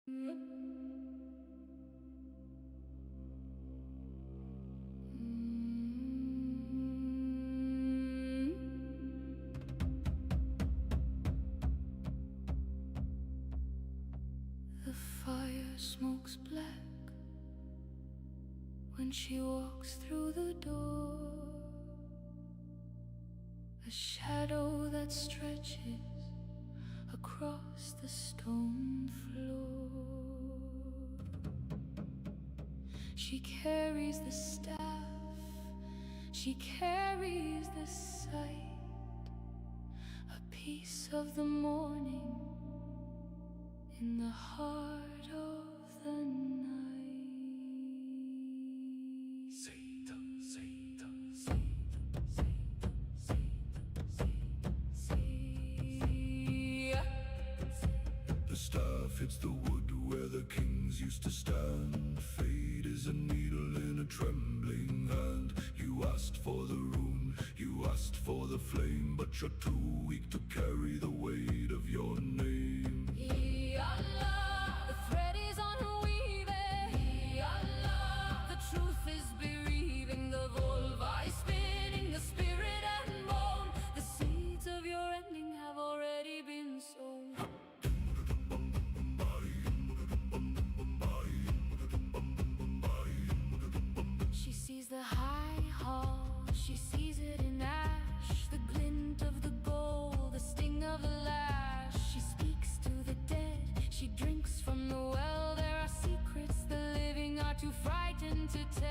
The fire smokes black when she walks through the door, a shadow that stretches across the stone floor. She carries the staff, she carries the sight, a piece of the morning in the heart of the night. Satan, Satan, Satan, Satan, Satan, Satan, Satan. The staff hits the wood where the kings used to stand. Fate is a needle in a trembling hand. You asked for the rune, you asked for the flame, but you're too weak to carry the weight of your name. Allah, the thread is unweaving. Allah, the truth is bereaving. The vulva is spinning, the spirit and bone. The seeds of your ending have already been sown. She sees the high hall, she sees it in ash, the glint of the gold, the sting of the lash. She speaks to the dead, she drinks from the well. There are secrets the living are too frightened to tell.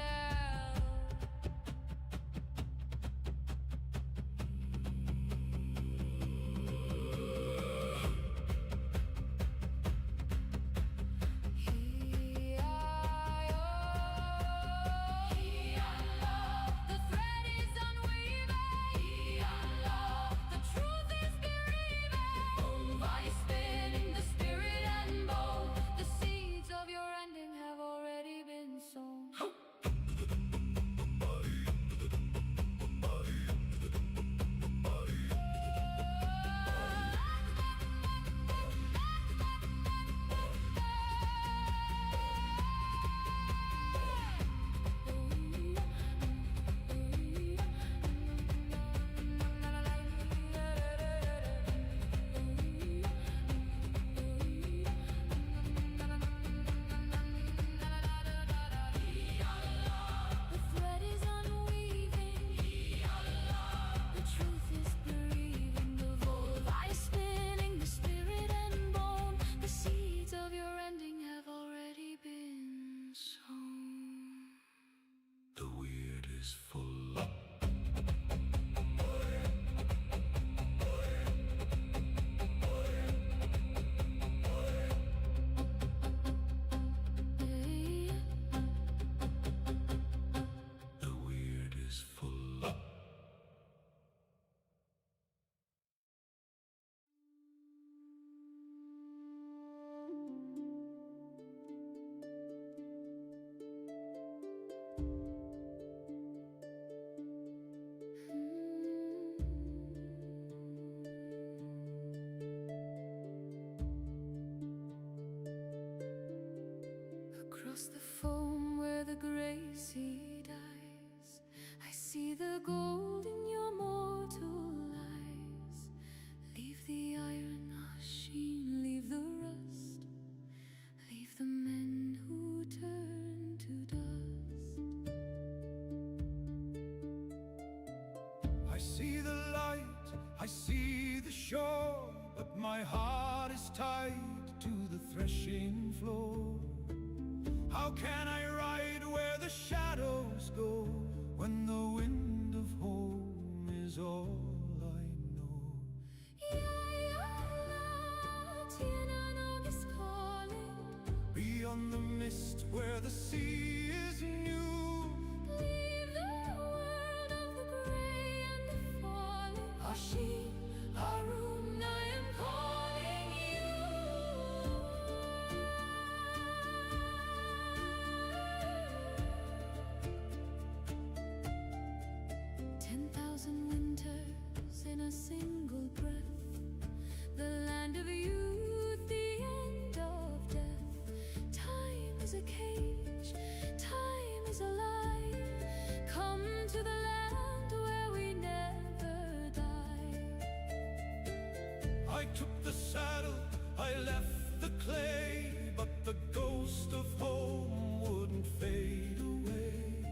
The weird is full. The weird is full. Across the foam where the gray sea dies, I see the gold in your mortal eyes. Leave the iron machine, leave the rust, leave the men who turn to dust. I see the light, I see the shore, but my heart is tied to the threshing floor. How can I ride where the shadows go, when the wind of home is all I know? Tienanong is calling. Beyond the mist where the sea is new, Leave the world of the gray and the falling. Ashim, Harun, I am calling you. 10,000 winters in a single breath. The land of youth, the end of death. clay, but the ghost of home wouldn't fade away.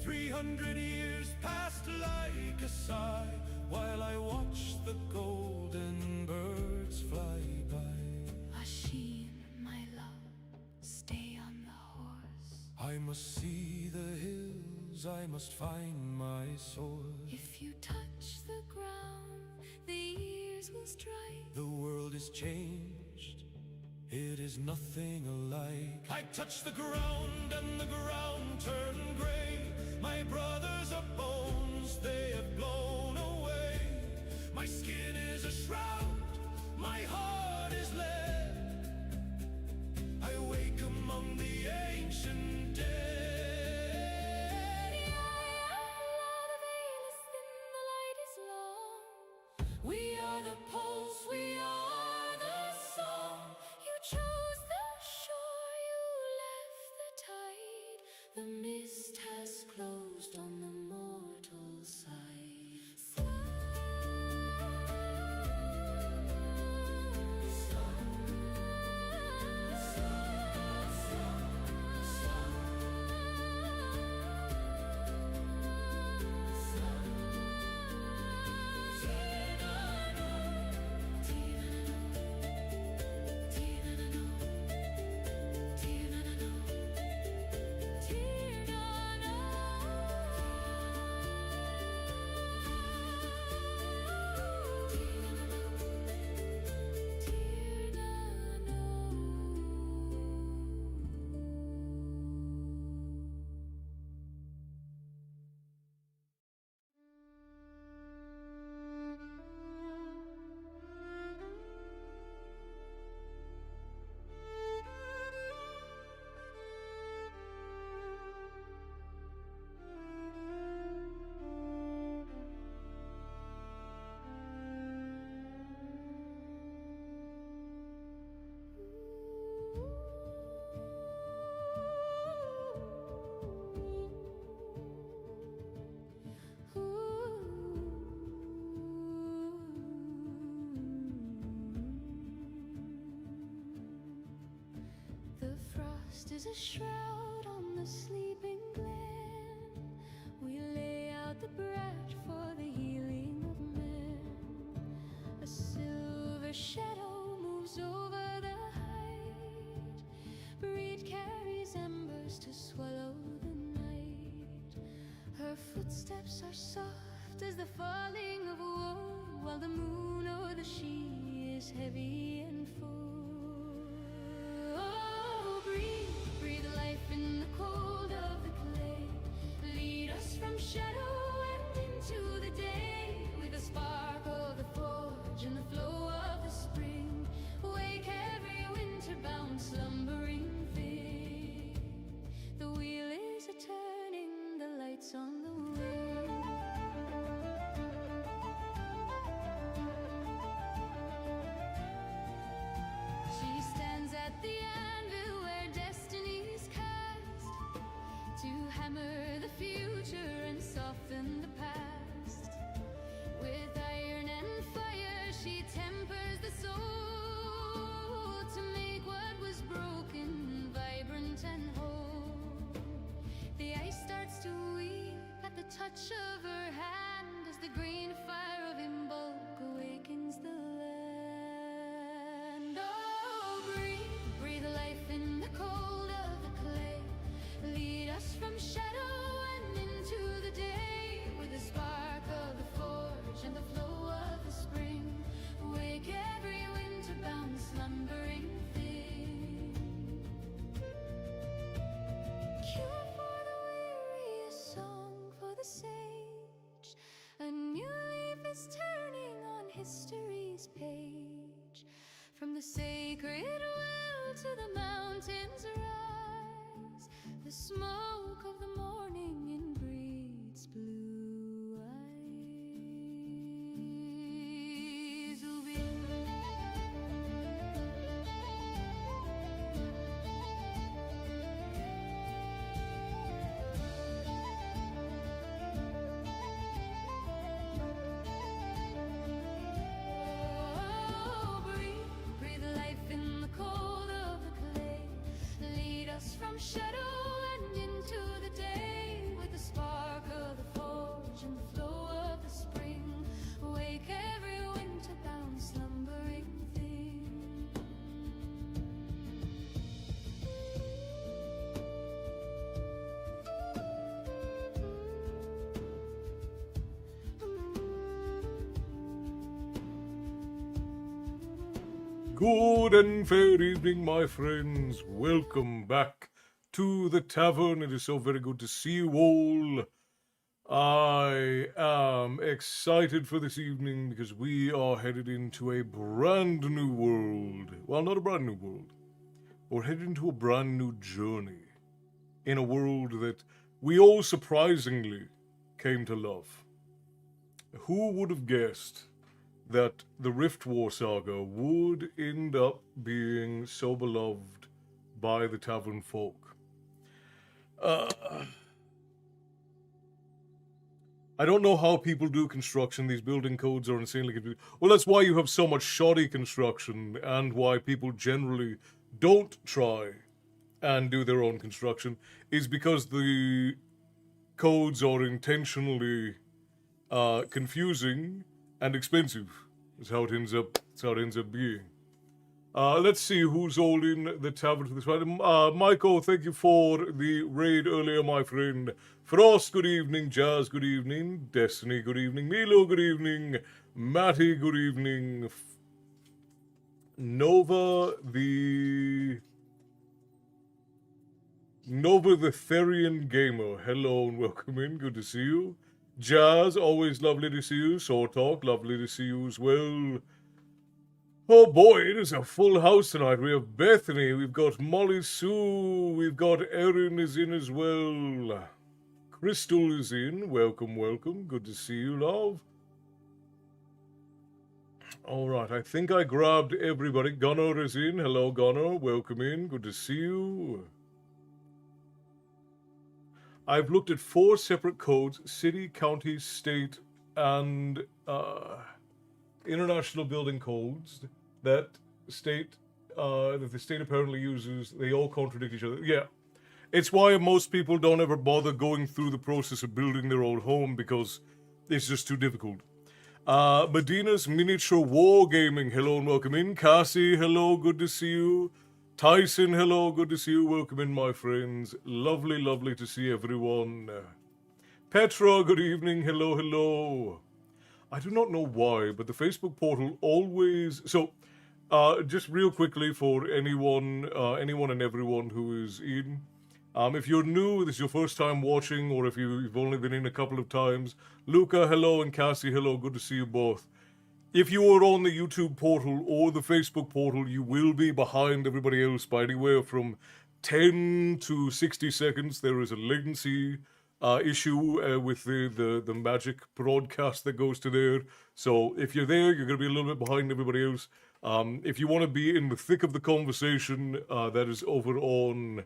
300 years passed like a sigh, while I watched the golden birds fly by. Asheen, my love, stay on the horse. I must see the hills, I must find my source. If you touch the ground, the years will strike. The world is changed, it is nothing alike. I touch the ground and the ground turned gray. My brothers are bones, they have blown away. My skin is a shroud, my heart is lead. I wake among the ancient dead. We are the pulse, we are the song. You chose the shore, you left the tide. The mist has closed on the mortal side. Is a shroud on the sleeping glen. We lay out the brat for the healing of men. A silver shadow moves over the height. Breed carries embers to swallow the night. Her footsteps are soft as the falling of wool, while the moon o'er the she is heavy and full. In the cold of the clay, lead us from shadow and into the day, with the spark of the forge and the flow of the spring. Wake every winter-bound slumbering thing. The wheel is a-turning, the lights on the wing. She stands at the anvil where destiny's to hammer the future and soften the past. With iron and fire she tempers the soul, to make what was broken vibrant and whole. The ice starts to weep at the touch of her hand, as the green fire of Imbolc awakens the land. Oh, breathe, breathe life in the cold of the clay. Lead us from shadow and into the day, with the spark of the forge and the flow of the spring. Wake every winter-bound slumbering thing. Cure for the weary, a song for the sage. A new leaf is turning on history's page. From the sacred well to the mountains rise, the smoke of the morning in breeds blue eyes. Oh, breathe, breathe life in the cold Good and fair evening, my friends. Welcome back to the tavern. It is so very good to see you all. I am excited for this evening because we are headed into a brand new world. Well, not a brand new world. We're headed into a brand new journey in a world that we all surprisingly came to love. Who would have guessed that the Rift War saga would end up being so beloved by the tavern folk? I don't know how people do construction. These building codes are insanely confusing. Well, that's why you have so much shoddy construction and why people generally don't try and do their own construction, is because the codes are intentionally confusing and expensive. That's how it ends up. That's how it ends up being. Let's see who's all in the tavern for this one. Michael, thank you for the raid earlier, my friend. Frost, good evening. Jazz, good evening. Destiny, good evening. Milo, good evening. Matty, good evening. Nova the Therian Gamer, hello and welcome in. Good to see you. Jazz, always lovely to see you. Sword Talk, lovely to see you as well. Oh boy, it is a full house tonight. We have Bethany, we've got Molly Sue, we've got Erin is in as well. Crystal is in. Welcome, welcome. Good to see you, love. Alright, I think I grabbed everybody. Gunnar is in. Hello, Gunnar. Welcome in. Good to see you. I've looked at 4 separate codes: city, county, state, and international building codes that the state apparently uses. They all contradict each other. Yeah. It's why most people don't ever bother going through the process of building their own home, because it's just too difficult. Medina's Miniature Wargaming, hello and welcome in. Cassie, hello, good to see you. Tyson, hello, good to see you. Welcome in, my friends. Lovely, lovely to see everyone. Petra, good evening. Hello, hello. I do not know why, but the Facebook portal always... So, just real quickly for anyone and everyone who is in... if you're new, this is your first time watching, or if you've only been in a couple of times, Luca, hello, and Cassie, hello, good to see you both. If you are on the YouTube portal or the Facebook portal, you will be behind everybody else by anywhere from 10 to 60 seconds. There is a latency issue with the magic broadcast that goes to there. So if you're there, you're going to be a little bit behind everybody else. If you want to be in the thick of the conversation, that is over on...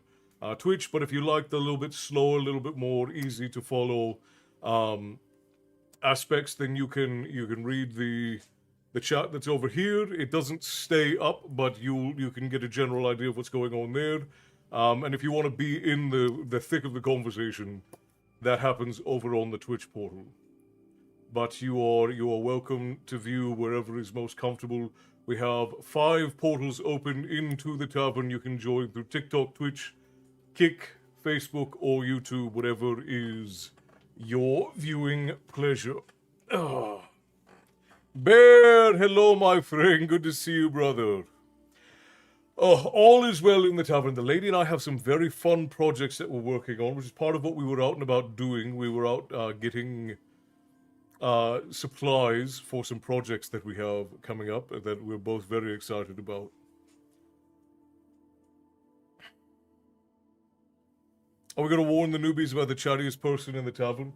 Twitch, but if you like the little bit slower, a little bit more easy to follow aspects, then you can read the chat that's over here. It doesn't stay up, but you can get a general idea of what's going on there. And if you want to be in the thick of the conversation, that happens over on the Twitch portal. But you are welcome to view wherever is most comfortable. We have 5 portals open into the tavern. You can join through TikTok, Twitch, Kick, Facebook, or YouTube, whatever is your viewing pleasure. Bear, hello, my friend. Good to see you, brother. All is well in the tavern. The lady and I have some very fun projects that we're working on, which is part of what we were out and about doing. We were out getting supplies for some projects that we have coming up that we're both very excited about. Are we going to warn the newbies about the chattiest person in the tavern?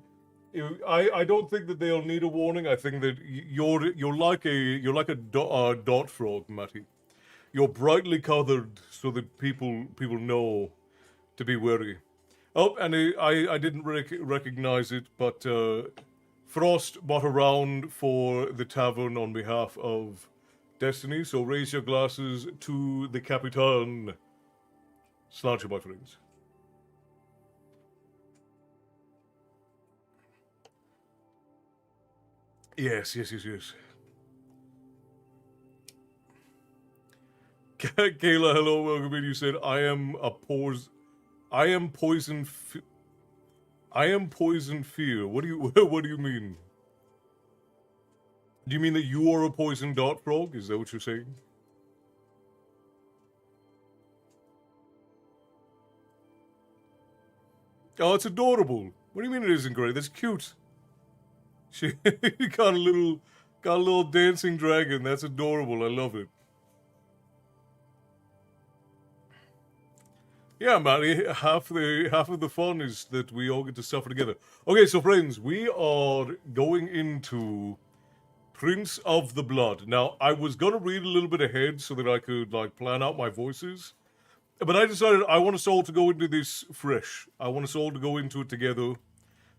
I don't think that they'll need a warning. I think that you're like a dot frog, Matty. You're brightly colored so that people know to be wary. Oh, and I didn't recognize it, but Frost bought a round for the tavern on behalf of Destiny. So raise your glasses to the Capitan. Sláinte, my friends. Yes. Kayla, hello, welcome in. You said, I am poison fear. What do you mean? Do you mean that you are a poison dart frog? Is that what you're saying? Oh, it's adorable. What do you mean it isn't great? That's cute. She got a little dancing dragon. That's adorable. I love it. Yeah, man. Half of the fun is that we all get to suffer together. Okay, so friends, we are going into Prince of the Blood. Now, I was gonna read a little bit ahead so that I could like plan out my voices, but I decided I want us all to go into this fresh. I want us all to go into it together.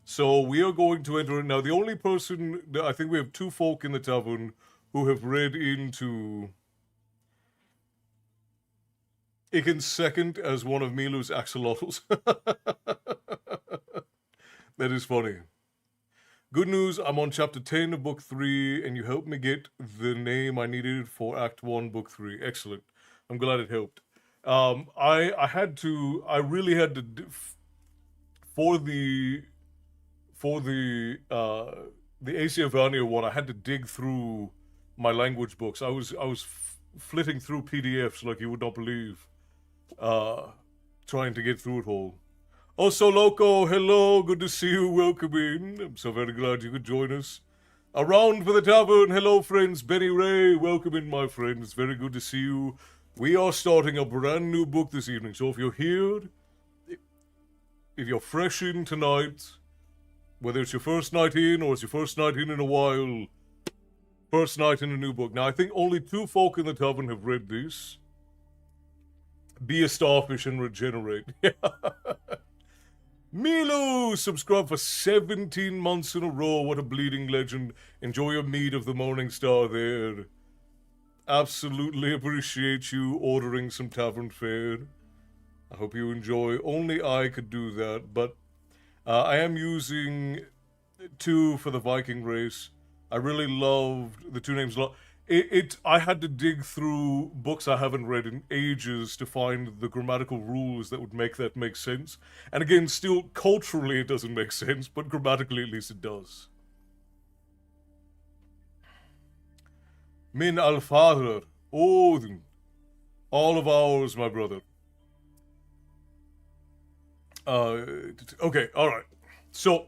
So we are going to enter it now. The only person I think we have two folk in the tavern who have read into Iken's second as one of Milu's axolotls. That is funny. Good news, I'm on chapter 10 of book 3, and you helped me get the name I needed for Act 1, book 3. Excellent. I'm glad it helped. I really had to, for the Asia Vania one, I had to dig through my language books. I was flitting through PDFs like you would not believe, trying to get through it all. Also, Loco, hello, good to see you, welcome in. I'm so very glad you could join us. Around for the tavern, hello friends, Benny Ray, welcome in my friends, very good to see you. We are starting a brand new book this evening, so if you're here, if you're fresh in tonight, whether it's your first night in or it's your first night in a while, first night in a new book. Now, I think only two folk in the tavern have read this. Be a starfish and regenerate. Milu, subscribe for 17 months in a row. What a bleeding legend. Enjoy your mead of the Morning Star there. Absolutely appreciate you ordering some tavern fare. I hope you enjoy. Only I could do that, but I am using 2 for the Viking race. I really loved the 2 names a lot. I had to dig through books I haven't read in ages to find the grammatical rules that would make that make sense. And again, still culturally it doesn't make sense, but grammatically at least it does. Min Alfather, Odin, all of ours, my brother. Okay, alright. So,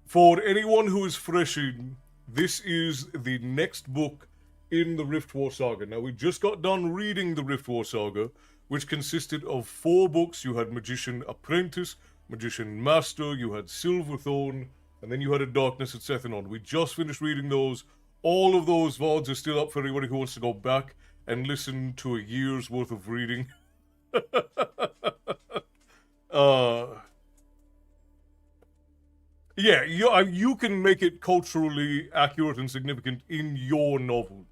for anyone who is fresh in, this is the next book in the Rift War Saga. Now, we just got done reading the Rift War Saga, which consisted of 4 books. You had Magician Apprentice, Magician Master, you had Silverthorn, and then you had A Darkness at Sethanon. We just finished reading those. All of those VODs are still up for anybody who wants to go back and listen to a year's worth of reading. Yeah, you can make it culturally accurate and significant in your novel.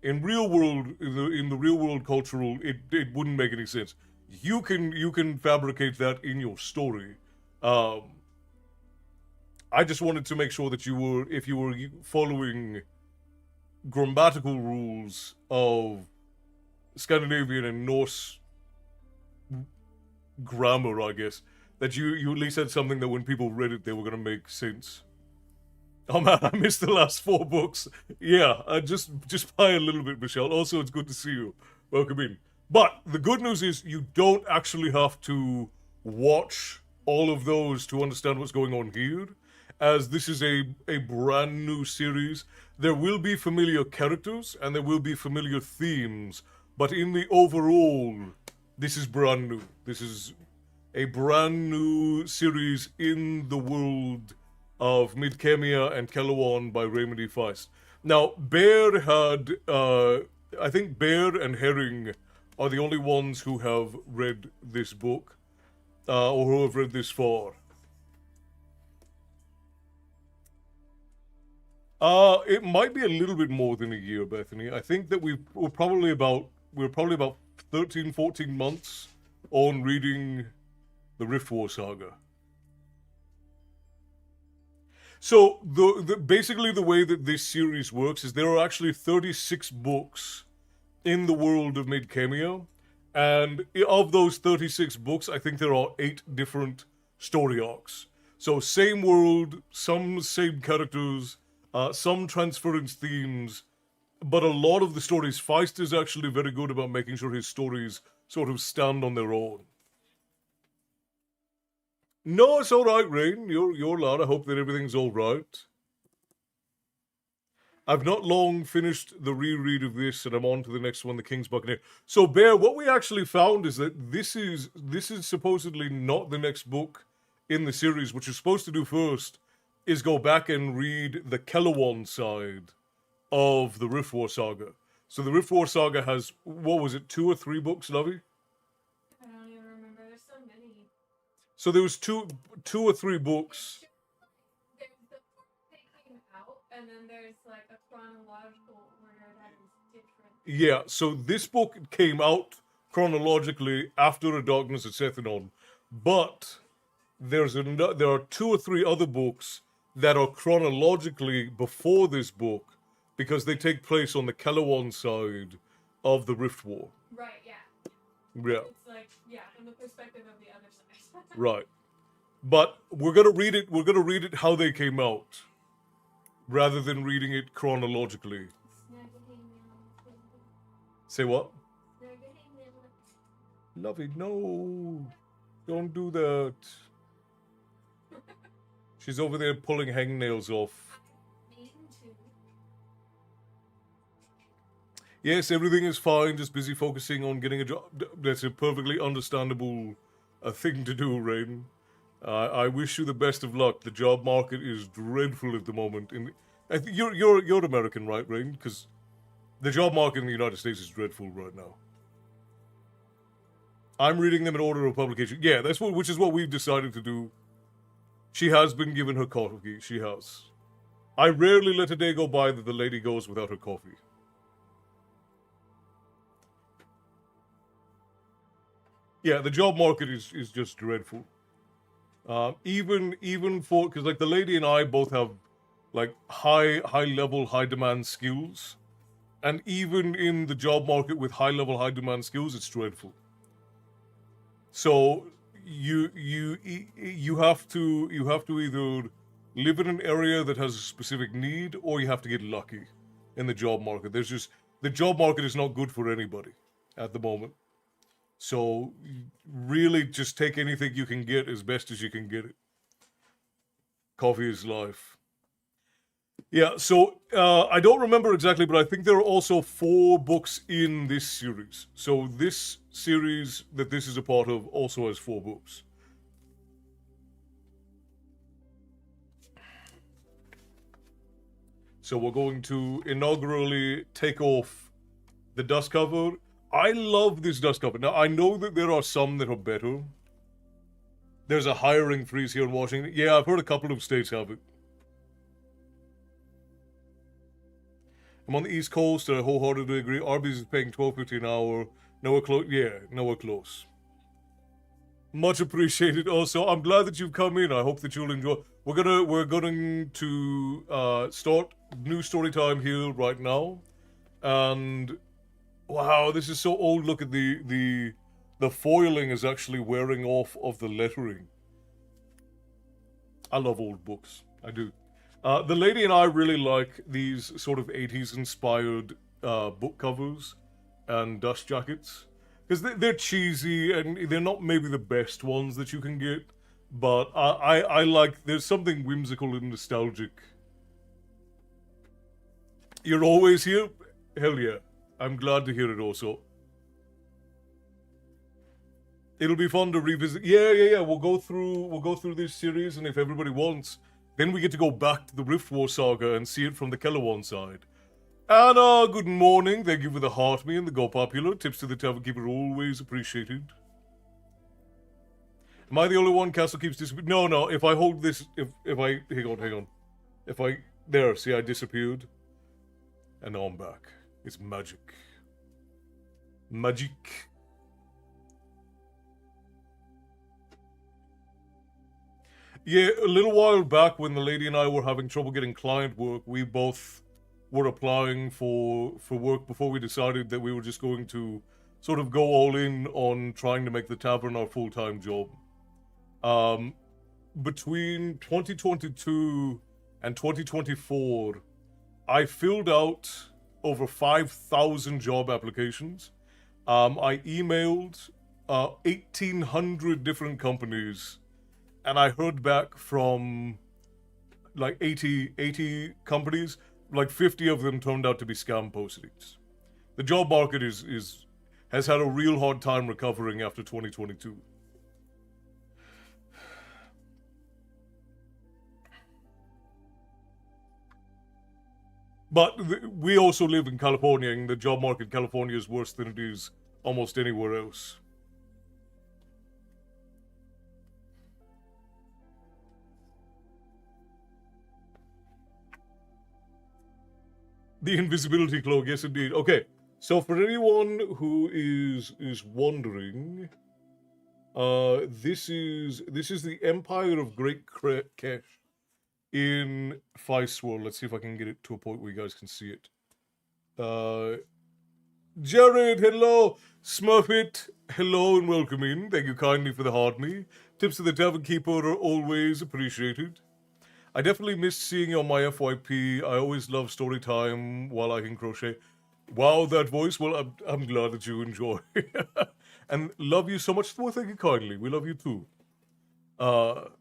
In real world, in the real world cultural, it wouldn't make any sense. You can fabricate that in your story. I just wanted to make sure that if you were following grammatical rules of Scandinavian and Norse grammar, I guess, that you at least had something that when people read it, they were going to make sense. Oh man, I missed the last 4 books. Yeah, just buy a little bit, Michelle. Also, it's good to see you. Welcome in. But the good news is you don't actually have to watch all of those to understand what's going on here, as this is a brand new series. There will be familiar characters and there will be familiar themes, but in the overall, this is brand new. This is a brand new series in the world of Midkemia and Kelowon by Raymond E. Feist. Now, Bear had, I think Bear and Herring are the only ones who have read this book, or who have read this far. It might be a little bit more than a year, Bethany. I think that we're probably about 13, 14 months on reading the Rift War Saga. So, basically the way that this series works is there are actually 36 books in the world of Midkemia, and of those 36 books, I think there are 8 different story arcs. So, same world, some same characters, some transference themes, but a lot of the stories, Feist is actually very good about making sure his stories sort of stand on their own. No, it's all right, Rain. You're loud. I hope that everything's all right. I've not long finished the reread of this, and I'm on to the next one, The King's Buccaneer. So, Bear, what we actually found is that this is supposedly not the next book in the series. What you're supposed to do first is go back and read the Kellerwan side of the Rift War saga. So the Rift War saga has, what was it, 2 or 3 books, Lovey? I don't even remember. There's so many. So there was two or 3 books. There's the book that came out, and then there's like a chronological order that is different. Yeah, so this book came out chronologically after A Darkness at Sethanon, but there are 2 or 3 other books that are chronologically before this book because they take place on the Kellerwan side of the Rift War. Right, yeah. Yeah, It's like, yeah, from the perspective of the other side. right. But we're gonna read it how they came out, rather than reading it chronologically. Say what? Lovey, no. Don't do that. She's over there pulling hangnails off. Yes, everything is fine, just busy focusing on getting a job. That's a perfectly understandable thing to do, Rain. I wish you the best of luck. The job market is dreadful at the moment. You're American, right, Rain? Because the job market in the United States is dreadful right now. I'm reading them in order of publication. Yeah, which is what we've decided to do. She has been given her coffee. She has. I rarely let a day go by that the lady goes without her coffee. Yeah, the job market is just dreadful. Even for, because like the lady and I both have like high level, high demand skills, and even in the job market with high level, high demand skills, it's dreadful. So you have to either live in an area that has a specific need, or you have to get lucky in the job market. The job market is not good for anybody at the moment. So really just take anything you can get as best as you can get it. Coffee is life. Yeah, so I don't remember exactly, but I think there are also 4 books in this series. So this series that this is a part of also has 4 books. So we're going to inaugurally take off the dust cover. I love this dust cover. Now, I know that there are some that are better. There's a hiring freeze here in Washington. Yeah, I've heard a couple of states have it. I'm on the East Coast, and I wholeheartedly agree. Arby's is paying $12.50 an hour. Nowhere close. Yeah, nowhere close. Much appreciated. Also, I'm glad that you've come in. I hope that you'll enjoy. We're going to start new story time here right now, and wow, this is so old. Look at the foiling is actually wearing off of the lettering. I love old books. I do. The lady and I really like these sort of 80s inspired book covers and dust jackets. Because they're cheesy and they're not maybe the best ones that you can get. But I like, there's something whimsical and nostalgic. You're always here? Hell yeah. I'm glad to hear it also. It'll be fun to revisit. Yeah. We'll go through this series, and if everybody wants, then we get to go back to the Rift War saga and see it from the Kellerwan side. Anna, good morning. Thank you for the heart me and the Go Popular. Tips to the Tavern Keeper always appreciated. Am I the only one? Castle keeps disappearing. No. If I hold this, if I hang on. If I there, see, I disappeared, and now I'm back. It's magic. Magic. Yeah, a little while back when the lady and I were having trouble getting client work, we both were applying for work before we decided that we were just going to sort of go all in on trying to make the tavern our full-time job. Between 2022 and 2024, I filled out over 5,000 job applications. I emailed 1,800 different companies, and I heard back from like 80 companies, like 50 of them turned out to be scam postings. The job market has had a real hard time recovering after 2022. But we also live in California, and the job market in California is worse than it is almost anywhere else. The invisibility cloak, yes indeed. Okay, so for anyone who is wondering, this is the Empire of Great Kesh in Feist World. Let's see if I can get it to a point where you guys can see it. Jared, hello. Smurfit, hello and welcome in. Thank you kindly for the hard me. Tips of the Tavern Keeper are always appreciated. I definitely miss seeing you on my FYP. I always love Storytime while I can crochet. Wow, that voice. Well, I'm glad that you enjoy. And love you so much. Well, thank you kindly. We love you too. Well,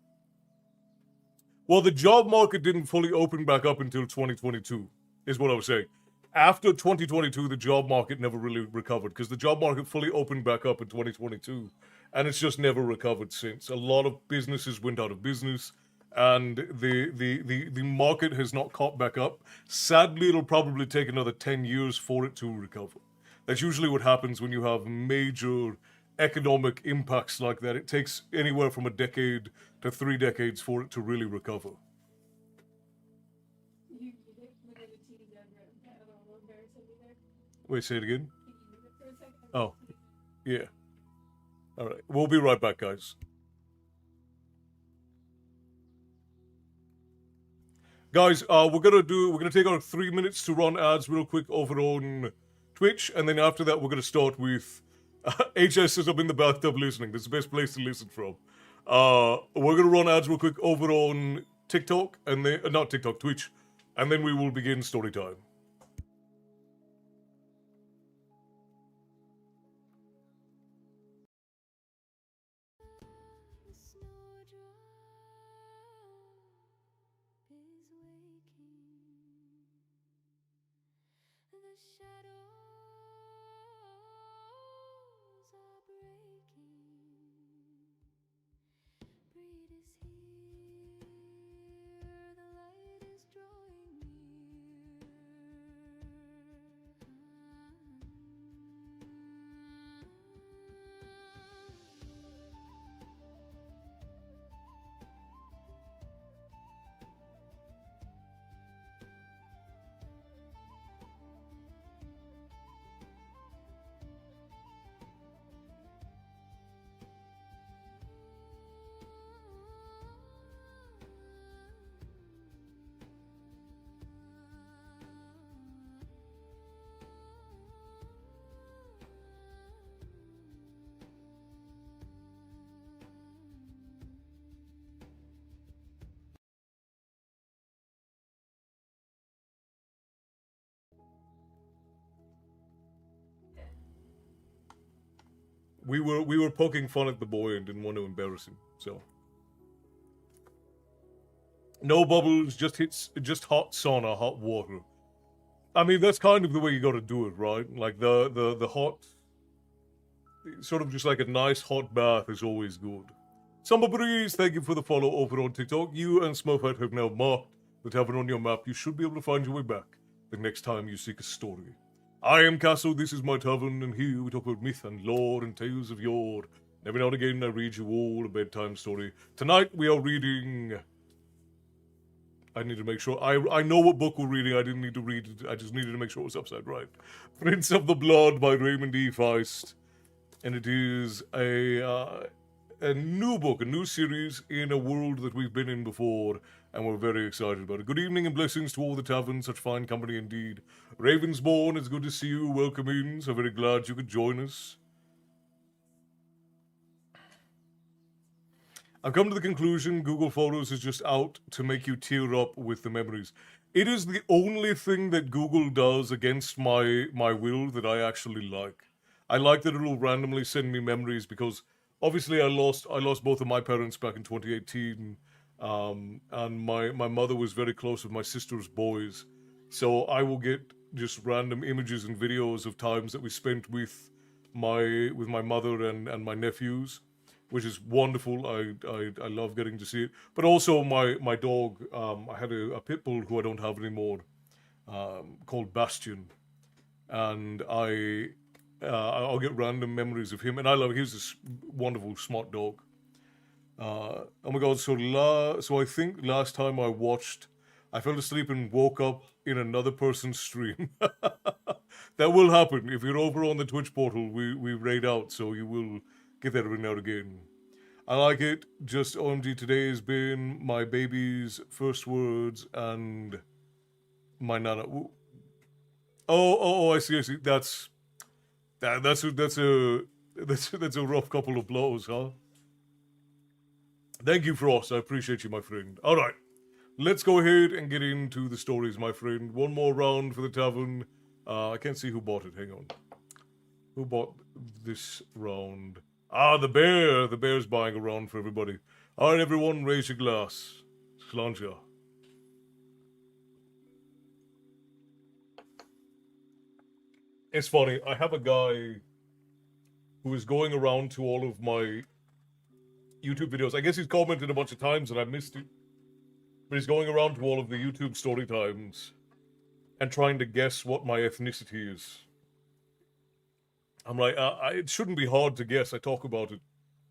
the job market didn't fully open back up until 2022, is what I was saying. After 2022, the job market never really recovered because the job market fully opened back up in 2022, and it's just never recovered since. A lot of businesses went out of business, and the market has not caught back up. Sadly, it'll probably take another 10 years for it to recover. That's usually what happens when you have major economic impacts like that. It takes anywhere from a decade to 3 decades for it to really recover. You get it when the tea is red. I don't know what bear said either. Wait, say it again? Can you mute it for a second? Oh, yeah. All right, we'll be right back, guys. Guys, we're gonna take our 3 minutes to run ads real quick over on Twitch, and then after that, we're gonna start with HS says I'm in the bathtub listening. That's the best place to listen from. We're gonna run ads real quick over on TikTok and then not TikTok, Twitch, and then we will begin story time. The snowdrop is waking. The shadows are breaking. Breed is here. The light is drawing We were poking fun at the boy and didn't want to embarrass him, so. No bubbles, just hot sauna, hot water. I mean, that's kind of the way you got to do it, right? Like the hot, sort of just like a nice hot bath is always good. Summer Breeze, thank you for the follow over on TikTok. You and Smurfette have now marked the tavern on your map. You should be able to find your way back the next time you seek a story. I am Castle, this is my tavern, and here we talk about myth and lore and tales of yore. Every now and again I read you all a bedtime story. Tonight we are reading... I need to make sure... I know what book we're reading, I didn't need to read it, I just needed to make sure it was upside right. Prince of the Blood by Raymond E. Feist. And it is a new book, a new series in a world that we've been in before, and we're very excited about it. Good evening and blessings to all the tavern, such fine company indeed. Ravensbourne, it's good to see you, welcome in, so very glad you could join us. I've come to the conclusion Google Photos is just out to make you tear up with the memories. It is the only thing that Google does against my will that I actually like. I like that it'll randomly send me memories because obviously, I lost both of my parents back in 2018, and my mother was very close with my sister's boys, so I will get just random images and videos of times that we spent with my mother and my nephews, which is wonderful. I love getting to see it. But also my dog. I had a pit bull who I don't have anymore, called Bastion, and I'll get random memories of him, and I love. He was this wonderful, smart dog. Oh my god! So I think last time I fell asleep and woke up in another person's stream. That will happen if you're over on the Twitch portal. We raid out, so you will get that every now and again. I like it. Just OMG, today has been my baby's first words and my nana. Oh, I see, I see. That's a rough couple of blows, huh? Thank you, Frost. I appreciate you, my friend. All right, let's go ahead and get into the stories, my friend. One more round for the tavern. I can't see who bought it. Hang on. Who bought this round? Ah, the bear. The bear's buying a round for everybody. All right, everyone, raise your glass. Sláinte. It's funny. I have a guy who is going around to all of my YouTube videos. I guess he's commented a bunch of times and I missed it. But he's going around to all of the YouTube story times and trying to guess what my ethnicity is. I'm like, it shouldn't be hard to guess. I talk about it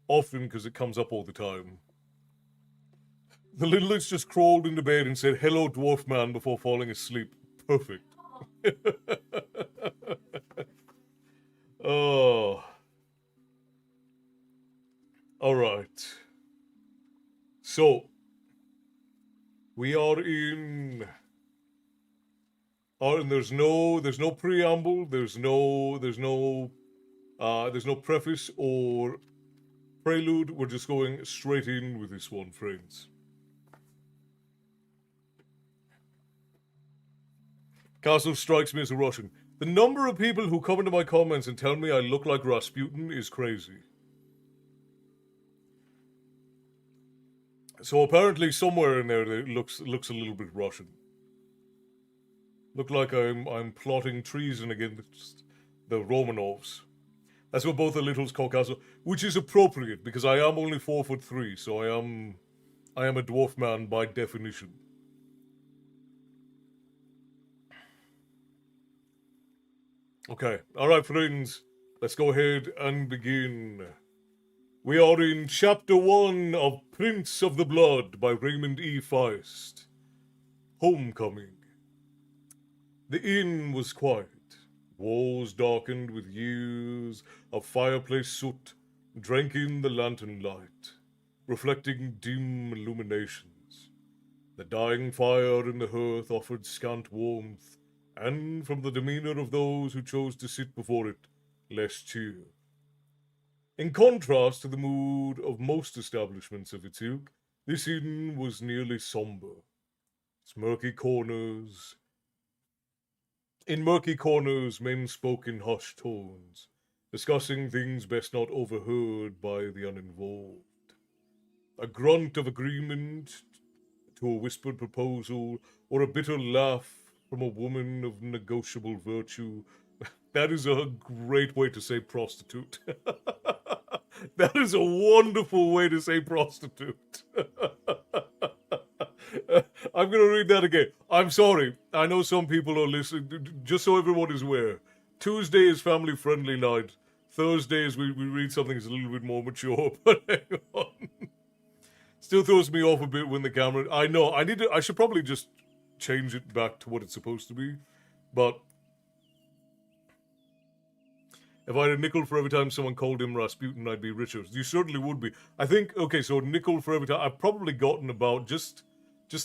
often because it comes up all the time. The littlest just crawled into bed and said, "Hello, dwarf man," before falling asleep. Perfect. Oh. All right. So, we are in. Oh, and there's no preamble. There's no preface or prelude. We're just going straight in with this one, friends. Castle strikes me as a Russian. The number of people who come into my comments and tell me I look like Rasputin is crazy. So apparently somewhere in there it looks a little bit Russian. Look like I'm plotting treason against the Romanovs. That's what both the littles call Castle, which is appropriate because I am only 4'3", so I am a dwarf man by definition. Okay, all right, friends, let's go ahead and begin. We are in Chapter 1 of Prince of the Blood by Raymond E. Feist. Homecoming. The inn was quiet. Walls darkened with years of fireplace soot drank in the lantern light, reflecting dim illuminations. The dying fire in the hearth offered scant warmth, and from the demeanor of those who chose to sit before it, less cheer. In contrast to the mood of most establishments of its ilk, this inn was nearly somber. In murky corners, men spoke in hushed tones, discussing things best not overheard by the uninvolved. A grunt of agreement to a whispered proposal, or a bitter laugh from a woman of negotiable virtue. That is a great way to say prostitute. That is a wonderful way to say prostitute. I'm going to read that again. I'm sorry. I know some people are listening. Just so everyone is aware, Tuesday is family-friendly night. Thursdays we read something that's a little bit more mature. But hang on. Still throws me off a bit when the camera... I know. I should probably just change it back to what it's supposed to be. But if I had a nickel for every time someone called him Rasputin, I'd be richer. You certainly would be. I think, okay, so a nickel for every time. I've probably gotten about, just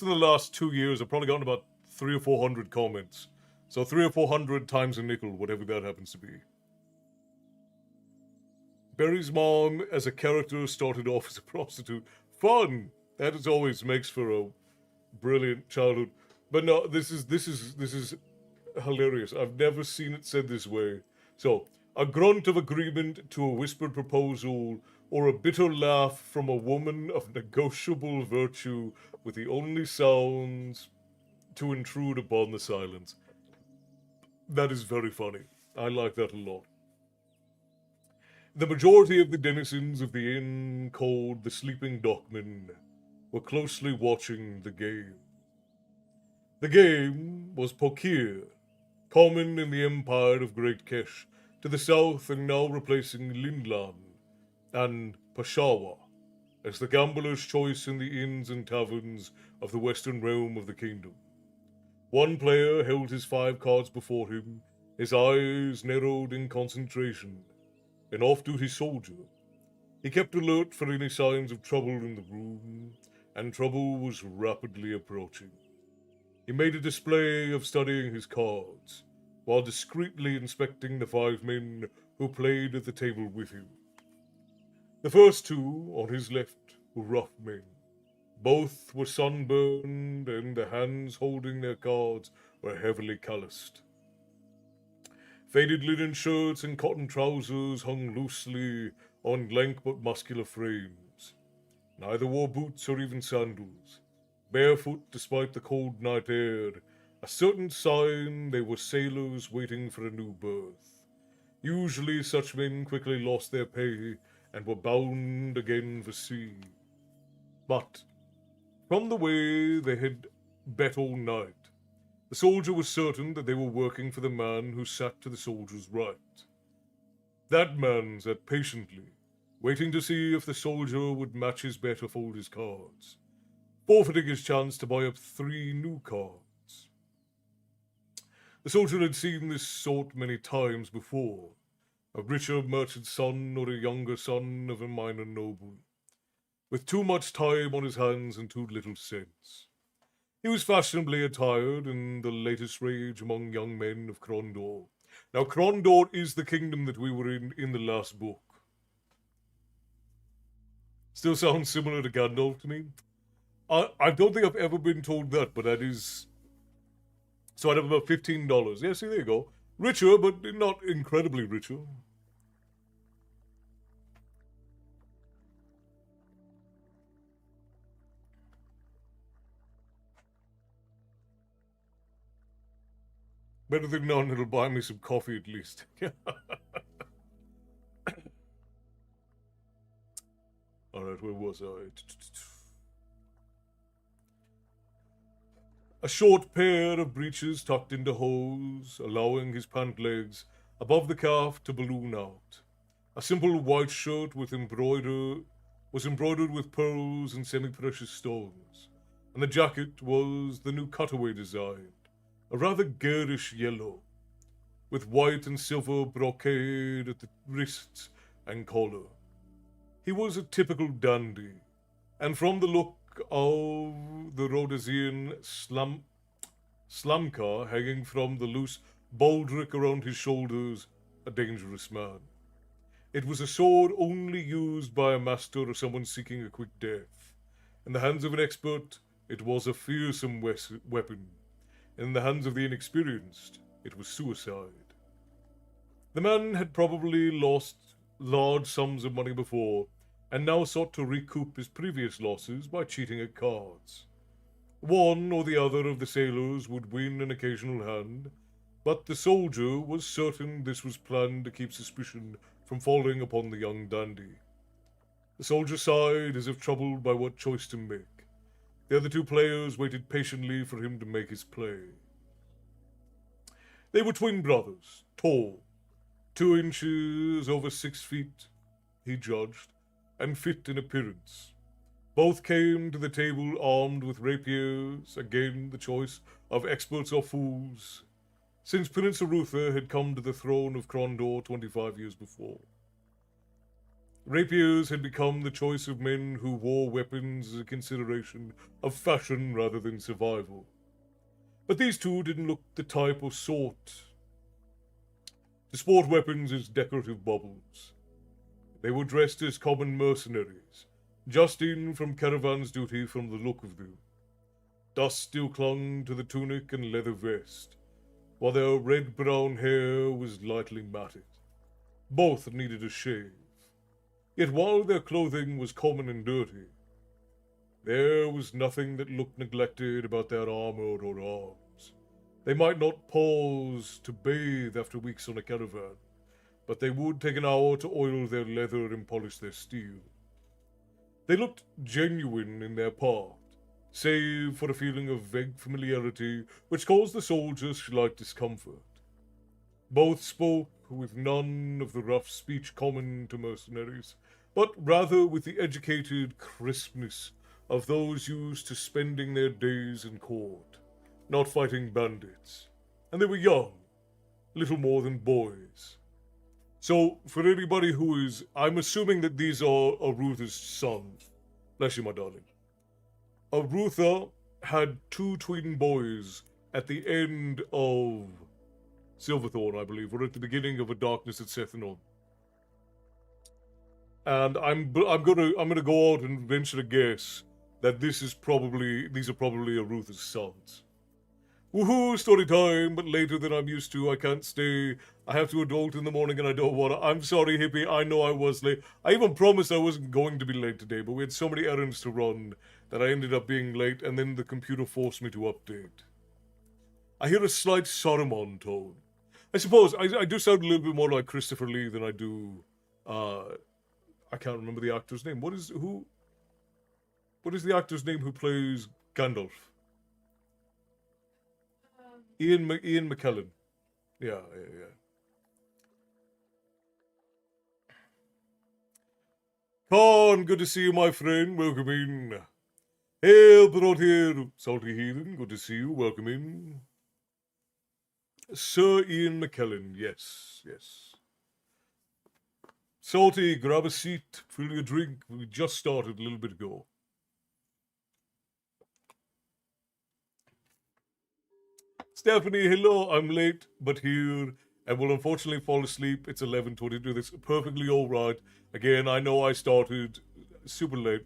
in the last 2 years, I've probably gotten about 300 or 400 comments. So 300 or 400 times a nickel, whatever that happens to be. Barry's mom, as a character, started off as a prostitute. Fun! That is always makes for a brilliant childhood. But no, this is hilarious. I've never seen it said this way. So, a grunt of agreement to a whispered proposal, or a bitter laugh from a woman of negotiable virtue with the only sounds to intrude upon the silence. That is very funny. I like that a lot. The majority of the denizens of the inn called the Sleeping Dockmen were closely watching the game. The game was poker, common in the empire of Great Kesh, to the south and now replacing Lindlan and Peshawar as the gambler's choice in the inns and taverns of the western realm of the kingdom. One player held his 5 cards before him, his eyes narrowed in concentration. An off-duty soldier. He kept alert for any signs of trouble in the room, and trouble was rapidly approaching. He made a display of studying his cards, while discreetly inspecting the 5 men who played at the table with him. The first 2 on his left were rough men. Both were sunburned, and the hands holding their cards were heavily calloused. Faded linen shirts and cotton trousers hung loosely on lank but muscular frames. Neither wore boots or even sandals. Barefoot despite the cold night air, a certain sign they were sailors waiting for a new berth. Usually such men quickly lost their pay and were bound again for sea. But from the way they had bet all night, the soldier was certain that they were working for the man who sat to the soldier's right. That man sat patiently, waiting to see if the soldier would match his bet or fold his cards, forfeiting his chance to buy up 3 new cards. The soldier had seen this sort many times before, a richer merchant's son or a younger son of a minor noble, with too much time on his hands and too little sense. He was fashionably attired in the latest rage among young men of Krondor. Now, Krondor is the kingdom that we were in the last book. Still sounds similar to Gandalf to me. I don't think I've ever been told that, but that is... So I'd have about $15. Yeah, see, there you go. Richer, but not incredibly richer. Better than none, it'll buy me some coffee at least. Alright, where was I? A short pair of breeches tucked into hose, allowing his pant legs above the calf to balloon out. A simple white shirt was embroidered with pearls and semi-precious stones, and the jacket was the new cutaway design. A rather garish yellow, with white and silver brocade at the wrists and collar. He was a typical dandy, and from the look of the Rhodesian slamka hanging from the loose baldric around his shoulders, a dangerous man. It was a sword only used by a master or someone seeking a quick death. In the hands of an expert, it was a fearsome weapon. In the hands of the inexperienced, it was suicide. The man had probably lost large sums of money before, and now sought to recoup his previous losses by cheating at cards. One or the other of the sailors would win an occasional hand, but the soldier was certain this was planned to keep suspicion from falling upon the young dandy. The soldier sighed as if troubled by what choice to make. The other 2 players waited patiently for him to make his play. They were twin brothers, tall, 2 inches over 6 feet, he judged, and fit in appearance. Both came to the table armed with rapiers, again the choice of experts or fools, since Prince Arutha had come to the throne of Krondor 25 years before. Rapiers had become the choice of men who wore weapons as a consideration of fashion rather than survival. But these 2 didn't look the type or sort to sport weapons as decorative baubles. They were dressed as common mercenaries, just in from caravan's duty from the look of them. Dust still clung to the tunic and leather vest, while their red-brown hair was lightly matted. Both needed a shave. Yet while their clothing was common and dirty, there was nothing that looked neglected about their armor or arms. They might not pause to bathe after weeks on a caravan, but they would take an hour to oil their leather and polish their steel. They looked genuine in their part, save for a feeling of vague familiarity which caused the soldiers slight discomfort. Both spoke with none of the rough speech common to mercenaries, but rather with the educated crispness of those used to spending their days in court, not fighting bandits. And they were young, little more than boys. So, for anybody who is, I'm assuming that these are Arutha's sons. Bless you, my darling. Arutha had 2 twin boys at the end of Silverthorn, I believe, or at the beginning of A Darkness at Sethanon. And I'm gonna go out and venture to guess that these are probably Arutha's sons. Woohoo, story time, but later than I'm used to. I can't stay. I have to adult in the morning and I don't want to. I'm sorry, Hippie. I know I was late. I even promised I wasn't going to be late today, but we had so many errands to run that I ended up being late, and then the computer forced me to update. I hear a slight Saruman tone. I suppose I do sound a little bit more like Christopher Lee than I do. I can't remember the actor's name. What is the actor's name who plays Gandalf? Ian McKellen. Yeah. Khan, good to see you, my friend. Welcome in. Hail, brought here, salty heathen. Good to see you. Welcome in. Sir Ian McKellen. Yes. Salty, grab a seat, fill your drink. We just started a little bit ago. Stephanie, hello. I'm late, but here, and will unfortunately fall asleep. It's 11:22. That's perfectly all right. Again, I know I started super late.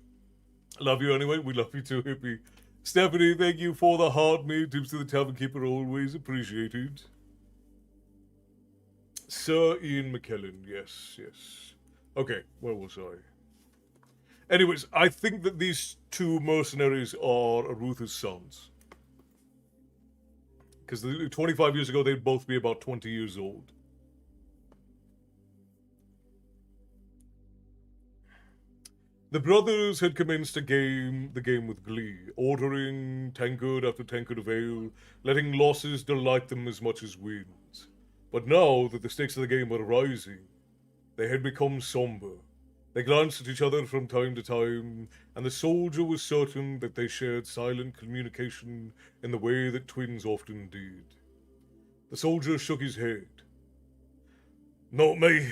Love you anyway. We love you too, Hippie. Stephanie, thank you for the heart meat. Tips to the tavern keeper, always appreciated. Sir Ian McKellen, yes. Okay, where was I? Anyways, I think that these 2 mercenaries are Arutha's sons. Because 25 years ago, they'd both be about 20 years old. The brothers had commenced the game with glee, ordering tankard after tankard of ale, letting losses delight them as much as wins. But now that the stakes of the game were rising, they had become somber. They glanced at each other from time to time, and the soldier was certain that they shared silent communication in the way that twins often did. The soldier shook his head. Not me.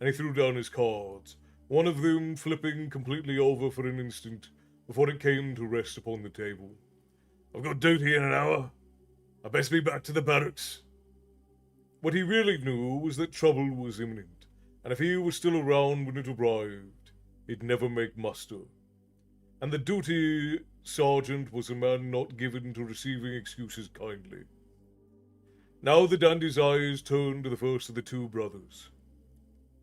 And he threw down his cards, one of them flipping completely over for an instant before it came to rest upon the table. I've got duty in an hour. I best be back to the barracks. What he really knew was that trouble was imminent, and if he was still around when it arrived, he'd never make muster. And the duty sergeant was a man not given to receiving excuses kindly. Now the dandy's eyes turned to the first of the 2 brothers.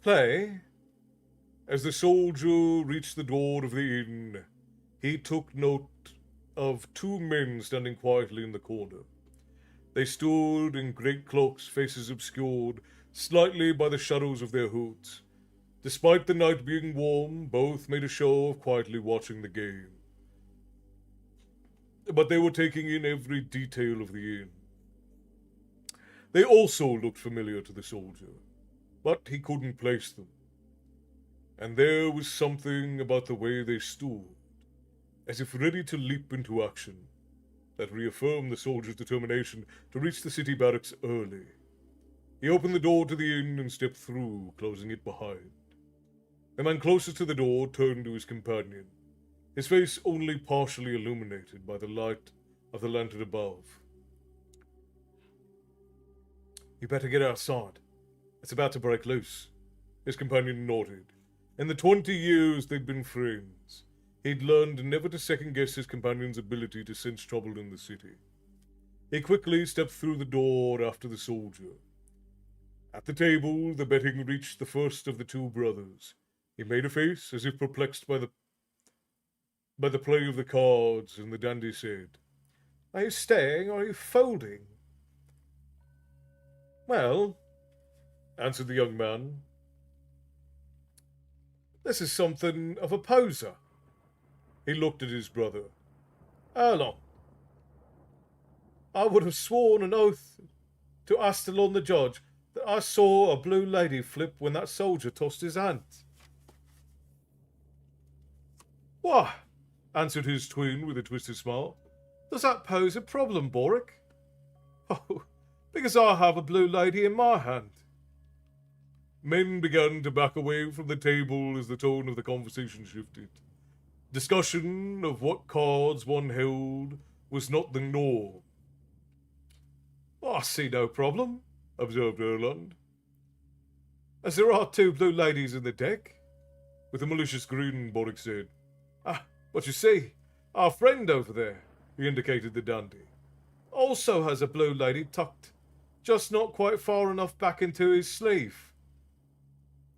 Play? As the soldier reached the door of the inn, he took note of 2 men standing quietly in the corner. They stood in great cloaks, faces obscured slightly by the shadows of their hoods. Despite the night being warm, both made a show of quietly watching the game. But they were taking in every detail of the inn. They also looked familiar to the soldier, but he couldn't place them. And there was something about the way they stood, as if ready to leap into action, that reaffirmed the soldier's determination to reach the city barracks early. He opened the door to the inn and stepped through, closing it behind. The man closest to the door turned to his companion, his face only partially illuminated by the light of the lantern above. You better get outside. It's about to break loose. His companion nodded. In the 20 years they'd been friends, he'd learned never to second-guess his companion's ability to sense trouble in the city. He quickly stepped through the door after the soldier. At the table, the betting reached the first of the 2 brothers, He made a face as if perplexed by the play of the cards, and the dandy said, "Are you staying or are you folding?" "Well," answered the young man, "this is something of a poser." He looked at his brother. "Erlon, I would have sworn an oath to Astalon the judge that I saw a blue lady flip when that soldier tossed his hand." "Why," answered his twin with a twisted smile, "does that pose a problem, Boric?" "Oh, because I have a blue lady in my hand." Men began to back away from the table as the tone of the conversation shifted. Discussion of what cards one held was not the norm. "I see no problem," observed Erland, "as there are two blue ladies in the deck." With a malicious grin, Boric said, "Ah, but you see, our friend over there," he indicated the dandy, "also has a blue lady tucked just not quite far enough back into his sleeve."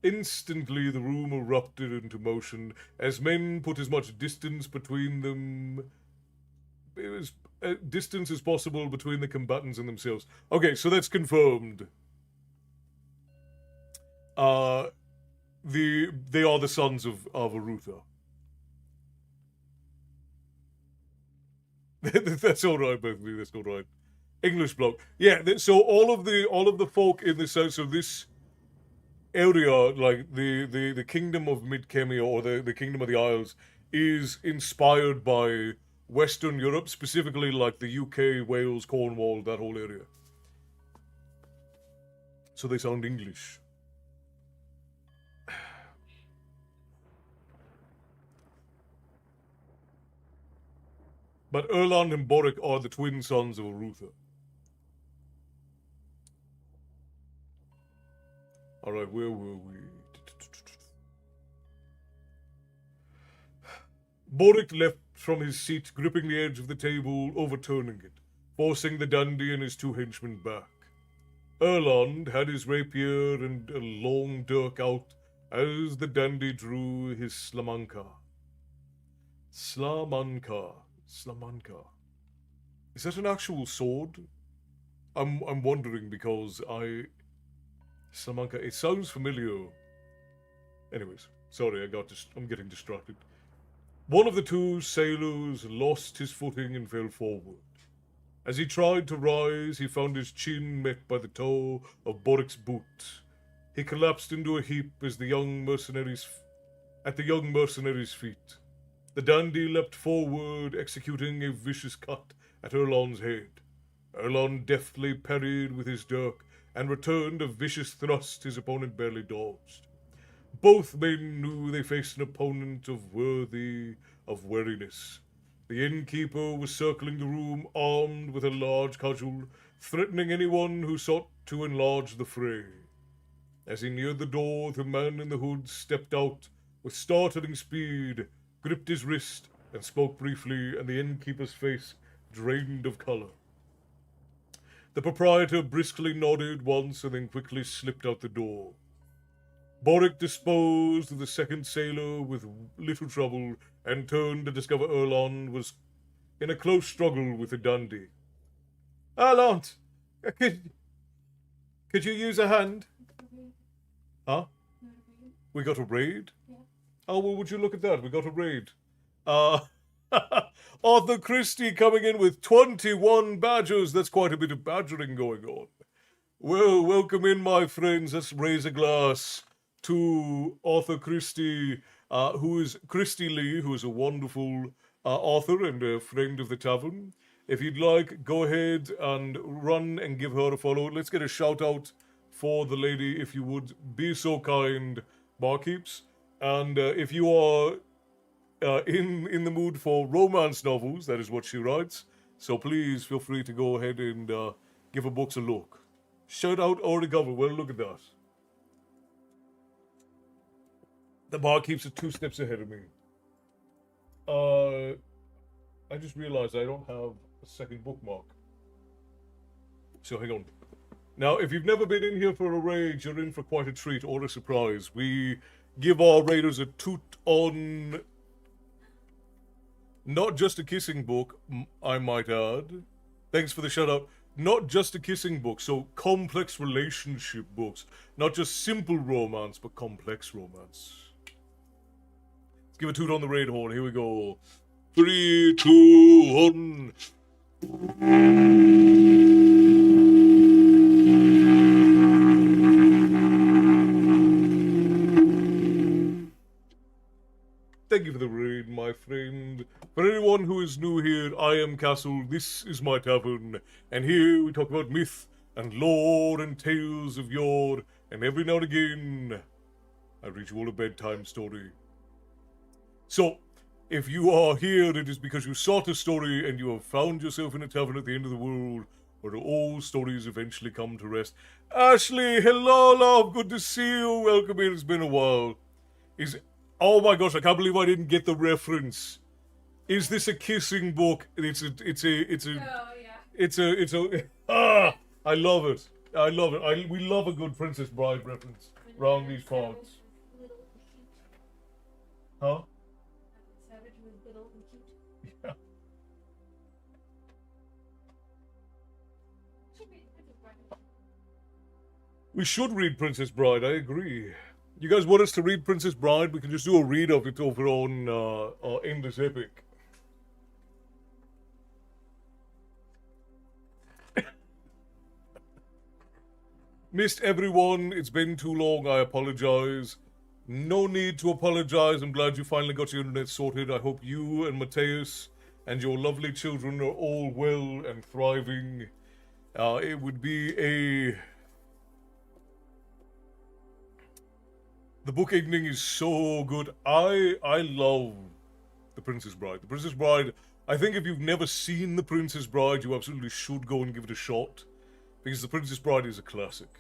Instantly the room erupted into motion as men put as much distance between them. It was distance as possible between the combatants and themselves. Okay, so that's confirmed. They are the sons of Arutha. That's all right, Bethany. That's all right. English bloke. Yeah. So all of the folk in this so this area, like the kingdom of Mid-Kemia or the kingdom of the Isles, is inspired by Western Europe, specifically like the UK, Wales, Cornwall, that whole area. So they sound English. But Erland and Boric are the twin sons of Arutha. Alright, where were we? Boric leapt from his seat, gripping the edge of the table, overturning it, forcing the dandy and his two henchmen back. Erland had his rapier and a long dirk out as the dandy drew his slamanka. Slamanka. Is that an actual sword? I'm wondering because Slamanka. It sounds familiar. Anyways, sorry, I'm getting distracted. One of the two sailors lost his footing and fell forward. As he tried to rise, he found his chin met by the toe of Boric's boot. He collapsed into a heap at the young mercenary's feet. The dandy leapt forward, executing a vicious cut at Erland's head. Erland deftly parried with his dirk and returned a vicious thrust his opponent barely dodged. Both men knew they faced an opponent worthy of wariness. The innkeeper was circling the room, armed with a large cudgel, threatening anyone who sought to enlarge the fray. As he neared the door, the man in the hood stepped out with startling speed, gripped his wrist, and spoke briefly, and the innkeeper's face drained of color. The proprietor briskly nodded once and then quickly slipped out the door. Boric disposed of the second sailor with little trouble and turned to discover Erland was in a close struggle with the dandy. "Erland, could you use a hand?" "Huh? We got a raid?" Yeah. "Oh, well, would you look at that? We got a raid. Arthur Christie coming in with 21 badgers. That's quite a bit of badgering going on. Well, welcome in, my friends. Let's raise a glass to Arthur Christie, who is Christie Lee, who is a wonderful author and a friend of the tavern. If you'd like, go ahead and run and give her a follow. Let's get a shout out for the lady, if you would be so kind, barkeeps. And if you are in the mood for romance novels, that is what she writes. So please feel free to go ahead and give her books a look. Shout out Origawa. Well, look at that. The barkeeps are 2 steps ahead of me. I just realized I don't have a second bookmark. So hang on. Now, if you've never been in here for a raid, you're in for quite a treat or a surprise. We give our raiders a toot on not just a kissing book, I might add. Thanks for the shout out. Not just a kissing book, so complex relationship books. Not just simple romance, but complex romance. Let's give a toot on the raid horn. Here we go. 3, 2, 1. Thank you for the raid, my friend. For anyone who is new here, I am Castle, this is my tavern, and here we talk about myth and lore and tales of yore, and every now and again, I read you all a bedtime story. So, if you are here, it is because you sought a story and you have found yourself in a tavern at the end of the world, where all stories eventually come to rest. Ashley, hello, love, good to see you. Welcome in, it's been a while. Oh my gosh, I can't believe I didn't get the reference. Is this a kissing book? Oh yeah. I love it. I love it. We love a good Princess Bride reference around these parts. Huh? Savage was little and cute. Yeah. We should read Princess Bride, I agree. You guys want us to read Princess Bride? We can just do a read of it over on Endless Epic. Missed everyone. It's been too long. I apologize. No need to apologize. I'm glad you finally got your internet sorted. I hope you and Mateus and your lovely children are all well and thriving. It would be a... The book ending is so good. I love The Princess Bride. The Princess Bride, I think if you've never seen The Princess Bride, you absolutely should go and give it a shot. Because The Princess Bride is a classic.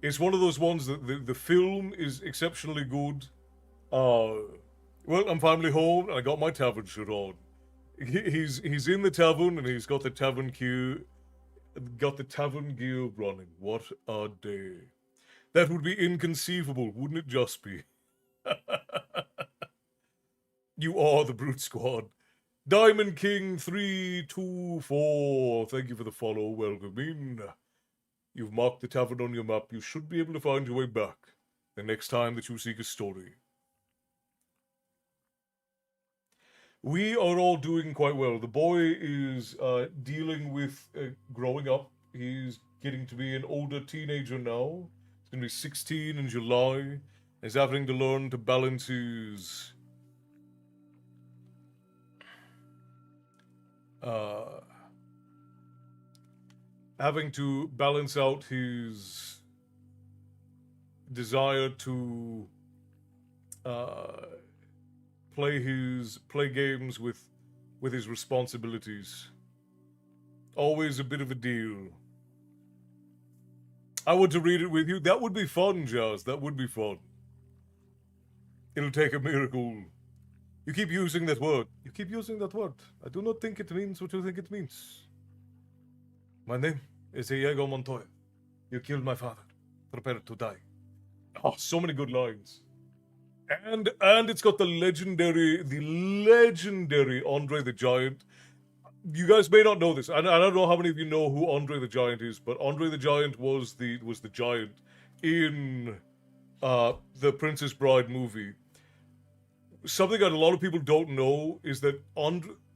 It's one of those ones that the film is exceptionally good. Well, I'm finally home, and I got my tavern shirt on. He's in the tavern, and he's got the tavern gear running. What a day. That would be inconceivable, wouldn't it just be? You are the Brute Squad. Diamond King 324. Thank you for the follow. Welcome in. You've marked the tavern on your map. You should be able to find your way back the next time that you seek a story. We are all doing quite well. The boy is dealing with growing up. He's getting to be an older teenager now. He's going to be 16 in July. He's having to learn to balance his... having to balance out his desire to play games with his responsibilities. Always a bit of a deal. I want to read it with you. That would be fun, Jazz. That would be fun. It'll take a miracle. You keep using that word. You keep using that word. I do not think it means what you think it means. My name is Diego Montoya. You killed my father. Prepare to die. Oh, so many good lines. And it's got the legendary Andre the Giant. You guys may not know this. I don't know how many of you know who Andre the Giant is, but Andre the Giant was the giant in the Princess Bride movie. Something that a lot of people don't know is that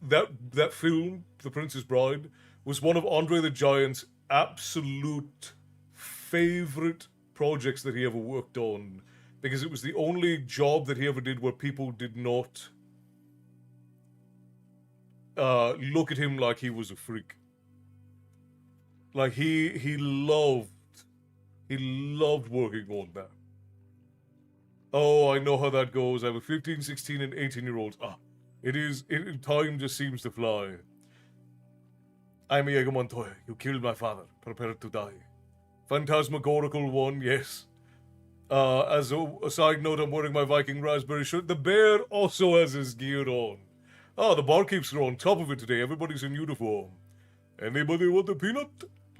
that film, The Princess Bride, was one of Andre the Giant's absolute favorite projects that he ever worked on, because it was the only job that he ever did where people did not look at him like he was a freak. Like he loved working on that. Oh, I know how that goes. I have a 15, 16, and 18-year-olds. Time just seems to fly. I'm Diego Montoya. You killed my father. Prepare to die. Phantasmagorical one, yes. As a side note, I'm wearing my Viking raspberry shirt. The bear also has his gear on. The barkeeps are on top of it today. Everybody's in uniform. Anybody want a peanut?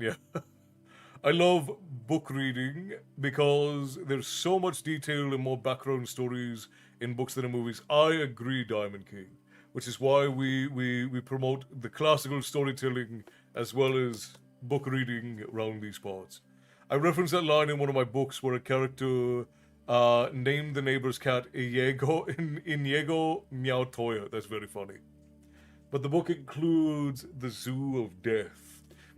Yeah. I love book reading because there's so much detail and more background stories in books than in movies. I agree, Diamond King, which is why we promote the classical storytelling as well as book reading around these parts. I reference that line in one of my books where a character named the neighbor's cat Inigo Meow Toya. That's very funny. But the book includes the Zoo of Death.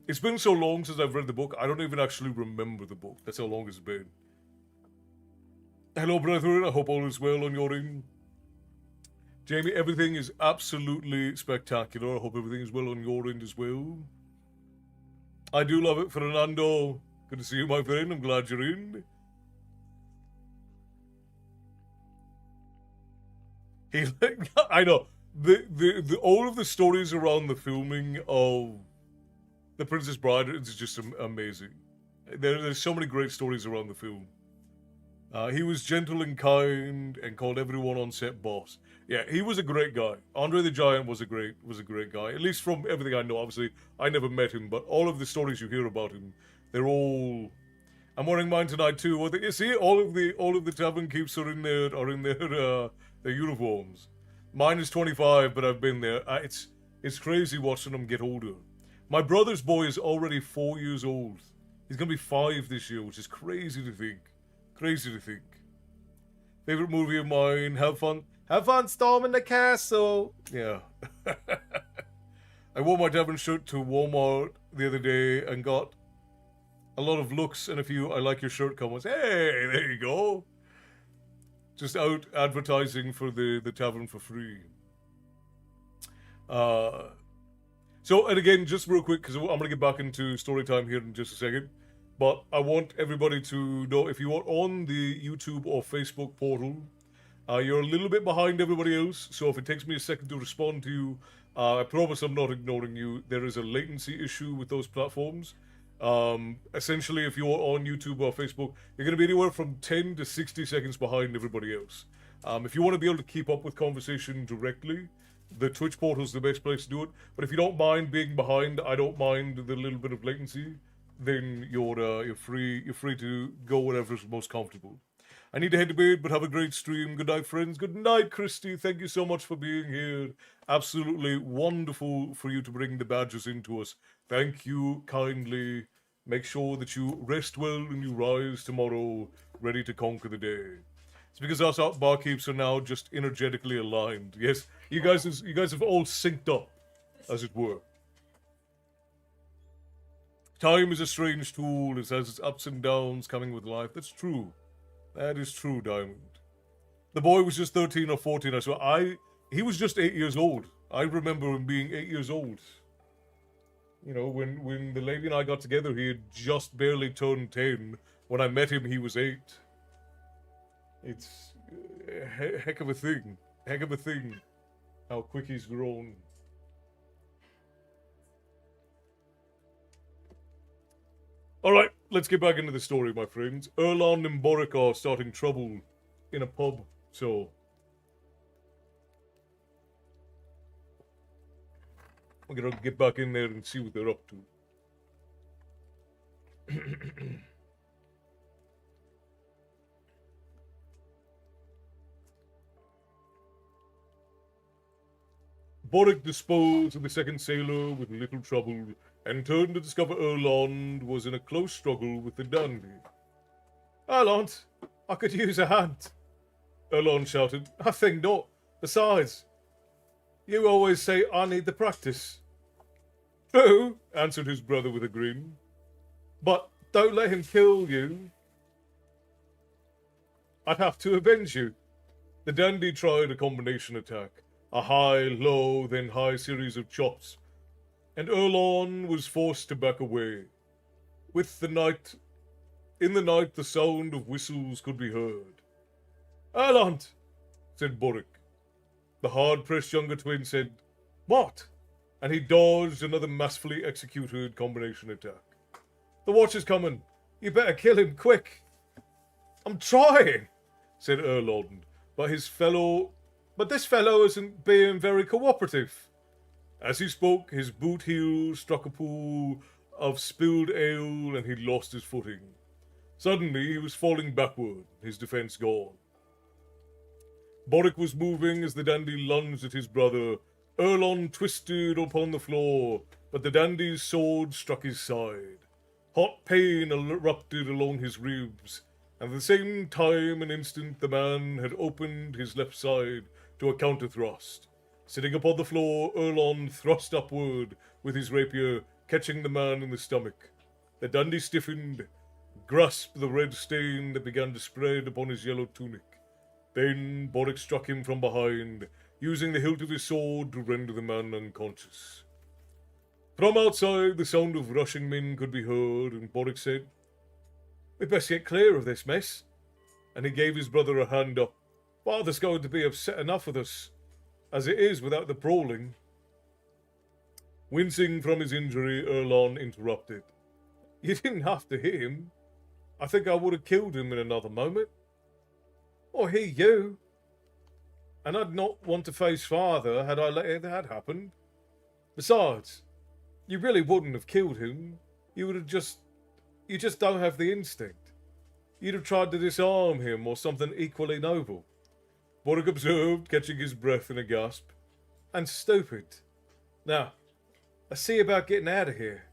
It's been so long since I've read the book, I don't even actually remember the book. That's how long it's been. Hello, brethren. I hope all is well on your end. Jamie, everything is absolutely spectacular. I hope everything is well on your end as well. I do love it, Fernando. Good to see you, my friend. I'm glad you're in. I know. The all of the stories around the filming of The Princess Bride is just amazing. There's so many great stories around the film. He was gentle and kind and called everyone on set boss. Yeah, he was a great guy. Andre the Giant was a great guy. At least from everything I know. Obviously, I never met him, but all of the stories you hear about him, they're all. I'm wearing mine tonight too. Well, you see, all of the tavern keeps are in their uniforms. Mine is 25, but I've been there. It's crazy watching them get older. My brother's boy is already 4 years old. He's gonna be 5 this year, which is crazy to think. Crazy to think. Favorite movie of mine? Have fun storming the castle. Yeah. I wore my Devon shirt to Walmart the other day and got a lot of looks and a few "I like your shirt" comments. Hey, there you go. Just out advertising for the tavern for free. So, and again, just real quick, because I'm going to get back into story time here in just a second. But I want everybody to know, if you are on the YouTube or Facebook portal, you're a little bit behind everybody else. So if it takes me a second to respond to you, I promise I'm not ignoring you. There is a latency issue with those platforms. Essentially, if you're on YouTube or Facebook, you're going to be anywhere from 10 to 60 seconds behind everybody else. If you want to be able to keep up with conversation directly, the Twitch portal is the best place to do it. But if you don't mind being behind, I don't mind the little bit of latency, then you're free to go whatever's most comfortable. I need to head to bed, but have a great stream. Good night, friends. Good night, Christy. Thank you so much for being here. Absolutely wonderful for you to bring the badges into us. Thank you kindly. Make sure that you rest well and you rise tomorrow ready to conquer the day. It's because us barkeeps are now just energetically aligned. Yes, you guys have all synced up, as it were. Time is a strange tool. It has its ups and downs coming with life. That's true. That is true, Diamond. The boy was just 13 or 14. He was just 8 years old. I remember him being 8 years old. You know, when the lady and I got together, he had just barely turned 10. When I met him, he was 8. It's a heck of a thing. Heck of a thing. How quick he's grown. Alright, let's get back into the story, my friends. Erlon and Boric are starting trouble in a pub, so... we're gonna get back in there and see what they're up to. Boric disposed of the second sailor with little trouble, and turned to discover Erlond was in a close struggle with the dandy. "Erlond, I could use a hand," Erlond shouted. "I think not. Besides, you always say I need the practice." "True," answered his brother with a grin. "But don't let him kill you. I'd have to avenge you." The dandy tried a combination attack, a high, low, then high series of chops, and Erlon was forced to back away. In the night, the sound of whistles could be heard. "Erlon," said Boric. The hard-pressed younger twin said, "What?" and he dodged another masterfully executed combination attack. "The watch is coming. You better kill him quick." "I'm trying," said Erlon, but this fellow isn't being very cooperative. As he spoke, his boot heel struck a pool of spilled ale, and he'd lost his footing. Suddenly, he was falling backward, his defense gone. Boric was moving as the dandy lunged at his brother. Erlon twisted upon the floor, but the dandy's sword struck his side. Hot pain erupted along his ribs, and at the same time, an instant, the man had opened his left side to a counter-thrust. Sitting upon the floor, Erlon thrust upward with his rapier, catching the man in the stomach. The dandy stiffened, grasped the red stain that began to spread upon his yellow tunic. Then Boric struck him from behind, using the hilt of his sword to render the man unconscious. From outside, the sound of rushing men could be heard, and Boric said, "We'd best get clear of this mess." And he gave his brother a hand up. "Father's going to be upset enough with us, as it is without the brawling." Wincing from his injury, Erlon interrupted. "You didn't have to hit him. I think I would have killed him in another moment. Or he you. And I'd not want to face father had I let that happen. Besides, you really wouldn't have killed him. You just don't have the instinct. You'd have tried to disarm him or something equally noble." Boric observed, catching his breath in a gasp. "And stupid. Now, let's see about getting out of here."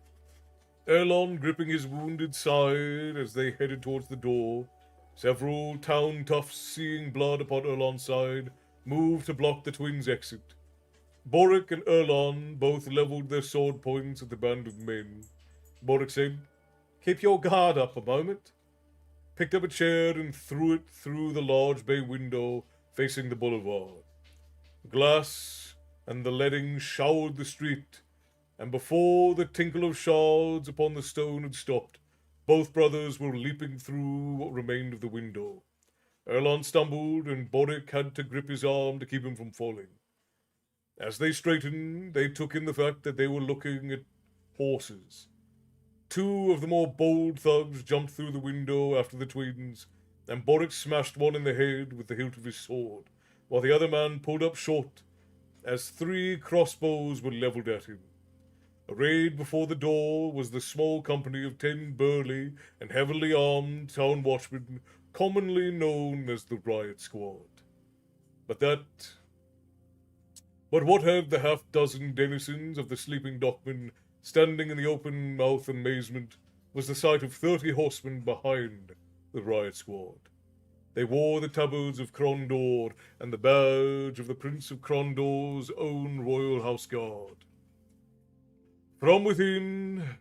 Erlon gripping his wounded side as they headed towards the door. Several town toughs, seeing blood upon Erlon's side, moved to block the twins' exit. Boric and Erlon both leveled their sword points at the band of men. Boric said, "Keep your guard up a moment," picked up a chair and threw it through the large bay window facing the boulevard. Glass and the leading showered the street, and before the tinkle of shards upon the stone had stopped, both brothers were leaping through what remained of the window. Erlon stumbled, and Boric had to grip his arm to keep him from falling. As they straightened, they took in the fact that they were looking at horses. Two of the more bold thugs jumped through the window after the twins, and Boric smashed one in the head with the hilt of his sword, while the other man pulled up short as 3 crossbows were leveled at him. Arrayed before the door was the small company of 10 burly and heavily armed town watchmen, commonly known as the Riot Squad. But what had the half-dozen denizens of the sleeping dockman standing in the open-mouthed amazement was the sight of 30 horsemen behind the Riot Squad. They wore the tabards of Crondor and the badge of the Prince of Crondor's own royal house guard. From within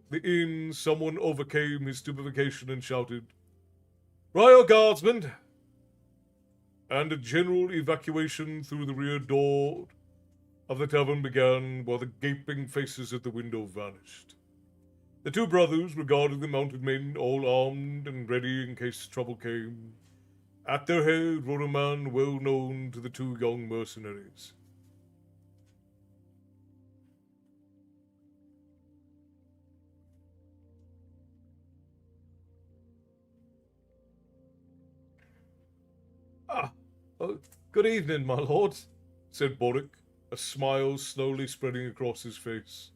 the inn, someone overcame his stupefaction and shouted, "Royal Guardsmen!" And a general evacuation through the rear door of the tavern began, while the gaping faces at the window vanished. The two brothers regarded the mounted men, all armed and ready in case trouble came. At their head rode a man well known to the two young mercenaries. Good evening, my lord," said Boric, a smile slowly spreading across his face.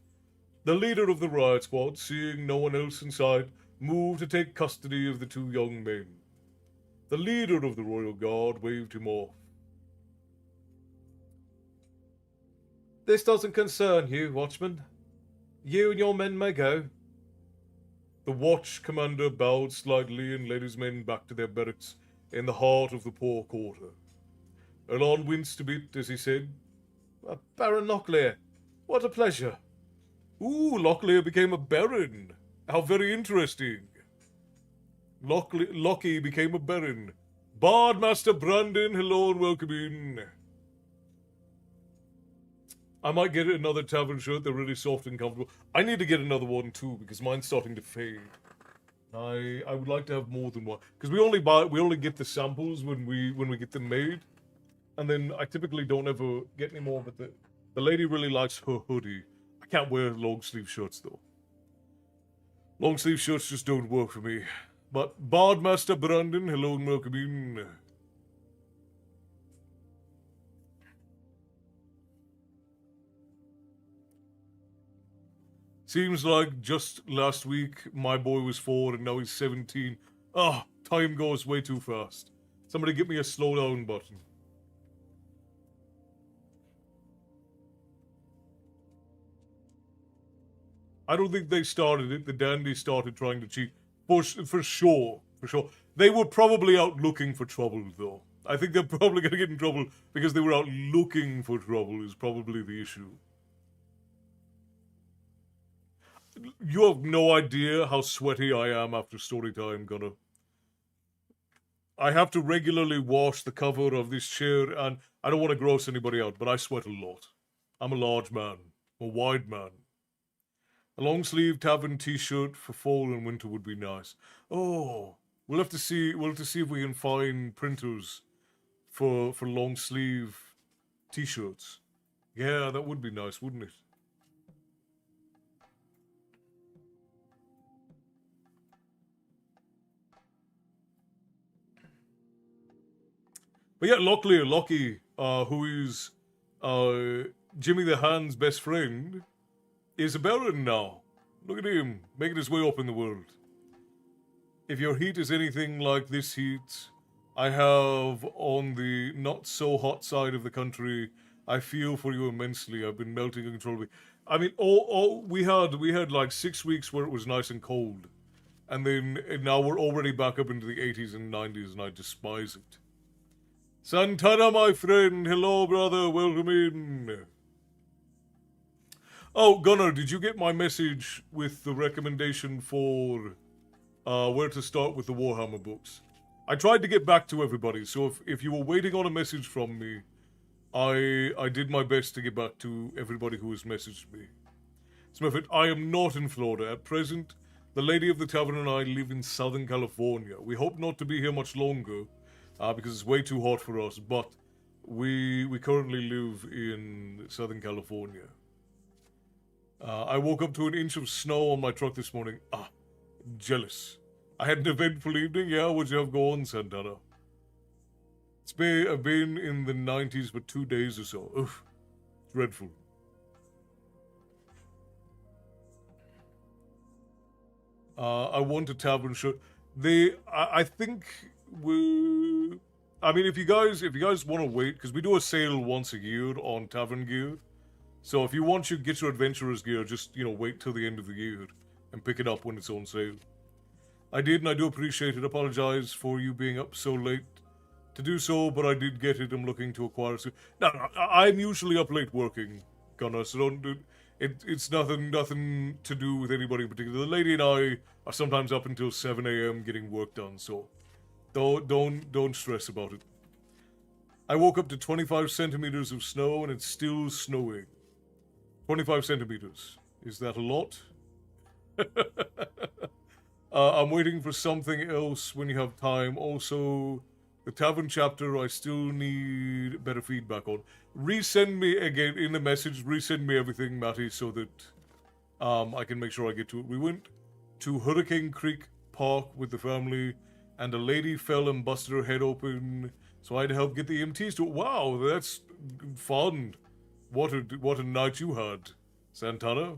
The leader of the riot squad, seeing no one else in sight, moved to take custody of the two young men. The leader of the royal guard waved him off. "This doesn't concern you, watchman. You and your men may go." The watch commander bowed slightly and led his men back to their barracks in the heart of the poor quarter. Erlon winced a bit as he said, "Baron Locklear, what a pleasure." "Ooh, Locklear became a baron. How very interesting." Lockie became a baron. "Bard Master Brandon, hello and welcome in." I might get another tavern shirt. They're really soft and comfortable. I need to get another one too because mine's starting to fade. I would like to have more than one because we only get the samples when we get them made, and then I typically don't ever get any more. But the lady really likes her hoodie. I can't wear long sleeve shirts though. Long sleeve shirts just don't work for me. But Bardmaster Brandon, hello and welcome in. Seems like just last week my boy was 4 and now he's 17. Ah, time goes way too fast. Somebody get me a slow down button. I don't think they started it. The dandies started trying to cheat. For sure. For sure. They were probably out looking for trouble, though. I think they're probably going to get in trouble because they were out looking for trouble is probably the issue. You have no idea how sweaty I am after Storytime, Gunnar. I have to regularly wash the cover of this chair, and I don't want to gross anybody out, but I sweat a lot. I'm a large man. A wide man. A long-sleeve tavern T-shirt for fall and winter would be nice. Oh, we'll have to see. We'll have to see if we can find printers for long-sleeve T-shirts. Yeah, that would be nice, wouldn't it? But yeah, Lockie, who is Jimmy the Hand's best friend, is a Baron now. Look at him, making his way up in the world. If your heat is anything like this heat I have on the not-so-hot side of the country, I feel for you immensely. I've been melting uncontrollably. I mean, we had like 6 weeks where it was nice and cold. And now we're already back up into the 80s and 90s, and I despise it. Santana, my friend, hello, brother, welcome in. Oh, Gunnar, did you get my message with the recommendation for where to start with the Warhammer books? I tried to get back to everybody, so if you were waiting on a message from me, I did my best to get back to everybody who has messaged me. Smurfit, I am not in Florida. At present, the lady of the tavern and I live in Southern California. We hope not to be here much longer, because it's way too hot for us, but we currently live in Southern California. I woke up to an inch of snow on my truck this morning. Ah, jealous. I had an eventful evening. Yeah, what'd you have go on, Santana? I've been in the 90s for 2 days or so. Oof, dreadful. I want a tavern shirt. I think I mean, if you guys want to wait, because we do a sale once a year on tavern gear. So if you want to get your adventurer's gear, just, wait till the end of the year and pick it up when it's on sale. I did, and I do appreciate it. Apologize for you being up so late to do so, but I did get it. I'm looking to acquire it. No, I'm usually up late working, Gunnar, so don't do it's nothing to do with anybody in particular. The lady and I are sometimes up until 7 a.m. getting work done, so don't stress about it. I woke up to 25 centimeters of snow, and it's still snowing. 25 centimeters. Is that a lot? I'm waiting for something else when you have time. Also, the tavern chapter, I still need better feedback on. Resend me again in the message. Resend me everything, Matty, so that I can make sure I get to it. We went to Hurricane Creek Park with the family, and a lady fell and busted her head open, so I had to help get the EMTs to it. Wow, that's fun. What a night you had, Santana.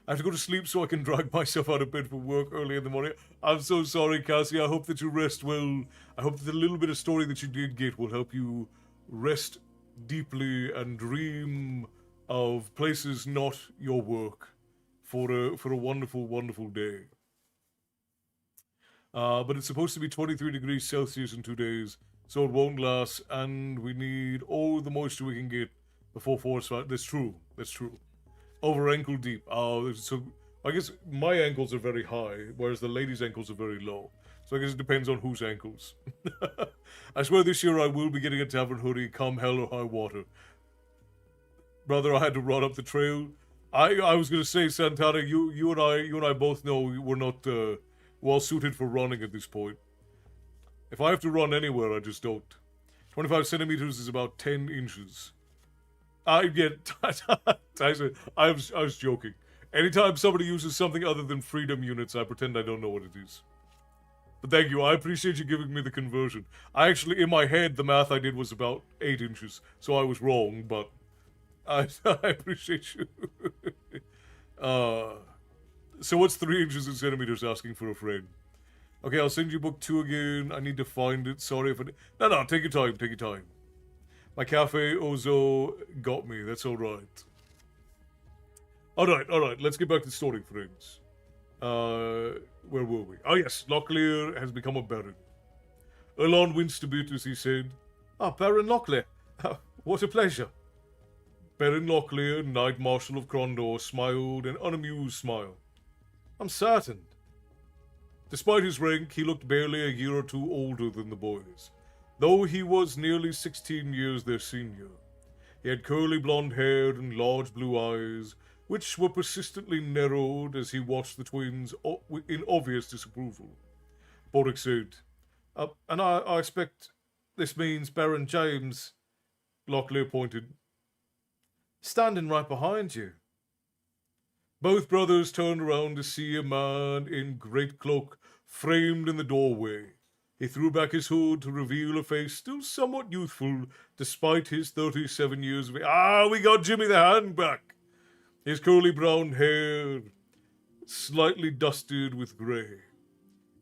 I have to go to sleep so I can drag myself out of bed for work early in the morning. I'm so sorry, Cassie. I hope that you rest well. I hope that the little bit of story that you did get will help you rest deeply and dream of places not your work for a wonderful, wonderful day. But it's supposed to be 23 degrees Celsius in 2 days, so it won't last, and we need all the moisture we can get before forest fire. That's true. Over ankle deep. So I guess my ankles are very high, whereas the lady's ankles are very low. So I guess it depends on whose ankles. I swear this year I will be getting a tavern hoodie, come hell or high water. Brother, I had to run up the trail. I was gonna say, Santana, you and I both know we're not well suited for running at this point. If I have to run anywhere, I just don't. 25 centimeters is about 10 inches. Tyson, I was joking. Anytime somebody uses something other than freedom units, I pretend I don't know what it is. But thank you, I appreciate you giving me the conversion. I actually, in my head, the math I did was about 8 inches, so I was wrong, but I appreciate you. So what's 3 inches in centimeters asking for a friend? Okay, I'll send you book 2 again. I need to find it. Sorry if I... No, take your time, take your time. My cafe Ozo got me. That's alright. Alright. Let's get back to the story, friends. Where were we? Oh, yes. Locklear has become a baron. Erlon winced a bit as he said, Baron Locklear. What a pleasure. Baron Locklear, Knight Marshal of Crondor, smiled an unamused smile. I'm certain. Despite his rank, he looked barely a year or 2 older than the boys, though he was nearly 16 years their senior. He had curly blonde hair and large blue eyes, which were persistently narrowed as he watched the twins in obvious disapproval. Boric said, and I expect this means Baron James. Locklear pointed. Standing right behind you. Both brothers turned around to see a man in great cloak framed in the doorway. He threw back his hood to reveal a face still somewhat youthful despite his 37 years of age. We got Jimmy the Hand back. His curly brown hair slightly dusted with grey.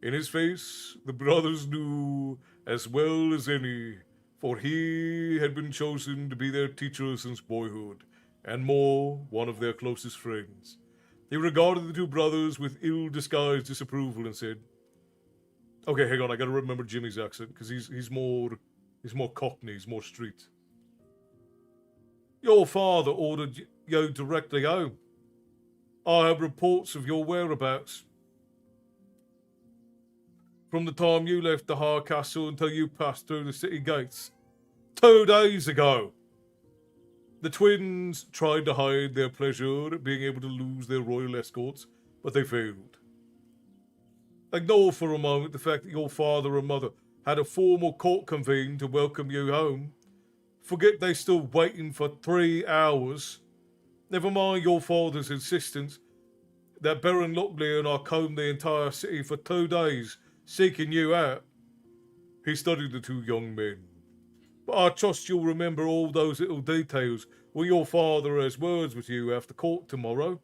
In his face, the brothers knew as well as any, for he had been chosen to be their teacher since boyhood, and more, one of their closest friends. He regarded the 2 brothers with ill-disguised disapproval and said, Okay, hang on, I gotta remember Jimmy's accent, because he's more Cockney, he's more street. Your father ordered you directly home. I have reports of your whereabouts. From the time you left the High Castle until you passed through the city gates. 2 days ago. The twins tried to hide their pleasure at being able to lose their royal escorts, but they failed. Ignore for a moment the fact that your father and mother had a formal court convened to welcome you home. Forget they stood waiting for 3 hours. Never mind your father's insistence that Baron Locklear and I combed the entire city for 2 days, seeking you out. He studied the 2 young men. But I trust you'll remember all those little details when your father has words with you after court tomorrow.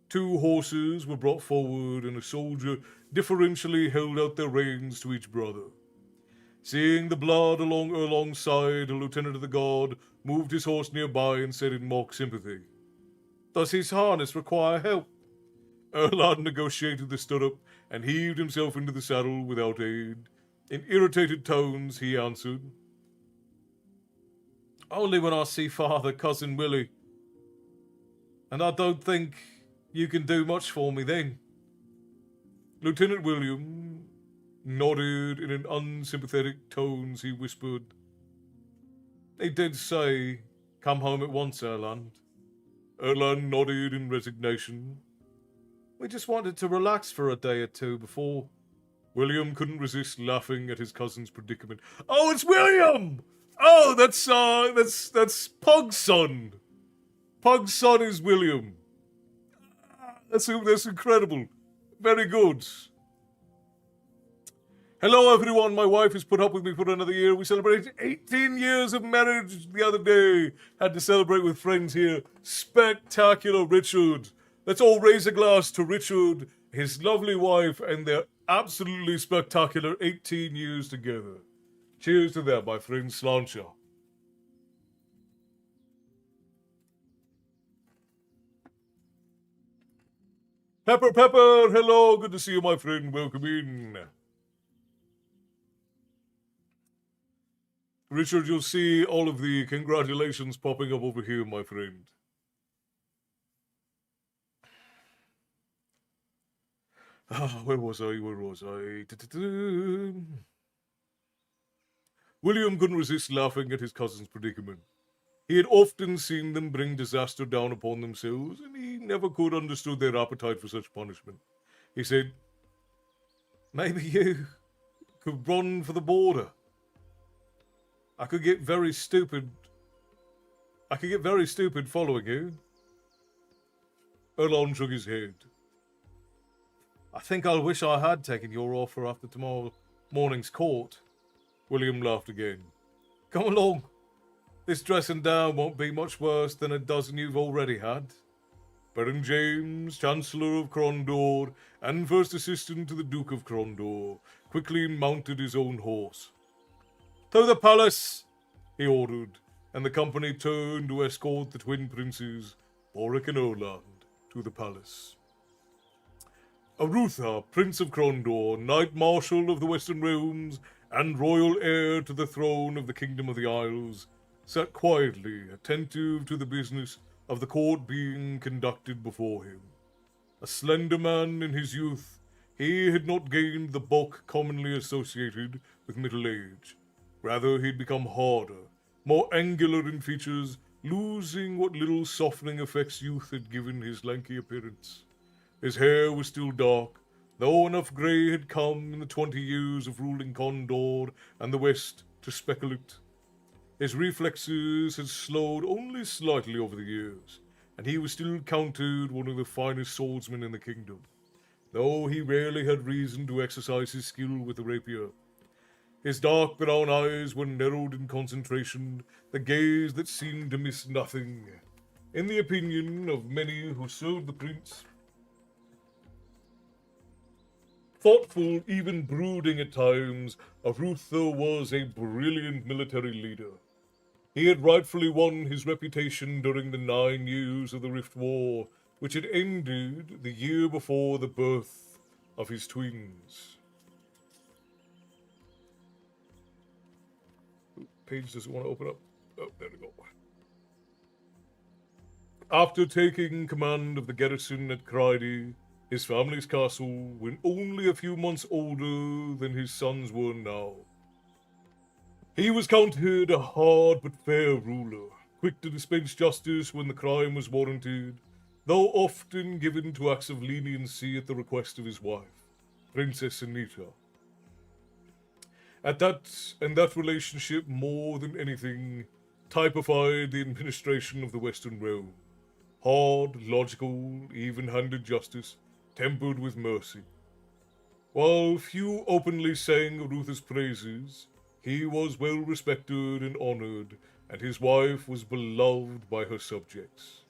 2 horses were brought forward, and a soldier deferentially held out their reins to each brother. Seeing the blood alongside, a lieutenant of the guard moved his horse nearby and said in mock sympathy, Does his harness require help? Erland negotiated the stirrup and heaved himself into the saddle without aid. In irritated tones, he answered, Only when I see Father, Cousin Willie. And I don't think you can do much for me then. Lieutenant William nodded in an unsympathetic tones. He whispered, They did say, come home at once, Erland. Erland nodded in resignation. We just wanted to relax for a day or 2 before. William couldn't resist laughing at his cousin's predicament. Oh, it's William! Oh, that's Pug's son. Pug's son is William. That's incredible. Very good. Hello, everyone. My wife has put up with me for another year. We celebrated 18 years of marriage the other day. Had to celebrate with friends here. Spectacular, Richard. Let's all raise a glass to Richard, his lovely wife, and their absolutely spectacular 18 years together. Cheers to that, my friend Slancha. Pepper, hello, good to see you, my friend. Welcome in. Richard, you'll see all of the congratulations popping up over here, my friend. Where was I? William couldn't resist laughing at his cousin's predicament. He had often seen them bring disaster down upon themselves, and he never could understood their appetite for such punishment. He said, Maybe you could run for the border. I could get very stupid following you. Erlon shook his head. I think I'll wish I had taken your offer after tomorrow morning's court. William laughed again. Come along. This dressing down won't be much worse than a dozen you've already had. Baron James, Chancellor of Crondor, and First Assistant to the Duke of Crondor, quickly mounted his own horse. "To the palace!" he ordered, and the company turned to escort the twin princes, Boric and Erland, to the palace. Arutha, Prince of Crondor, Knight Marshal of the Western Realms, and royal heir to the throne of the Kingdom of the Isles, sat quietly, attentive to the business of the court being conducted before him. A slender man in his youth, he had not gained the bulk commonly associated with middle age. Rather, he had become harder, more angular in features, losing what little softening effects youth had given his lanky appearance. His hair was still dark, though enough grey had come in the 20 years of ruling Condor and the West to speckle it. His reflexes had slowed only slightly over the years, and he was still counted one of the finest swordsmen in the kingdom, though he rarely had reason to exercise his skill with the rapier. His dark brown eyes were narrowed in concentration, the gaze that seemed to miss nothing. In the opinion of many who served the prince, thoughtful, even brooding at times, Arutha was a brilliant military leader. He had rightfully won his reputation during the 9 years of the Rift War, which had ended the year before the birth of his twins. Page doesn't want to open up. Oh, there we go. After taking command of the garrison at Cryde, his family's castle, when only a few months older than his sons were now, he was counted a hard but fair ruler, quick to dispense justice when the crime was warranted, though often given to acts of leniency at the request of his wife, Princess Anita. That relationship, more than anything, typified the administration of the Western realm. Hard, logical, even-handed justice, tempered with mercy. While few openly sang Arutha's praises, he was well respected and honored, and his wife was beloved by her subjects.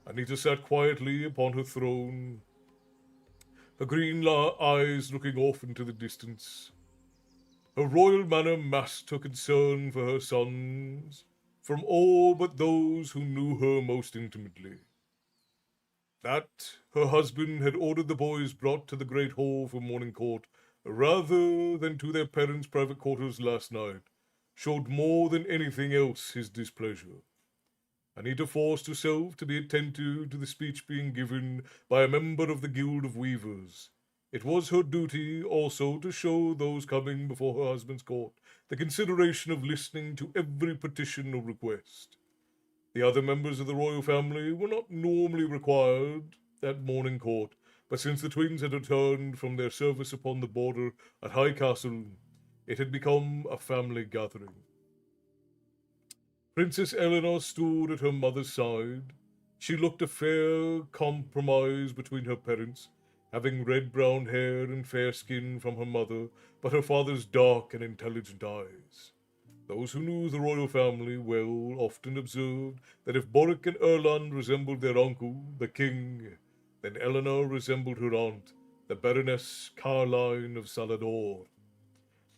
Anita sat quietly upon her throne, her green eyes looking off into the distance. Her royal manner masked her concern for her sons from all but those who knew her most intimately. That her husband had ordered the boys brought to the great hall for morning court rather than to their parents' private quarters last night showed more than anything else his displeasure. Anita forced herself to be attentive to the speech being given by a member of the Guild of Weavers. It was her duty also to show those coming before her husband's court the consideration of listening to every petition or request. The other members of the royal family were not normally required at morning court, but since the twins had returned from their service upon the border at High Castle, it had become a family gathering. Princess Eleanor stood at her mother's side. She looked a fair compromise between her parents, having red-brown hair and fair skin from her mother, but her father's dark and intelligent eyes. Those who knew the royal family well often observed that if Boric and Erland resembled their uncle, the king, then Eleanor resembled her aunt, the Baroness Caroline of Salador.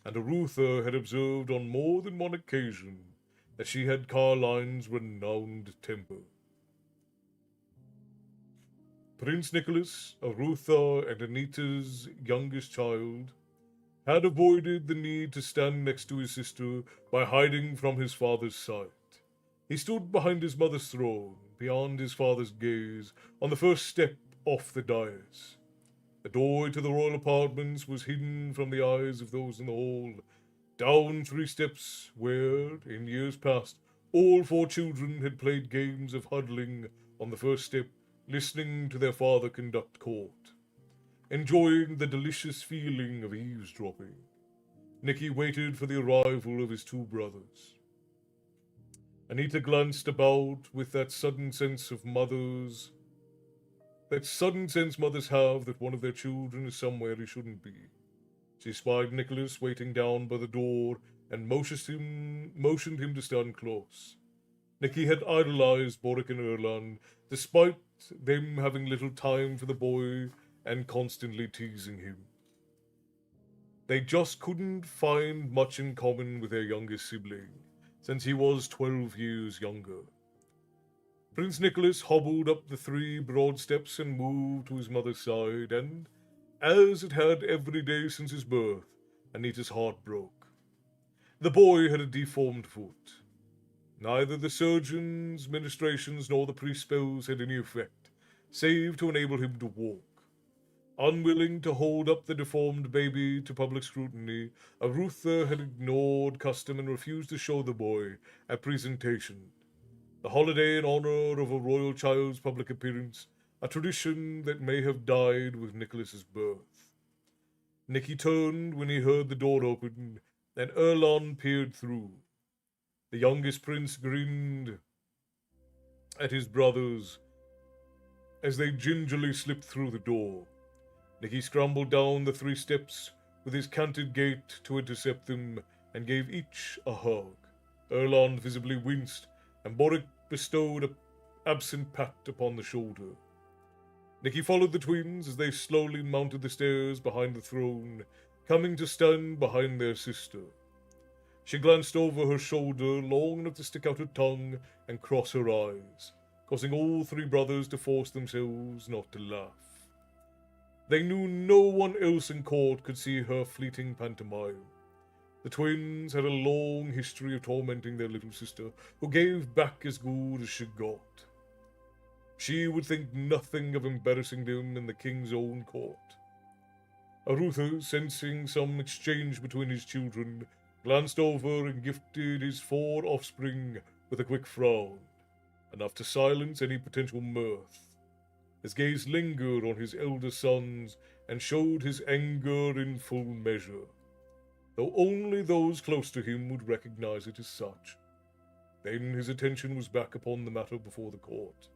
And Arutha had observed on more than one occasion that she had Caroline's renowned temper. Prince Nicholas, Arutha, and Anita's youngest child, had avoided the need to stand next to his sister by hiding from his father's sight. He stood behind his mother's throne, beyond his father's gaze, on the first step off the dais. The door to the royal apartments was hidden from the eyes of those in the hall, down 3 steps where, in years past, all 4 children had played games of huddling on the first step, listening to their father conduct court, enjoying the delicious feeling of eavesdropping. Nicky waited for the arrival of his 2 brothers. Anita glanced about with that sudden sense mothers have that one of their children is somewhere he shouldn't be. She spied Nicholas waiting down by the door and motioned him to stand close. Nicky had idolized Boric and Erland, despite them having little time for the boy and constantly teasing him. They just couldn't find much in common with their youngest sibling, since he was 12 years younger. Prince Nicholas hobbled up the 3 broad steps and moved to his mother's side, and, as it had every day since his birth, Anita's heart broke. The boy had a deformed foot. Neither the surgeon's ministrations nor the priest's spells had any effect, save to enable him to walk. Unwilling to hold up the deformed baby to public scrutiny, Arutha had ignored custom and refused to show the boy at presentation, the holiday in honor of a royal child's public appearance, a tradition that may have died with Nicholas's birth. Nicky turned when he heard the door open, and Erlon peered through. The youngest prince grinned at his brothers as they gingerly slipped through the door. Nicky scrambled down the 3 steps with his canted gait to intercept them and gave each a hug. Erlon visibly winced, and Boric bestowed an absent pat upon the shoulder. Nicky followed the twins as they slowly mounted the stairs behind the throne, coming to stand behind their sister. She glanced over her shoulder long enough to stick out her tongue and cross her eyes, causing all 3 brothers to force themselves not to laugh. They knew no one else in court could see her fleeting pantomime. The twins had a long history of tormenting their little sister, who gave back as good as she got. She would think nothing of embarrassing them in the king's own court. Arutha, sensing some exchange between his children, glanced over and gifted his 4 offspring with a quick frown, enough to silence any potential mirth. His gaze lingered on his elder sons and showed his anger in full measure, though only those close to him would recognize it as such. Then his attention was back upon the matter before the court.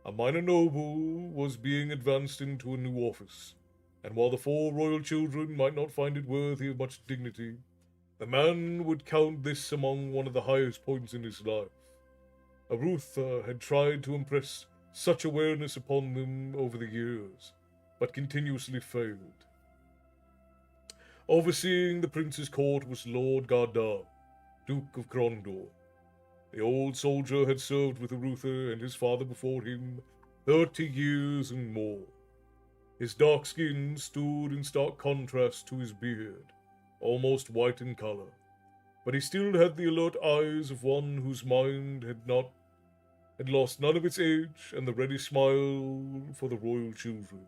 A minor noble was being advanced into a new office, and while the 4 royal children might not find it worthy of much dignity, the man would count this among one of the highest points in his life. Arutha had tried to impress such awareness upon them over the years, but continuously failed. Overseeing the prince's court was Lord Gardar, Duke of Krondor. The old soldier had served with Arutha and his father before him 30 years and more. His dark skin stood in stark contrast to his beard, almost white in color, but he still had the alert eyes of one whose mind had lost none of its age and the ready smile for the royal children.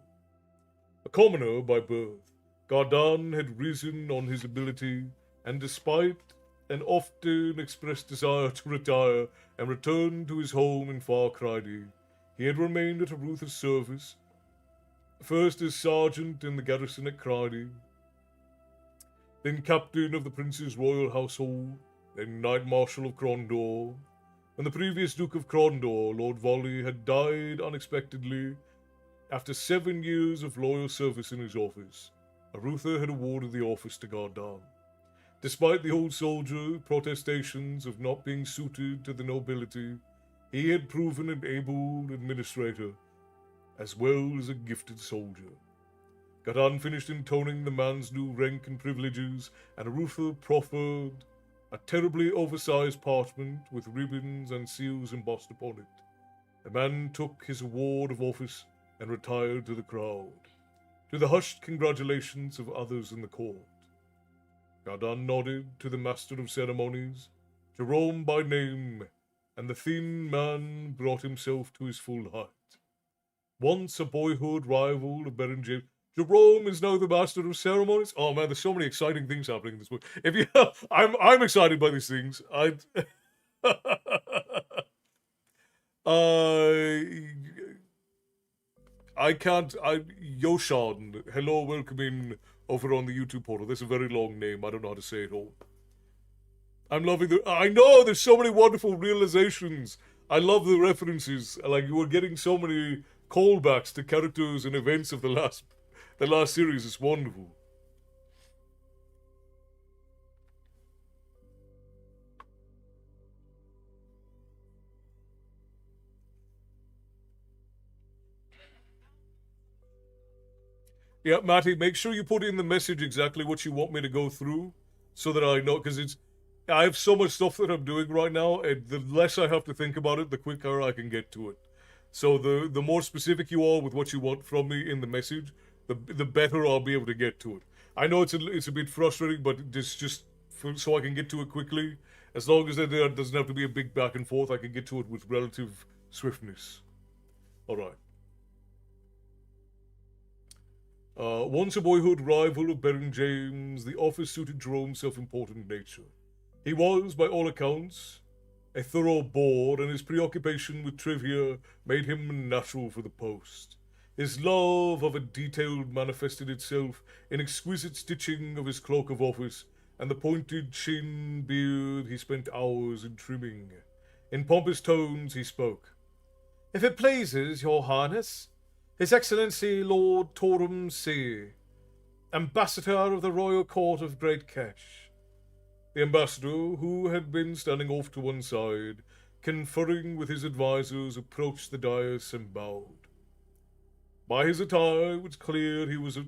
A commoner by birth, Gardan had risen on his ability, and despite an often expressed desire to retire and return to his home in far Cryde, he had remained at Arutha's service, first as sergeant in the garrison at Cryde, then captain of the prince's royal household, then knight marshal of Krondor. When the previous Duke of Krondor, Lord Volley, had died unexpectedly after 7 years of loyal service in his office, Arutha had awarded the office to Gardan. Despite the old soldier's protestations of not being suited to the nobility, he had proven an able administrator, as well as a gifted soldier. Gardan finished intoning the man's new rank and privileges, and Arutha proffered a terribly oversized parchment with ribbons and seals embossed upon it. The man took his award of office and retired to the crowd, to the hushed congratulations of others in the court. Gardan nodded to the master of ceremonies, Jerome by name, and the thin man brought himself to his full height. Once a boyhood rival of Berenger, Jerome is now the master of ceremonies. Oh man, there's so many exciting things happening in this book. If you, I'm excited by these things. I can't. Yoshan, hello, welcome in over on the YouTube portal. That's a very long name. I don't know how to say it all. I'm loving the. I know there's so many wonderful realizations. I love the references. Like you were getting so many callbacks to characters and events of the last series. Is wonderful. Yeah, Matty, make sure you put in the message exactly what you want me to go through so that I know, because I have so much stuff that I'm doing right now, and the less I have to think about it, the quicker I can get to it. So the more specific you are with what you want from me in the message, the better I'll be able to get to it. I know it's a bit frustrating, but so I can get to it quickly. As long as there doesn't have to be a big back and forth, I can get to it with relative swiftness. All right. Once a boyhood rival of Baron James, the office suited Jerome's self-important nature. He was, by all accounts, a thorough bore, and his preoccupation with trivia made him natural for the post. His love of a detail manifested itself in exquisite stitching of his cloak of office and the pointed chin beard he spent hours in trimming. In pompous tones he spoke. "If it pleases your highness, His Excellency Lord Torum C, Ambassador of the Royal Court of Great Kesh." The ambassador, who had been standing off to one side, conferring with his advisers, approached the dais and bowed. By his attire it was clear he was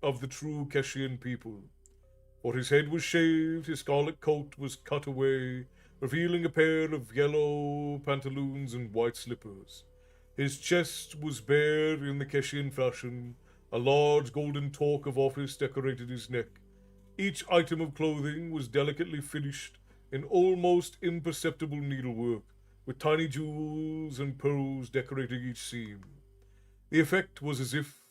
of the true Keshian people, for his head was shaved, his scarlet coat was cut away, revealing a pair of yellow pantaloons and white slippers. His chest was bare in the Keshian fashion, a large golden torque of office decorated his neck. Each item of clothing was delicately finished in almost imperceptible needlework, with tiny jewels and pearls decorating each seam. The effect was as if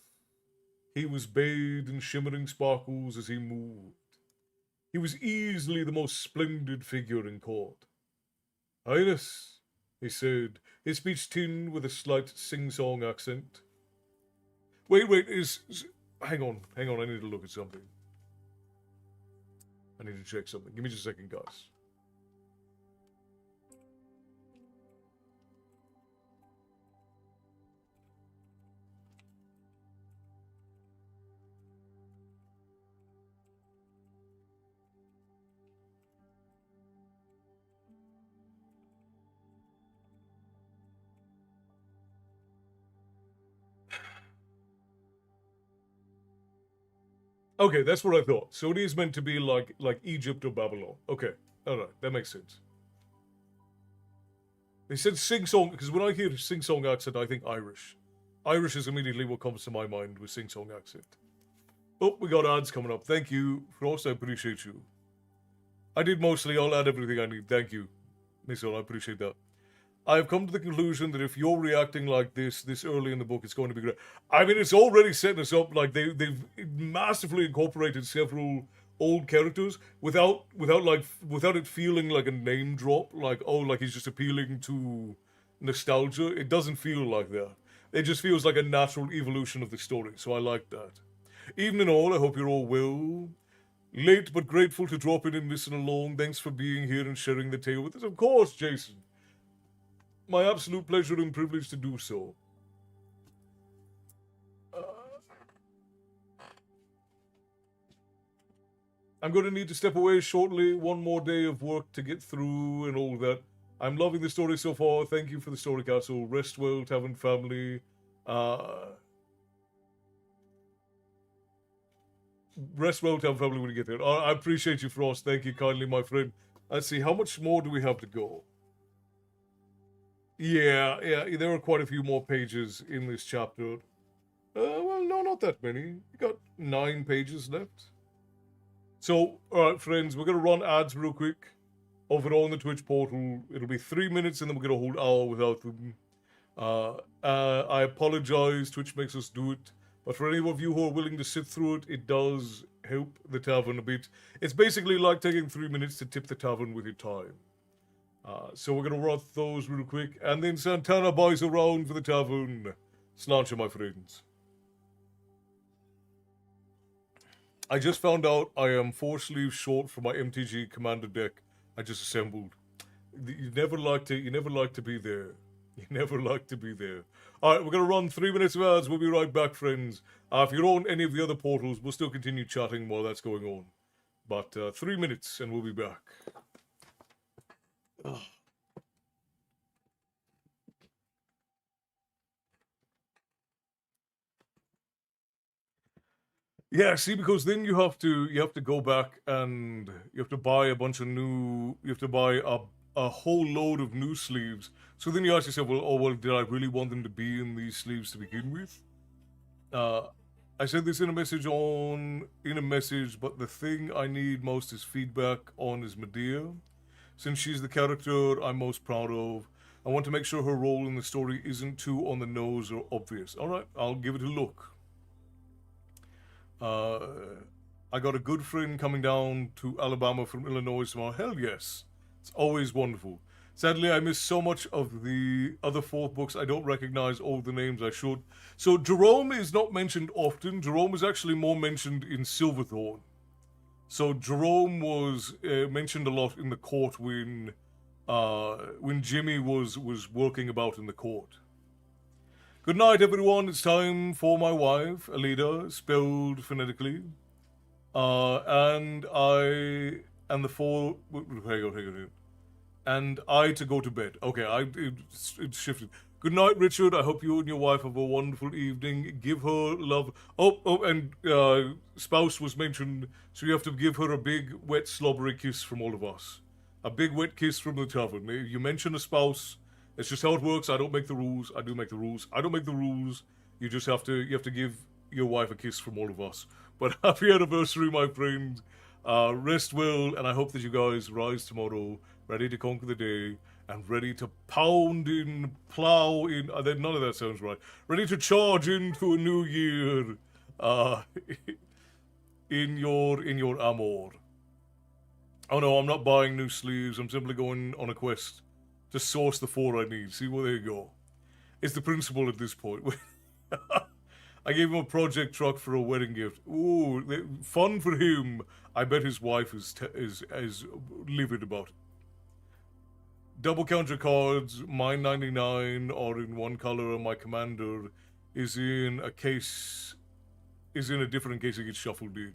he was bathed in shimmering sparkles as he moved. He was easily the most splendid figure in court. "Highness," he said, his speech tinged with a slight sing-song accent. Wait, hang on, I need to look at something. I need to check something. Give me just a second, guys. Okay, that's what I thought. So it is meant to be like Egypt or Babylon. Okay, alright, that makes sense. They said sing-song, because when I hear sing-song accent, I think Irish. Irish is immediately what comes to my mind with sing-song accent. Oh, we got ads coming up. Thank you, Frost, I appreciate you. I did mostly, I'll add everything I need. Thank you, Missile, I appreciate that. I have come to the conclusion that if you're reacting like this early in the book, it's going to be great. I mean, it's already setting us up. Like they've massively incorporated several old characters without it feeling like a name drop. Like, oh, like he's just appealing to nostalgia. It doesn't feel like that. It just feels like a natural evolution of the story. So I like that. Evening all. I hope you're all well. Late but grateful to drop in and listen along. Thanks for being here and sharing the tale with us. Of course, Jason. My absolute pleasure and privilege to do so. I'm going to need to step away shortly. One more day of work to get through and all that. I'm loving the story so far. Thank you for the story, Castle. Rest well, Tavern family. Rest well, Tavern family, when you get there. I appreciate you, Frost. Thank you kindly, my friend. Let's see, how much more do we have to go? Yeah, there are quite a few more pages in this chapter. Well, no, not that many. We got 9 pages left. So, alright, friends, we're going to run ads real quick over on the Twitch portal. It'll be 3 minutes and then we're going to hold hour without them. I apologize, Twitch makes us do it. But for any of you who are willing to sit through it, it does help the tavern a bit. It's basically like taking 3 minutes to tip the tavern with your time. So we're going to run those real quick. And then Santana buys a round for the tavern. Sláinte, my friends. I just found out I am 4 sleeves short for my MTG commander deck I just assembled. You never like to be there. You never like to be there. Alright, we're going to run 3 minutes of ads. We'll be right back, friends. If you're on any of the other portals, we'll still continue chatting while that's going on. But 3 minutes and we'll be back. Ugh. Yeah, see, because then you have to go back and you have to buy a bunch of new. You have to buy a whole load of new sleeves. So then you ask yourself, well, oh well, did I really want them to be in these sleeves to begin with? Uh, I said this in a message, but the thing I need most is feedback on is Medea, since she's the character I'm most proud of. I want to make sure her role in the story isn't too on the nose or obvious. All right, I'll give it a look. Uh, I got a good friend coming down to Alabama from Illinois tomorrow. Hell yes. It's always wonderful. Sadly, I missed so much of the other fourth books, I don't recognize all the names I should. So, Jerome is not mentioned often. Jerome is actually more mentioned in Silverthorn. So, Jerome was mentioned a lot in the court when Jimmy was working about in the court. Good night, everyone. It's time for my wife, Alida, spelled phonetically. And and the four. Hang on. And I to go to bed. Okay, it shifted. Good night, Richard. I hope you and your wife have a wonderful evening. Give her love. And spouse was mentioned, so you have to give her a big, wet, slobbery kiss from all of us. A big, wet kiss from the tavern. You mention a spouse. It's just how it works. I don't make the rules. I do make the rules. I don't make the rules. You just have to give your wife a kiss from all of us. But happy anniversary, my friend. Rest well, and I hope that you guys rise tomorrow, ready to conquer the day, and ready to pound in, plow in. None of that sounds right. Ready to charge into a new year. In your amour. Oh no, I'm not buying new sleeves. I'm simply going on a quest to source the four I need. See, well, there you go. It's the principle at this point. I gave him a project truck for a wedding gift. Ooh, fun for him. I bet his wife is livid about it. Double count your cards. My 99 are in one color, and my commander is in a case. Is in a different case it gets shuffled in.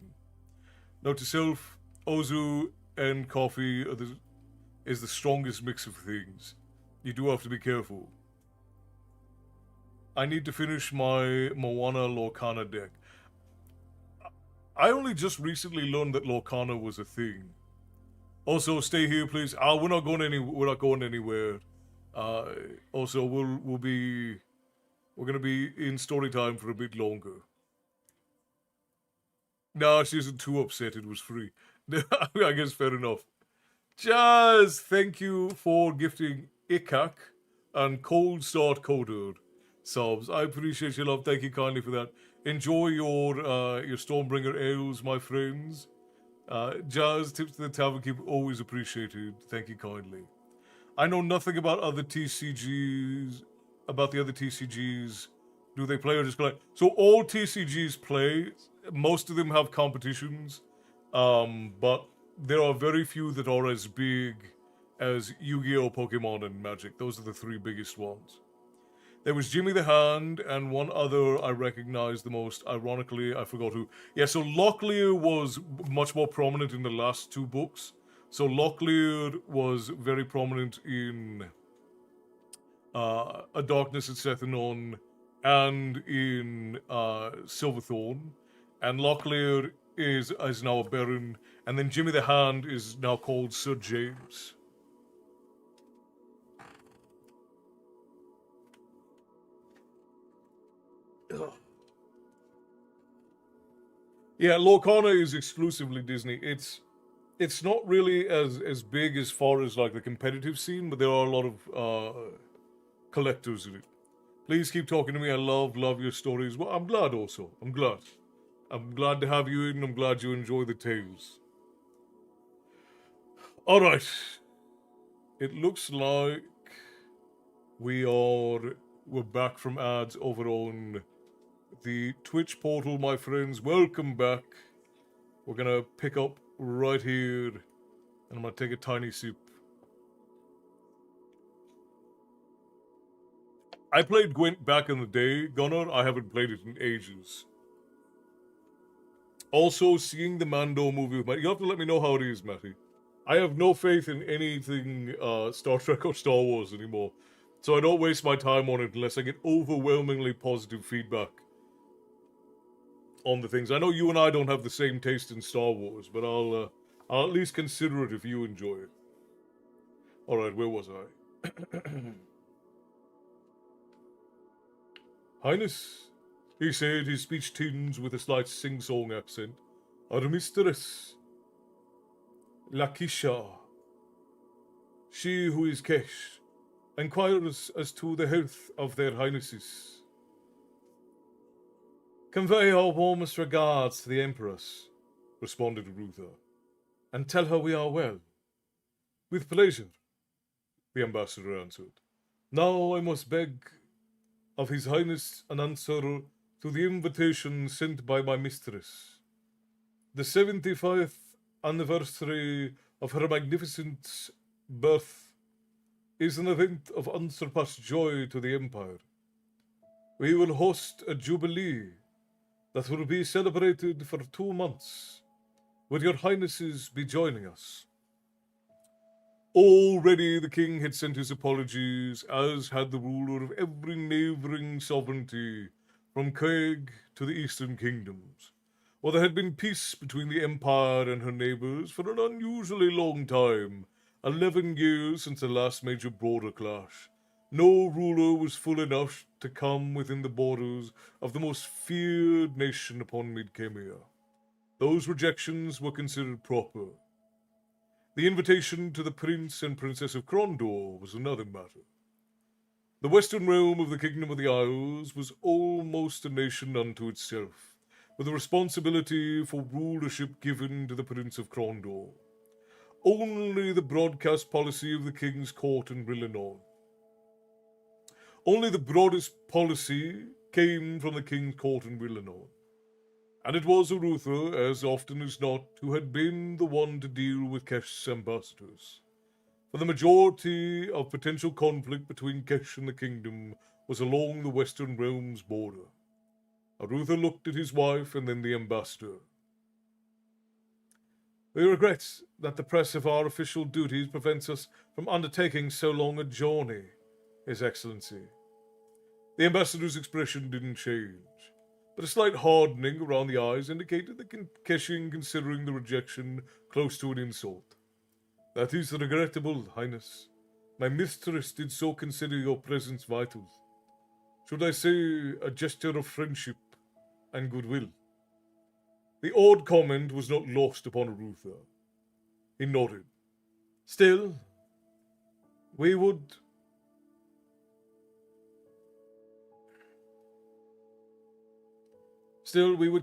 Note to self: Ozu and coffee is the strongest mix of things. You do have to be careful. I need to finish my Moana Lorcana deck. I only just recently learned that Lorcana was a thing. Also, stay here, please. We're not going anywhere. Also, we're gonna be in Storytime for a bit longer. Nah, she isn't too upset. It was free. I guess fair enough. Jazz, thank you for gifting Ikak and Cold Start Coder subs. I appreciate your love. Thank you kindly for that. Enjoy your Stormbringer ales, my friends. Jazz, tips to the tavern keep always appreciated. Thank you kindly. I know nothing about other TCGs. About the other TCGs. Do they play or just collect? So all TCGs play. Most of them have competitions. But there are very few that are as big as Yu-Gi-Oh!, Pokemon, and Magic. Those are the three biggest ones. There was Jimmy the Hand, and one other I recognized the most. Ironically, I forgot who. Yeah, so Locklear was much more prominent in the last two books. So Locklear was very prominent in A Darkness at Sethanon and in Silverthorn. And Locklear is now a Baron. And then Jimmy the Hand is now called Sir James. Yeah, Lorcana is exclusively Disney. It's not really as big as far as like the competitive scene, but there are a lot of collectors in it. Please keep talking to me. I love your stories. Well, I'm glad also. I'm glad to have you in. I'm glad you enjoy the tales. All right. It looks like we're back from ads over on the Twitch portal, my friends. Welcome back. We're gonna pick up right here, and I'm gonna take a tiny sip. I played Gwent back in the day, Gunnar. I haven't played it in ages. Also, seeing the Mando movie with Matty. You have to let me know how it is, Matty. I have no faith in anything Star Trek or Star Wars anymore, so I don't waste my time on it unless I get overwhelmingly positive feedback. on the things. I know you and I don't have the same taste in Star Wars, but I'll at least consider it if you enjoy it. All right, where was I? Highness, he said, his speech tinged with a slight sing-song accent, our mistress, Lakisha, she who is Kesh, inquires as to the health of their highnesses. Convey our warmest regards to the Empress, responded Ruther, and tell her we are well. With pleasure, the ambassador answered. Now I must beg of His Highness an answer to the invitation sent by my mistress. The 75th anniversary of her magnificent birth is an event of unsurpassed joy to the Empire. We will host a jubilee that will be celebrated for 2 months. Would your highnesses be joining us? Already the king had sent his apologies, as had the ruler of every neighbouring sovereignty, from Craig to the eastern kingdoms. While there had been peace between the empire and her neighbours for an unusually long time, 11 years since the last major border clash, no ruler was full enough to come within the borders of the most feared nation upon Mid-Kemia. Those rejections were considered proper. The invitation to the Prince and Princess of Krondor was another matter. The western realm of the Kingdom of the Isles was almost a nation unto itself, with a responsibility for rulership given to the Prince of Krondor. Only the broadcast policy of the King's Court in Rillenon. Only the broadest policy came from the King's Court in Rillenon. And it was Arutha, as often as not, who had been the one to deal with Kesh's ambassadors. For the majority of potential conflict between Kesh and the kingdom was along the western realm's border. Arutha looked at his wife and then the ambassador. We regret that the press of our official duties prevents us from undertaking so long a journey, His Excellency. The ambassador's expression didn't change, but a slight hardening around the eyes indicated that Keshin considering the rejection close to an insult. That is regrettable, Highness. My mistress did so consider your presence vital. Should I say a gesture of friendship and goodwill? The odd comment was not lost upon Arutha. He nodded. Still, we would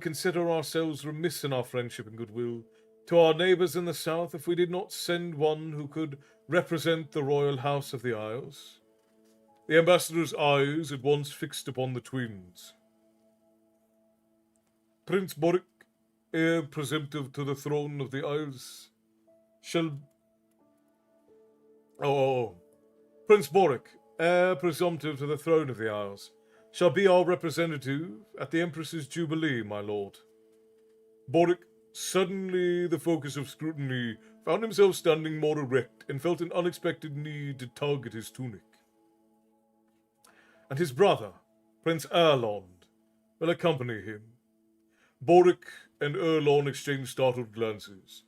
consider ourselves remiss in our friendship and goodwill to our neighbours in the south if we did not send one who could represent the royal house of the Isles. The ambassador's eyes at once fixed upon the twins. Prince Boric, heir presumptive to the throne of the Isles, Prince Boric, heir presumptive to the throne of the Isles, shall be our representative at the Empress's Jubilee, my lord. Boric, suddenly the focus of scrutiny, found himself standing more erect and felt an unexpected need to tug at his tunic. And his brother, Prince Erlond, will accompany him. Boric and Erlon exchanged startled glances.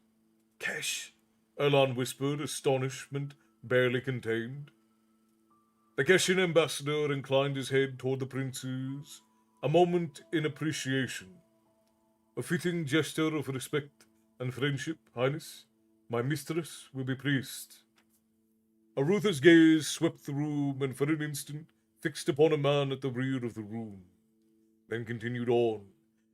Kesh, Erlon whispered, astonishment barely contained. The Keshin ambassador inclined his head toward the princes, a moment in appreciation. A fitting gesture of respect and friendship, Highness. My mistress will be pleased. Arutha's gaze swept the room and for an instant fixed upon a man at the rear of the room, then continued on.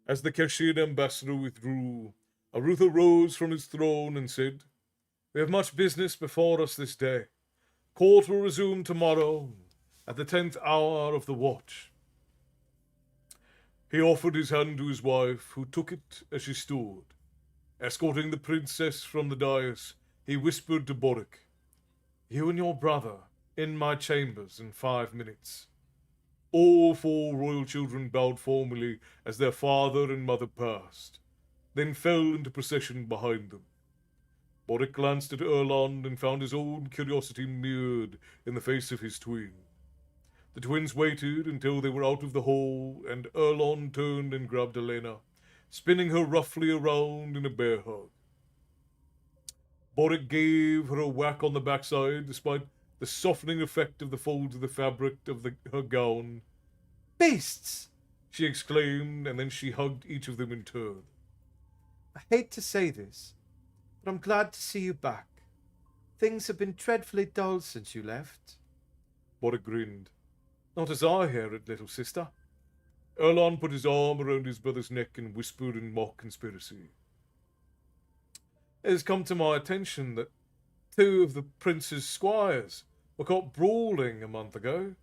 As the Keshin ambassador withdrew, Arutha rose from his throne and said, We have much business before us this day. Court will resume tomorrow at the 10th hour of the watch. He offered his hand to his wife, who took it as she stood. Escorting the princess from the dais, he whispered to Boric, You and your brother in my chambers in 5 minutes. All 4 royal children bowed formally as their father and mother passed, then fell into procession behind them. Boric glanced at Erland and found his own curiosity mirrored in the face of his twin. The twins waited until they were out of the hall, and Erlon turned and grabbed Elena, spinning her roughly around in a bear hug. Boric gave her a whack on the backside, despite the softening effect of the folds of the fabric of her gown. "Beasts!" she exclaimed, and then she hugged each of them in turn. "I hate to say this, but I'm glad to see you back. Things have been dreadfully dull since you left." Boric grinned. "Not as I hear it, little sister." Erlon put his arm around his brother's neck and whispered in mock conspiracy. "It has come to my attention that 2 of the prince's squires were caught brawling a month ago,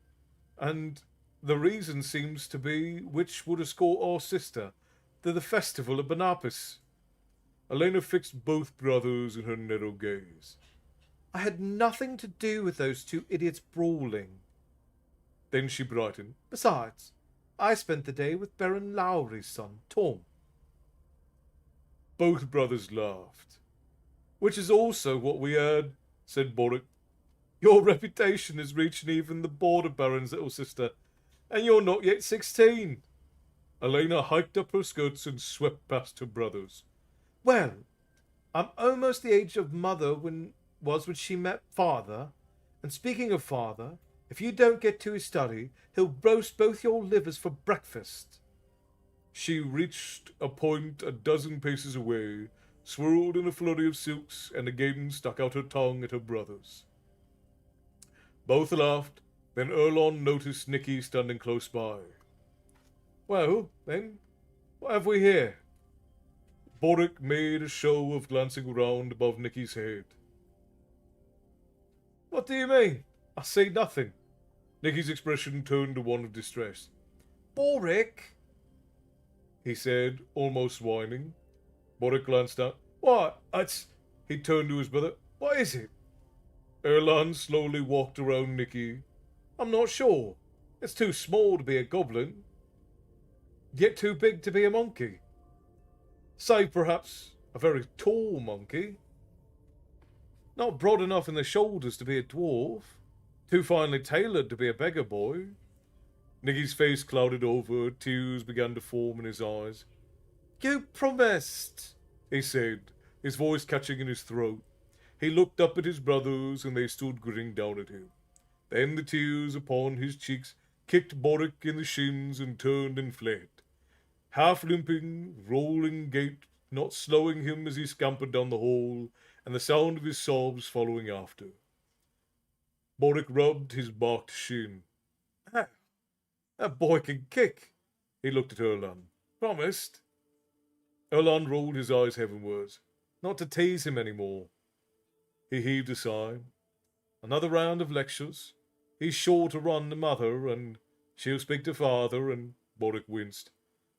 and the reason seems to be which would escort our sister to the festival at Benapis." Elena fixed both brothers in her narrow gaze. "I had nothing to do with those 2 idiots brawling." Then she brightened. "Besides, I spent the day with Baron Lowry's son, Tom." Both brothers laughed. "Which is also what we heard," said Boric. "Your reputation is reaching even the border baron's little sister, and you're not yet 16. Elena hiked up her skirts and swept past her brothers. "Well, I'm almost the age of mother when she met father, and speaking of father, if you don't get to his study, he'll roast both your livers for breakfast." She reached a point a dozen paces away, swirled in a flurry of silks, and again stuck out her tongue at her brothers. Both laughed, then Erlon noticed Nicky standing close by. "Well, then, what have we here?" Boric made a show of glancing around above Nicky's head. "What do you mean? I see nothing." Nicky's expression turned to one of distress. "Boric," he said, almost whining. Boric glanced up. "What? He turned to his brother. "What is it?" Erlan slowly walked around Nicky. "I'm not sure. It's too small to be a goblin, yet too big to be a monkey. Say, perhaps, a very tall monkey. Not broad enough in the shoulders to be a dwarf. Too finely tailored to be a beggar boy." Nicky's face clouded over, tears began to form in his eyes. "You promised," he said, his voice catching in his throat. He looked up at his brothers, and they stood grinning down at him. Then the tears upon his cheeks kicked Boric in the shins and turned and fled. Half limping, rolling gait, not slowing him as he scampered down the hall, and the sound of his sobs following after. Boric rubbed his barked shin. "Ah, that boy can kick." He looked at Erlan. "Promised?" Erlan rolled his eyes heavenwards. "Not to tease him any more." He heaved a sigh. "Another round of lectures. He's sure to run to mother, and she'll speak to father," and Boric winced.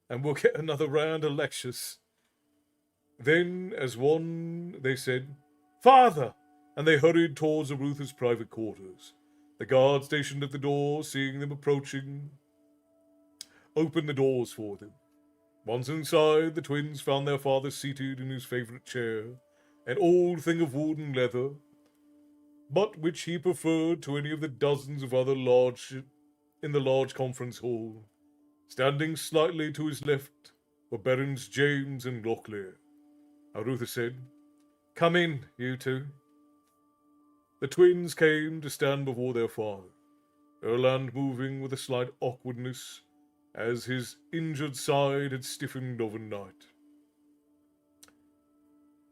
"And we'll get another round of lectures." Then, as one, they said, "Father!" and they hurried towards Arutha's private quarters. The guard stationed at the door, seeing them approaching, opened the doors for them. Once inside, the twins found their father seated in his favourite chair, an old thing of wood and leather, but which he preferred to any of the dozens of other in the large conference hall. Standing slightly to his left were Barons James and Locklear. Arutha said, "Come in, you two." The twins came to stand before their father, Erland moving with a slight awkwardness, as his injured side had stiffened overnight.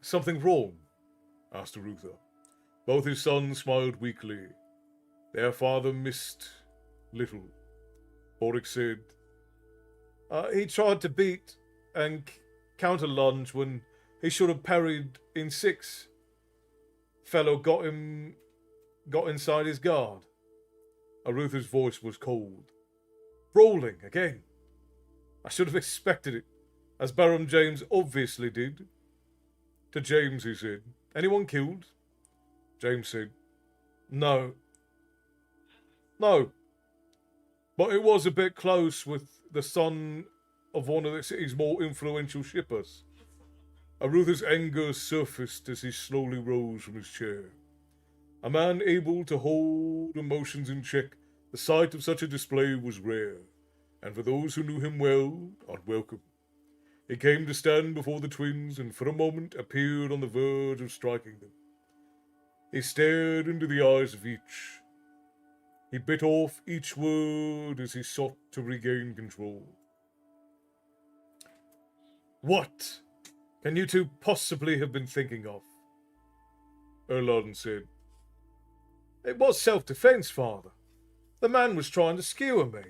"Something wrong?" asked Arutha. Both his sons smiled weakly. Their father missed little. Boric said, He tried to beat and counter-lunge when he should have parried in 6. Fellow got inside his guard." Arutha's voice was cold. "Brawling again. I should have expected it, as Baron James obviously did." To James he said, "Anyone killed?" James said, No. But it was a bit close with the son of one of the city's more influential shippers." Arutha's anger surfaced as he slowly rose from his chair. A man able to hold emotions in check, the sight of such a display was rare, and for those who knew him well, unwelcome. He came to stand before the twins and for a moment appeared on the verge of striking them. He stared into the eyes of each. He bit off each word as he sought to regain control. What can you two possibly have been thinking of? Erlon said. It was self-defense, Father. The man was trying to skewer me.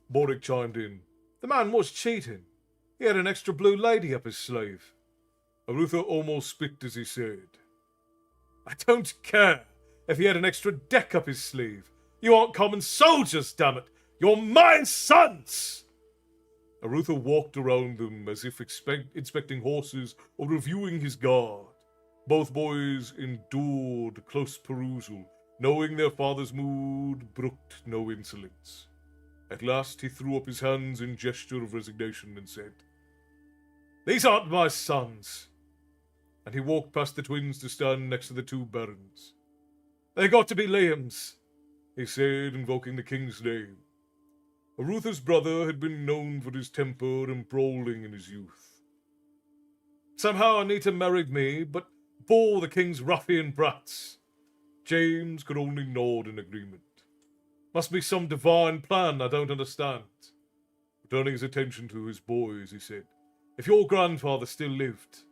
Boric chimed in. The man was cheating. He had an extra blue lady up his sleeve. Arutha almost spit as he said. I don't care if he had an extra deck up his sleeve. You aren't common soldiers, damn it. You're my sons! Arutha walked around them as if inspecting horses or reviewing his guard. Both boys endured close perusal, knowing their father's mood brooked no insolence. At last he threw up his hands in gesture of resignation and said, These aren't my sons. And he walked past the twins to stand next to the two barons. They got to be Liam's, he said, invoking the king's name. Arutha's brother had been known for his temper and brawling in his youth. Somehow Anita married me, but bore the king's ruffian brats. James could only nod in agreement. Must be some divine plan I don't understand. Turning his attention to his boys, he said, If your grandfather still lived,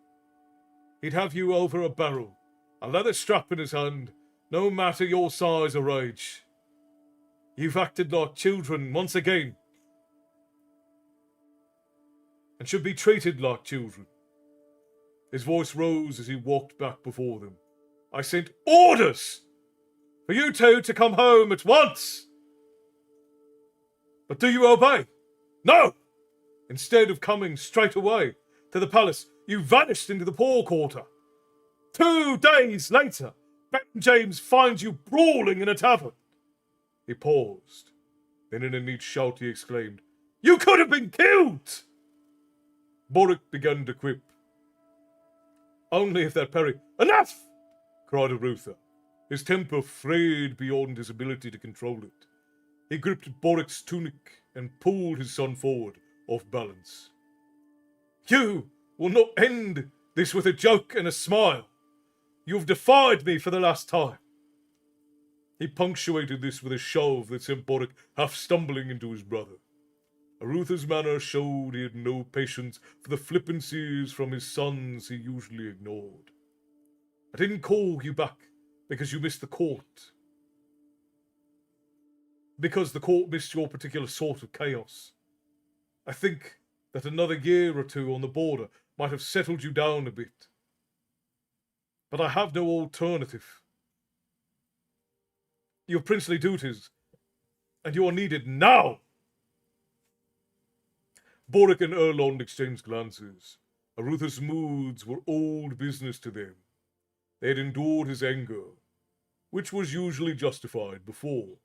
he'd have you over a barrel, a leather strap in his hand, no matter your size or age. You've acted like children once again, and should be treated like children. His voice rose as he walked back before them. I sent orders for you two to come home at once. But do you obey? No! Instead of coming straight away to the palace, you vanished into the poor quarter. 2 days later, Baron James finds you brawling in a tavern. He paused. Then in a neat shout he exclaimed, You could have been killed! Boric began to quip. Only if that Perry... Enough! Cried Arutha, his temper frayed beyond his ability to control it. He gripped Boric's tunic and pulled his son forward, off balance. You will not end this with a joke and a smile. You have defied me for the last time. He punctuated this with a shove that sent Boric half stumbling into his brother. Arutha's manner showed he had no patience for the flippancies from his sons he usually ignored. I didn't call you back because you missed the court. Because the court missed your particular sort of chaos. I think that another year or two on the border might have settled you down a bit. But I have no alternative. You have princely duties, and you are needed now. Boric and Erlond exchanged glances. Arutha's moods were old business to them. They had endured his anger, which was usually justified before.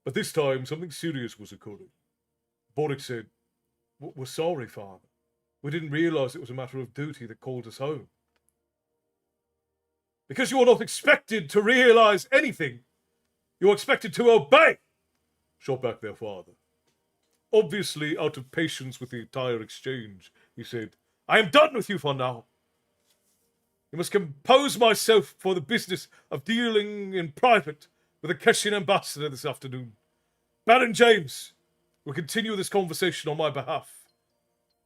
But this time something serious was occurring. Boric said, We're sorry, Father. We didn't realize it was a matter of duty that called us home. Because you are not expected to realize anything. You are expected to obey, shot back their father. Obviously out of patience with the entire exchange, he said, I am done with you for now. You must compose myself for the business of dealing in private with the Keshin ambassador this afternoon. Baron James will continue this conversation on my behalf.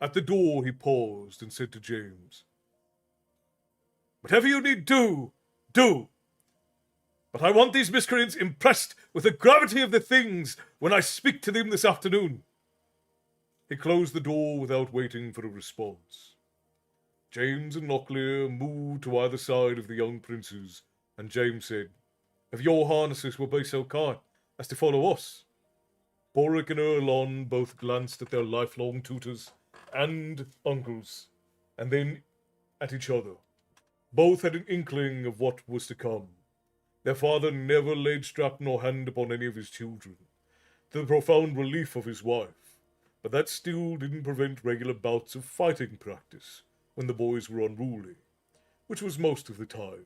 At the door he paused and said to James, Whatever you need do. But I want these miscreants impressed with the gravity of the things when I speak to them this afternoon. He closed the door without waiting for a response. James and Locklear moved to either side of the young princes, and James said, If your harnesses will be so kind as to follow us. Boric and Erlon both glanced at their lifelong tutors and uncles, and then at each other. Both had an inkling of what was to come. Their father never laid strap nor hand upon any of his children, to the profound relief of his wife, but that still didn't prevent regular bouts of fighting practice when the boys were unruly, which was most of the time.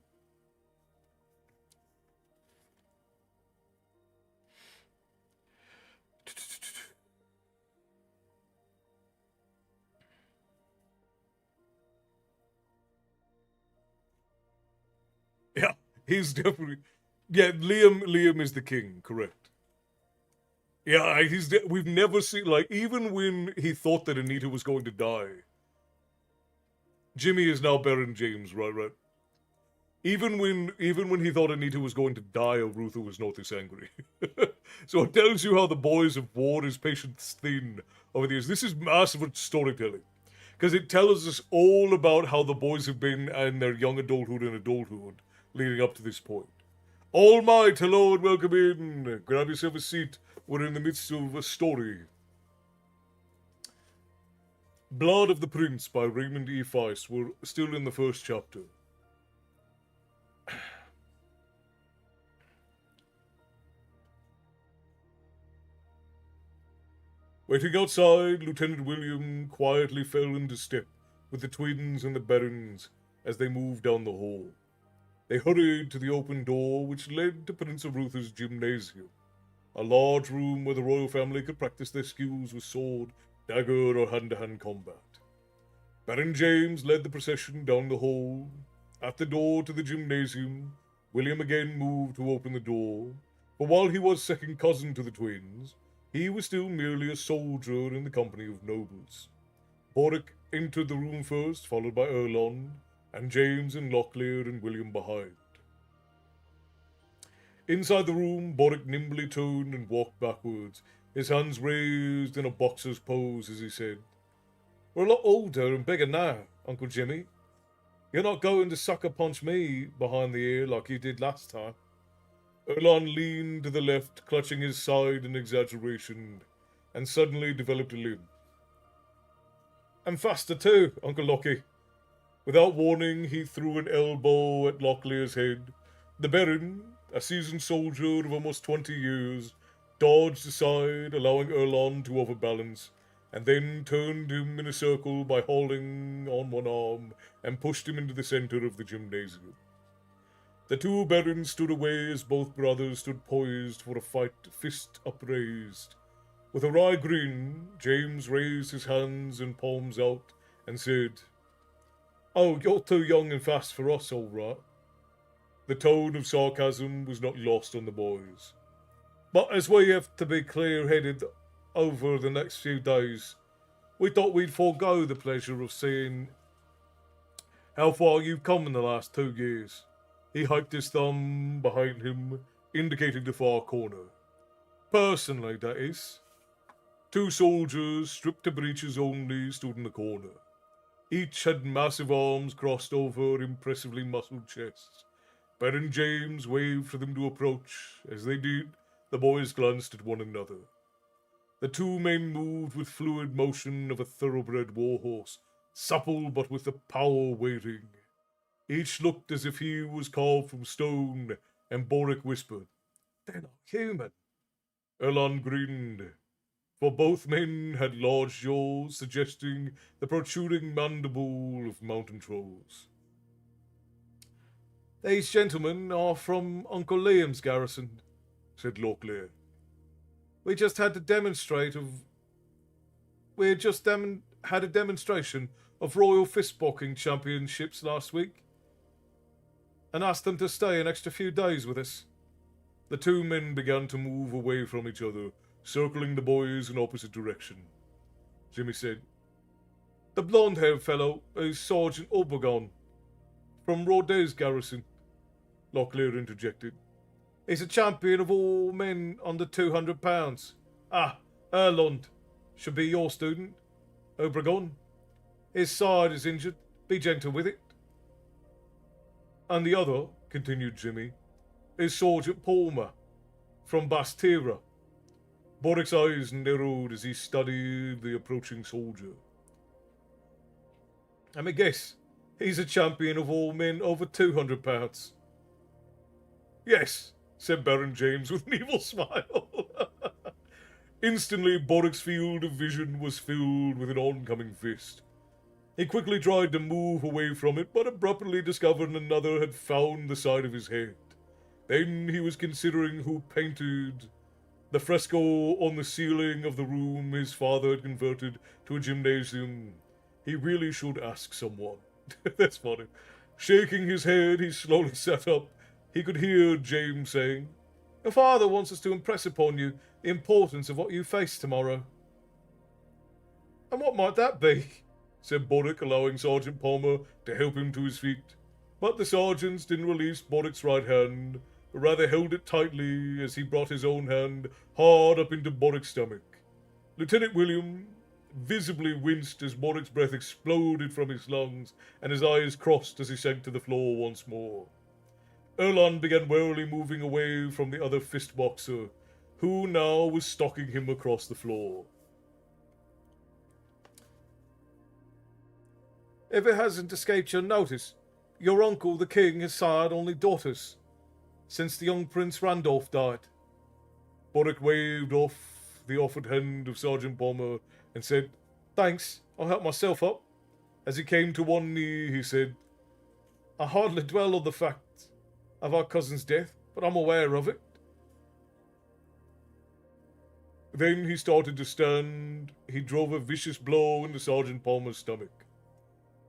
He's definitely, yeah. Liam is the king, correct? Yeah, we've never seen, like, even when he thought that Anita was going to die. Jimmy is now Baron James, right? Even when he thought Anita was going to die, Arutha was not this angry. So it tells you how the boys have worn his patience thin over the years. This is massive storytelling. Because it tells us all about how the boys have been in their young adulthood and adulthood leading up to this point. All Might, hello and welcome in. Grab yourself a seat. We're in the midst of a story. Blood of the Prince by Raymond E. Feist. We're still in the first chapter. Waiting outside, Lieutenant William quietly fell into step with the twins and the barons as they moved down the hall. They hurried to the open door which led to Prince Arutha's gymnasium, a large room where the royal family could practice their skills with sword, dagger, or hand-to-hand combat. Baron James led the procession down the hall. At the door to the gymnasium, William again moved to open the door, but while he was second cousin to the twins, he was still merely a soldier in the company of nobles. Boric entered the room first, followed by Erlon, and James and Locklear and William behind. Inside the room, Boric nimbly turned and walked backwards, his hands raised in a boxer's pose as he said, "We're a lot older and bigger now, Uncle Jimmy. You're not going to sucker punch me behind the ear like you did last time." Erlon leaned to the left, clutching his side in exaggeration, and suddenly developed a limp. "I'm faster too, Uncle Lockie." Without warning, he threw an elbow at Locklear's head. The Baron, a seasoned soldier of almost 20 years, dodged aside, allowing Erlon to overbalance, and then turned him in a circle by hauling on one arm and pushed him into the center of the gymnasium. The two barons stood away as both brothers stood poised for a fight, fist upraised. With a wry grin, James raised his hands and palms out and said, "Oh, you're too young and fast for us, all right." The tone of sarcasm was not lost on the boys. "But as we have to be clear-headed over the next few days, we thought we'd forego the pleasure of seeing how far you've come in the last 2 years. He hiked his thumb behind him, indicating the far corner. "Personally, that is." 2 soldiers, stripped to breeches only, stood in the corner. Each had massive arms crossed over impressively muscled chests. Baron James waved for them to approach. As they did, the boys glanced at one another. The 2 men moved with fluid motion of a thoroughbred warhorse, supple but with the power waiting. Each looked as if he was carved from stone, and Boric whispered, "They're not human." Erlon grinned, for both men had large jaws, suggesting the protruding mandible of mountain trolls. "These gentlemen are from Uncle Liam's garrison," said Locklear. We had just had a demonstration of Royal Fistboxing Championships last week, and asked them to stay an extra few days with us." The 2 men began to move away from each other, circling the boys in opposite direction. Jimmy said, "The blonde-haired fellow is Sergeant Obregon, from Rodez garrison," Locklear interjected. "He's a champion of all men under 200 pounds. Ah, Erlund should be your student, Obregon. His side is injured. Be gentle with it." "And the other," continued Jimmy, "is Sergeant Palmer, from Bastira." Boric's eyes narrowed as he studied the approaching soldier. "Let me guess, he's a champion of all men over 200 pounds. "Yes," said Baron James with an evil smile. Instantly, Boric's field of vision was filled with an oncoming fist. He quickly tried to move away from it, but abruptly discovered another had found the side of his head. Then he was considering who painted the fresco on the ceiling of the room his father had converted to a gymnasium. He really should ask someone. That's funny. Shaking his head, he slowly sat up. he could hear James saying, "Your father wants us to impress upon you the importance of what you face tomorrow." "And what might that be?" said Boddick, allowing Sergeant Palmer to help him to his feet. But the sergeants didn't release Boddick's right hand, but rather held it tightly as he brought his own hand hard up into Boddick's stomach. Lieutenant William visibly winced as Boddick's breath exploded from his lungs, and his eyes crossed as he sank to the floor once more. Erlon began warily moving away from the other fist boxer, who now was stalking him across the floor. "If it hasn't escaped your notice, your uncle, the king, has sired only daughters, since the young Prince Randolph died." Boddick waved off the offered hand of Sergeant Palmer and said, "Thanks, I'll help myself up." As he came to one knee, he said, "I hardly dwell on the fact of our cousin's death, but I'm aware of it." Then he started to stand. He drove a vicious blow into Sergeant Palmer's stomach.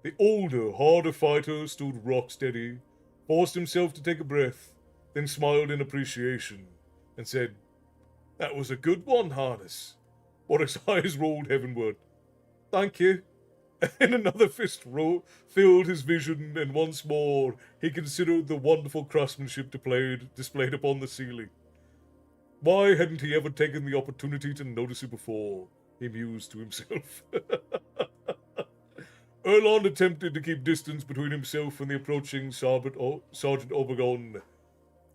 The older, harder fighter stood rock steady, forced himself to take a breath, then smiled in appreciation and said, "That was a good one, Harness." Boddick's eyes rolled heavenward. "Thank you." And then another fist filled his vision, and once more he considered the wonderful craftsmanship displayed upon the ceiling. Why hadn't he ever taken the opportunity to notice it before? He mused to himself. Erlon attempted to keep distance between himself and the approaching Sergeant Obregon.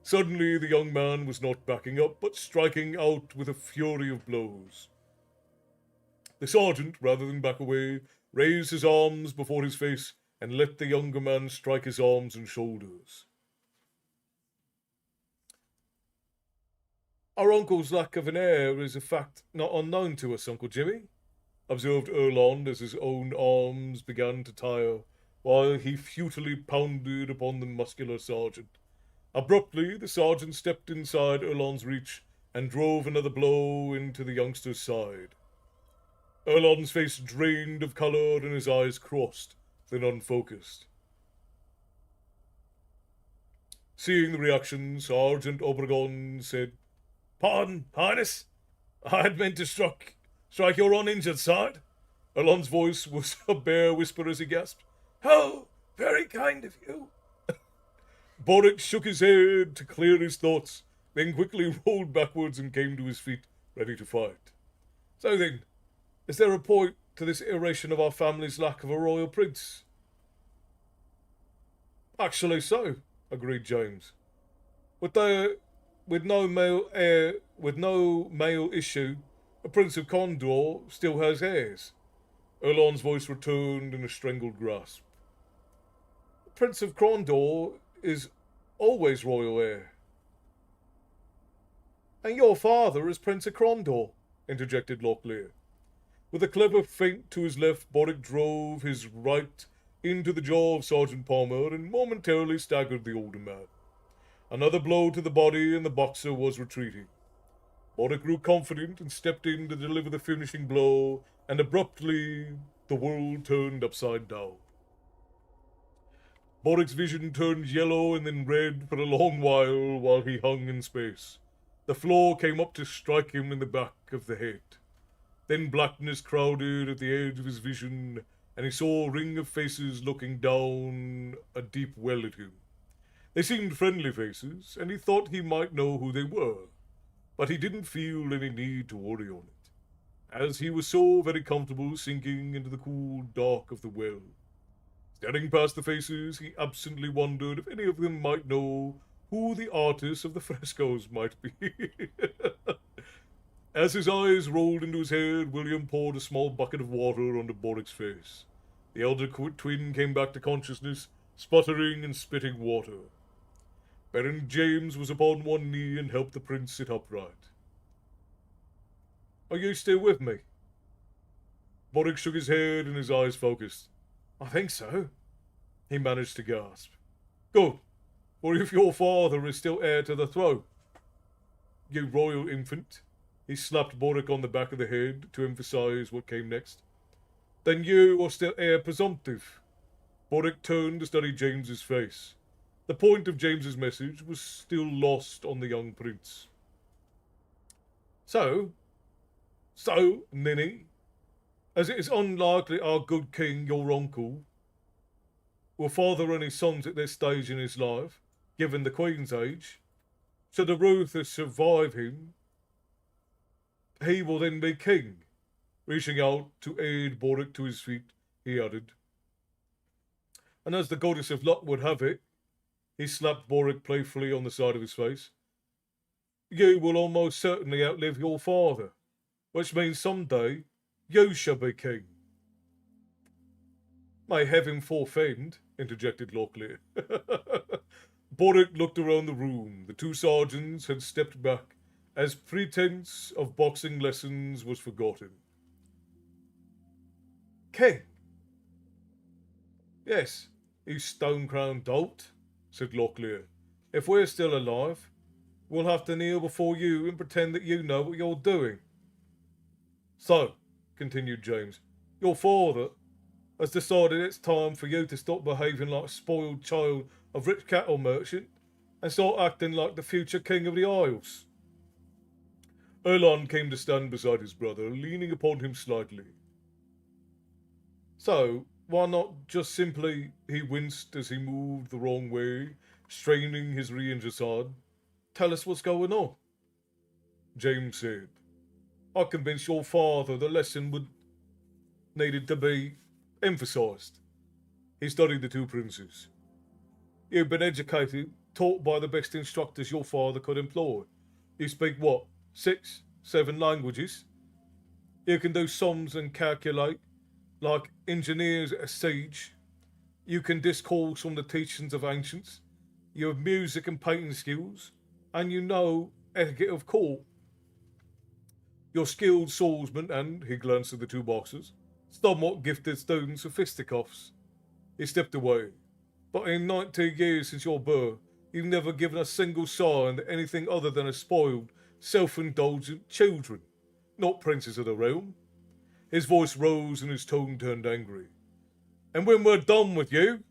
Suddenly the young man was not backing up, but striking out with a fury of blows. The sergeant, rather than back away, raised his arms before his face and let the younger man strike his arms and shoulders. "Our uncle's lack of an heir is a fact not unknown to us, Uncle Jimmy," observed Erlon as his own arms began to tire, while he futilely pounded upon the muscular sergeant. Abruptly, the sergeant stepped inside Erlon's reach and drove another blow into the youngster's side. Erlon's face drained of color and his eyes crossed, then unfocused. Seeing the reaction, Sergeant Obregon said, "Pardon, Highness. I had meant to strike your uninjured side." Erlon's voice was a bare whisper as he gasped, "How very kind of you." Boddick shook his head to clear his thoughts, then quickly rolled backwards and came to his feet, ready to fight. "So then, is there a point to this iteration of our family's lack of a royal prince?" "Actually so," agreed James. With no male heir, with no male issue, a Prince of Condor still has heirs." Erlon's voice returned in a strangled grasp. "The Prince of Condor is always royal heir." "And your father is Prince of Condor," interjected Locklear. With a clever feint to his left, Boddick drove his right into the jaw of Sergeant Palmer and momentarily staggered the older man. Another blow to the body, and the boxer was retreating. Boddick grew confident and stepped in to deliver the finishing blow, and abruptly the world turned upside down. Boddick's vision turned yellow and then red for a long while he hung in space. The floor came up to strike him in the back of the head. Then blackness crowded at the edge of his vision, and he saw a ring of faces looking down a deep well at him. They seemed friendly faces, and he thought he might know who they were, but he didn't feel any need to worry on it, as he was so very comfortable sinking into the cool dark of the well. Staring past the faces, he absently wondered if any of them might know who the artists of the frescoes might be. As his eyes rolled into his head, William poured a small bucket of water onto Boddick's face. The elder twin came back to consciousness, sputtering and spitting water. Baron James was upon one knee and helped the prince sit upright. "Are you still with me?" Boddick shook his head and his eyes focused. "I think so," he managed to gasp. "Good, for if your father is still heir to the throne, you royal infant," he slapped Boddick on the back of the head to emphasize what came next, "then you are still heir presumptive." Boddick turned to study James's face. The point of James's message was still lost on the young prince. So, Ninny, as it is unlikely our good king, your uncle, will father any sons at this stage in his life, given the Queen's age, should Arutha survive him, he will then be king. Reaching out to aid Boric to his feet, he added. And as the goddess of luck would have it, he slapped Boric playfully on the side of his face. You will almost certainly outlive your father, which means someday you shall be king. May heaven forfend, interjected Locklear. Boric looked around the room. The two sergeants had stepped back as pretense of boxing lessons was forgotten. King? Yes, you stone-crowned dolt, said Locklear. If we're still alive, we'll have to kneel before you and pretend that you know what you're doing. So, continued James, your father has decided it's time for you to stop behaving like a spoiled child of rich cattle merchant and start acting like the future king of the Isles. Erlon came to stand beside his brother, leaning upon him slightly. So, why not just simply, he winced as he moved the wrong way, straining his re-injured side, tell us what's going on? James said, I convinced your father the lesson needed to be emphasized. He studied the two princes. You've been educated, taught by the best instructors your father could employ. You speak what? 6, 7 languages? You can do sums and calculate like engineers at a siege. You can discourse from the teachings of ancients. You have music and painting skills, and you know etiquette of court. You're skilled swordsman and, he glanced at the two boxers, somewhat gifted students of fisticuffs. He stepped away. But in 19 years since your birth, you've never given a single sign that anything other than a spoiled, self-indulgent children, not princes of the realm. His voice rose and his tone turned angry. And when we're done with you,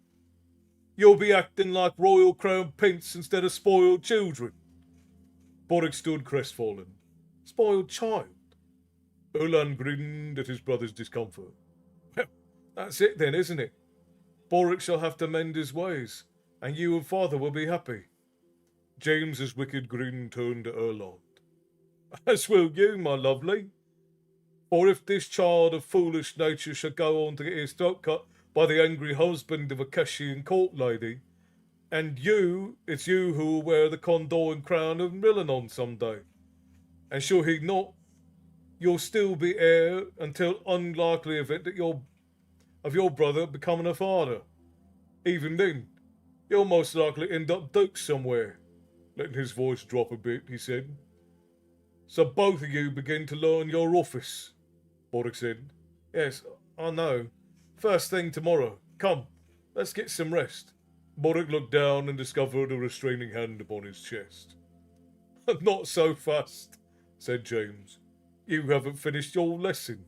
you'll be acting like royal crown prince instead of spoiled children. Boric stood crestfallen. Spoiled child? Erland grinned at his brother's discomfort. Well, that's it then, isn't it? Boric shall have to mend his ways, and you and father will be happy. James's wicked grin turned to Erland. As will you, my lovely. For if this child of foolish nature should go on to get his throat cut by the angry husband of a Cashian court lady, and it's you who will wear the Condor crown of Milanon some day. And should he not, you'll still be heir until unlikely event that of your brother becoming a father. Even then, you'll most likely end up duke somewhere. Letting his voice drop a bit, he said. So both of you begin to learn your office, Boric said. Yes, I know. First thing tomorrow. Come, let's get some rest. Boric looked down and discovered a restraining hand upon his chest. Not so fast, said James. You haven't finished your lesson.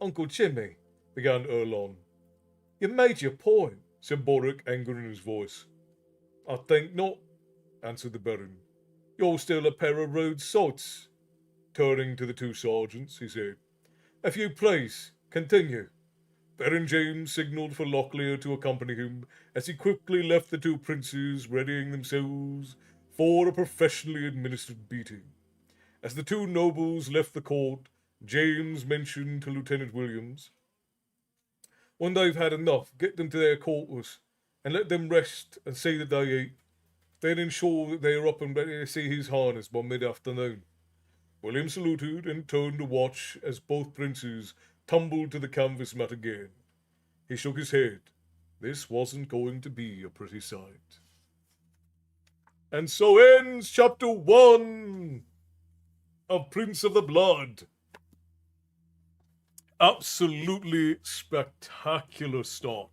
Uncle Jimmy, began Erlon. You made your point, said Boric, anger in his voice. I think not, answered the Baron. You're still a pair of rude sods. Turning to the two sergeants, he said, If you please, continue. Baron James signalled for Locklear to accompany him as he quickly left the two princes, readying themselves for a professionally administered beating. As the two nobles left the court, James mentioned to Lieutenant Williams, When they've had enough, get them to their quarters and let them rest and see that they eat. Then ensure that they are up and ready to see his highness by mid-afternoon. William saluted and turned to watch as both princes tumbled to the canvas mat again. He shook his head. This wasn't going to be a pretty sight. And so ends chapter 1 of Prince of the Blood. Absolutely spectacular start.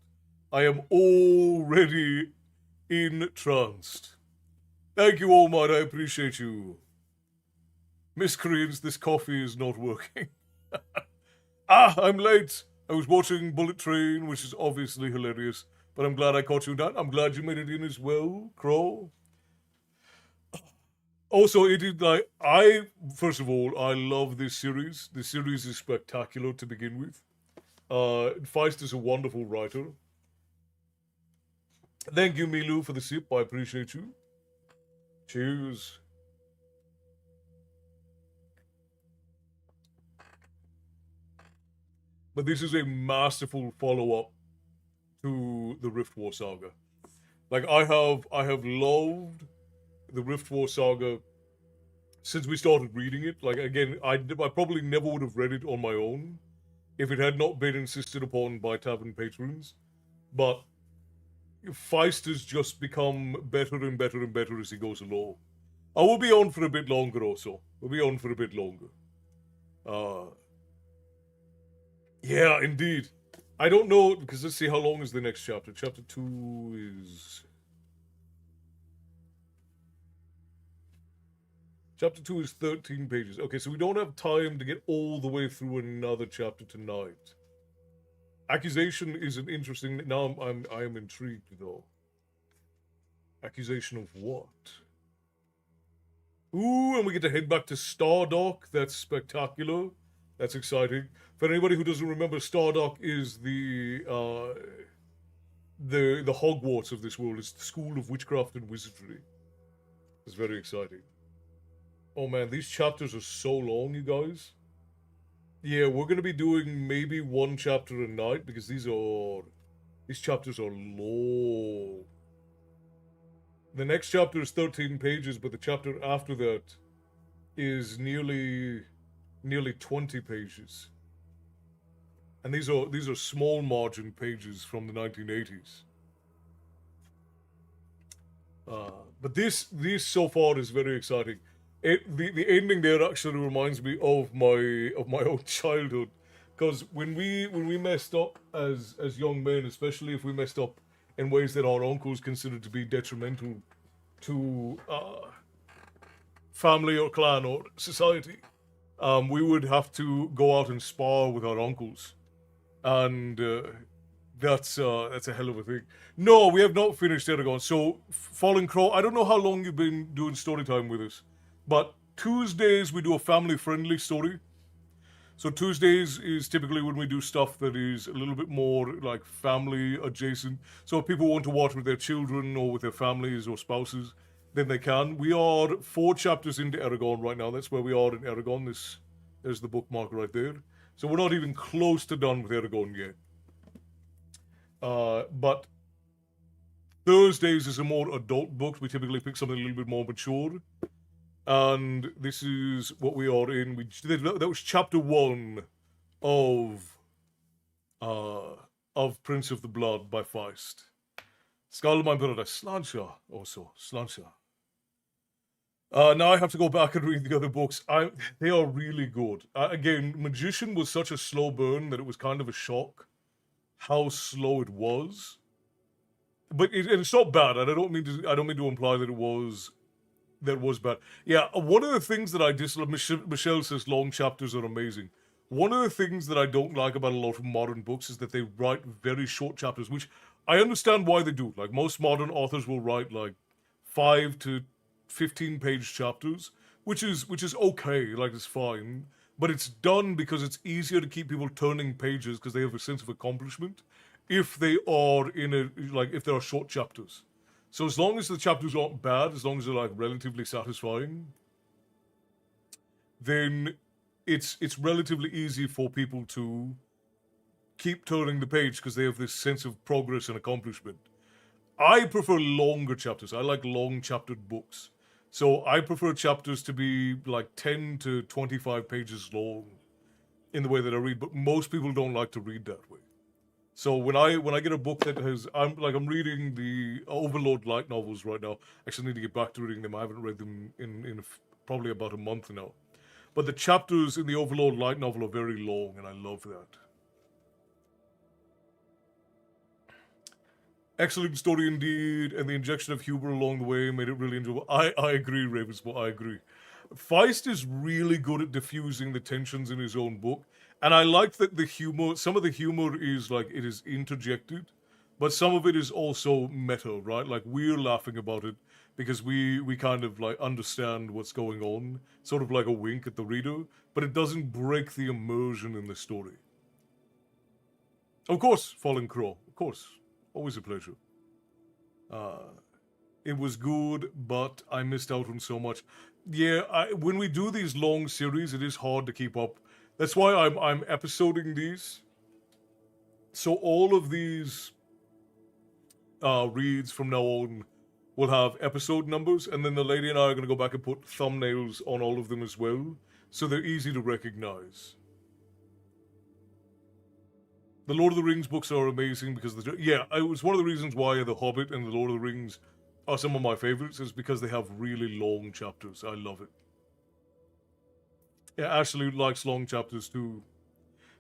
I am already entranced. Thank you all, mate. I appreciate you. Miscreants, this coffee is not working. I'm late. I was watching Bullet Train, which is obviously hilarious, But I'm glad I caught you down. I'm glad you made it in as well, Crow. Also, it is like first of all, I love this series. The series is spectacular to begin with. Feist is a wonderful writer. Thank you, Milu, for the sip. I appreciate you. Cheers. But this is a masterful follow-up to the Rift War saga. Like I have loved the Rift War saga since we started reading it. Like again, I probably never would have read it on my own if it had not been insisted upon by tavern patrons. But Feist has just become better and better and better as he goes along. I will be on for a bit longer also. We'll be on for a bit longer. Yeah, indeed. I don't know, because let's see how long is the next chapter. Chapter 2 is... Chapter 2 is 13 pages. Okay, so we don't have time to get all the way through another chapter tonight. Accusation is an interesting... Now I am intrigued, though. Accusation of what? Ooh, and we get to head back to Stardock. That's spectacular. That's exciting. For anybody who doesn't remember, Stardock is the Hogwarts of this world. It's the school of witchcraft and wizardry. It's very exciting. Oh man, these chapters are so long, you guys. Yeah, we're gonna be doing maybe one chapter a night because these chapters are long. The next chapter is 13 pages, but the chapter after that is nearly 20 pages. And these are small margin pages from the 1980s. But this so far is very exciting. The ending there actually reminds me of my own childhood, because when we messed up as young men, especially if we messed up in ways that our uncles considered to be detrimental to family or clan or society, we would have to go out and spar with our uncles, and that's a hell of a thing. No, we have not finished Eragon. So, Fallen Crow, I don't know how long you've been doing story time with us, but Tuesdays we do a family-friendly story. So Tuesdays is typically when we do stuff that is a little bit more like family adjacent. So if people want to watch with their children or with their families or spouses, then they can. We are 4 chapters into Eragon right now. That's where we are in Eragon. There's the bookmark right there. So we're not even close to done with Eragon yet. But Thursdays is a more adult book. We typically pick something a little bit more mature. And this is what we are in. That was chapter 1 of Prince of the Blood by Feist. Skull of my brother, Slancha, also. Slancha. Now I have to go back and read the other books. They are really good. Again, Magician was such a slow burn that it was kind of a shock how slow it was. But it's not bad, and I don't mean to imply that it was bad. Yeah, one of the things that I dislike, Michelle says long chapters are amazing. One of the things that I don't like about a lot of modern books is that they write very short chapters, which I understand why they do. Like, most modern authors will write like 5 to 15-page chapters, which is okay, like it's fine. But it's done because it's easier to keep people turning pages because they have a sense of accomplishment if they are if there are short chapters. So as long as the chapters aren't bad, as long as they're like relatively satisfying, then it's relatively easy for people to keep turning the page because they have this sense of progress and accomplishment. I prefer longer chapters. I like long chaptered books. So I prefer chapters to be like 10 to 25 pages long in the way that I read, but most people don't like to read that way. So when I get a book that has, I'm reading the Overlord light novels right now. I actually need to get back to reading them. I haven't read them in probably about a month now. But the chapters in the Overlord light novel are very long, and I love that. Excellent story indeed, and the injection of humor along the way made it really enjoyable. I agree, Ravensbolt, I agree. Feist is really good at diffusing the tensions in his own book. And I like that some of the humor is like, it is interjected. but some of it is also meta, right? Like we're laughing about it because we kind of like understand what's going on, sort of like a wink at the reader, but it doesn't break the immersion in the story. Of course, Fallen Crow. Of course, always a pleasure. It was good, but I missed out on so much. Yeah, when we do these long series, it is hard to keep up. That's why I'm episoding these. So all of these reads from now on will have episode numbers, and then the lady and I are going to go back and put thumbnails on all of them as well, so they're easy to recognize. The Lord of the Rings books are amazing because it was one of the reasons why The Hobbit and The Lord of the Rings are some of my favorites, is because they have really long chapters. I love it. Yeah, Ashley likes long chapters too.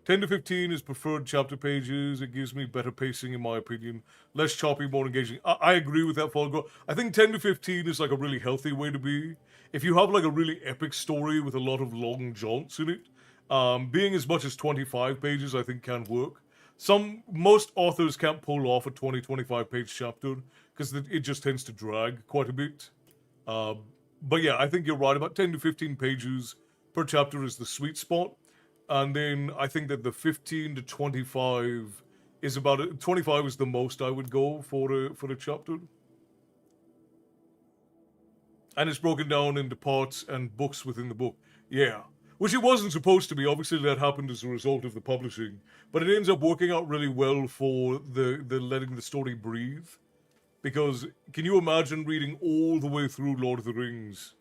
10 to 15 is preferred chapter pages. It gives me better pacing, in my opinion. Less choppy, more engaging. I agree with that, Falgo. I think 10 to 15 is like a really healthy way to be. If you have like a really epic story with a lot of long jaunts in it, being as much as 25 pages, I think can work. Most authors can't pull off a 20-25 page chapter because it just tends to drag quite a bit. But yeah, I think you're right. About 10 to 15 pages per chapter is the sweet spot. And then I think that the 15 to 25 is 25 is the most I would go for the chapter. And it's broken down into parts and books within the book. Yeah. Which it wasn't supposed to be. Obviously, that happened as a result of the publishing. But it ends up working out really well for the letting the story breathe. Because can you imagine reading all the way through Lord of the Rings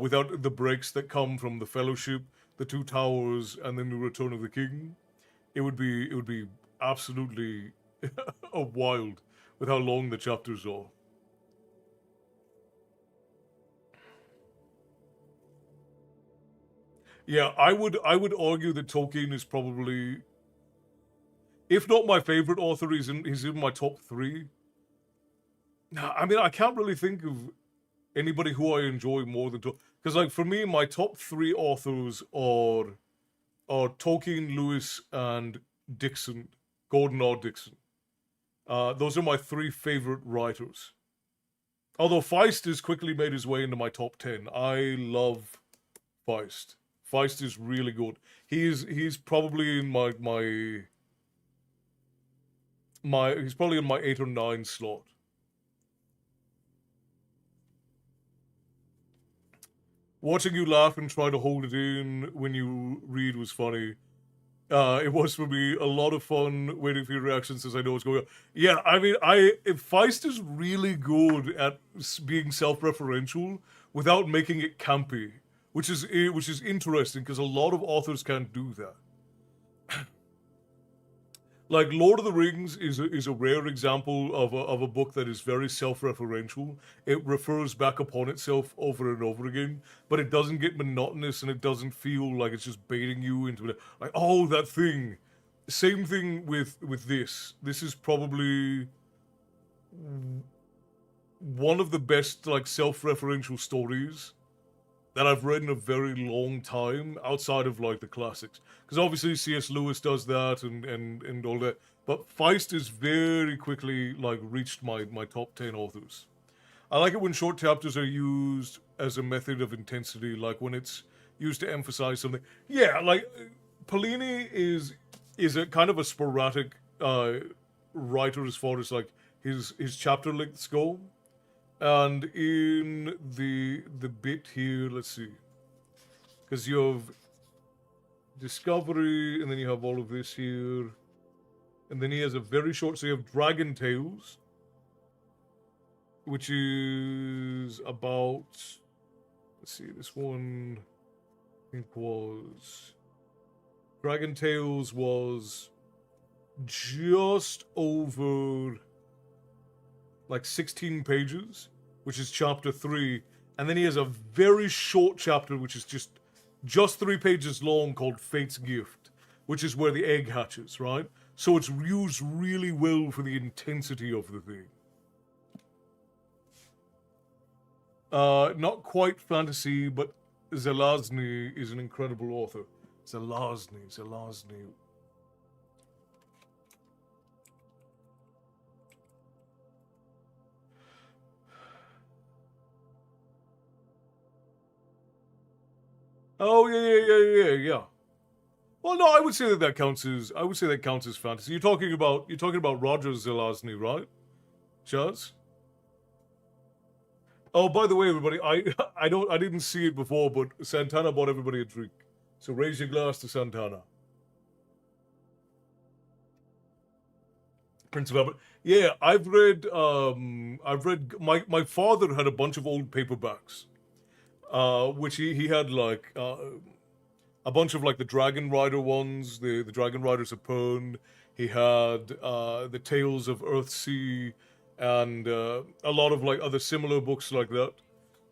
without the breaks that come from the Fellowship, the Two Towers, and then the Return of the King? It would be absolutely wild with how long the chapters are. Yeah, I would argue that Tolkien is probably, if not my favorite author, he's in my top 3. I mean, I can't really think of anybody who I enjoy more than Tolkien. Because, like, for me, my top 3 authors are Tolkien, Lewis, and Dixon, Gordon R. Dixon. Those are my 3 favorite writers. Although Feist has quickly made his way into my top 10. I love Feist. Feist is really good. He's probably in my he's probably in my 8 or 9 slot. Watching you laugh and try to hold it in when you read was funny. It was for me a lot of fun waiting for your reactions as I know what's going on. Yeah, I mean, Feist is really good at being self-referential without making it campy, which is interesting because a lot of authors can't do that. Like Lord of the Rings is a rare example of a book that is very self-referential. It refers back upon itself over and over again, but it doesn't get monotonous and it doesn't feel like it's just baiting you into it. Like, oh, that thing. Same thing with this. This is probably one of the best like self-referential stories that I've read in a very long time outside of like the classics. Because obviously C.S. Lewis does that and all that. But Feist is very quickly like reached my top 10 authors. I like it when short chapters are used as a method of intensity, like when it's used to emphasize something. Yeah, like Polini is a kind of a sporadic writer as far as like his chapter lengths go. And in the bit here, let's see, because you have Discovery, and then you have all of this here, and then he has a very short, so you have Dragon Tales, which is about, let's see, this one, I think was, Dragon Tales was just over like 16 pages, which is chapter 3, and then he has a very short chapter which is just 3 pages long called Fate's Gift, which is where the egg hatches, right? So it's used really well for the intensity of the thing. Not quite fantasy, but Zelazny is an incredible author. Zelazny. Oh yeah. Well, no, I would say that counts as fantasy. You're talking about Roger Zelazny, right, Chaz? Oh, by the way, everybody, I didn't see it before, but Santana bought everybody a drink. So raise your glass to Santana. Prince of Albert. Yeah, I've read my father had a bunch of old paperbacks. Which he had like a bunch of like the Dragon Rider ones, the Dragon Riders of Pern. He had the Tales of Earthsea, and a lot of like other similar books like that.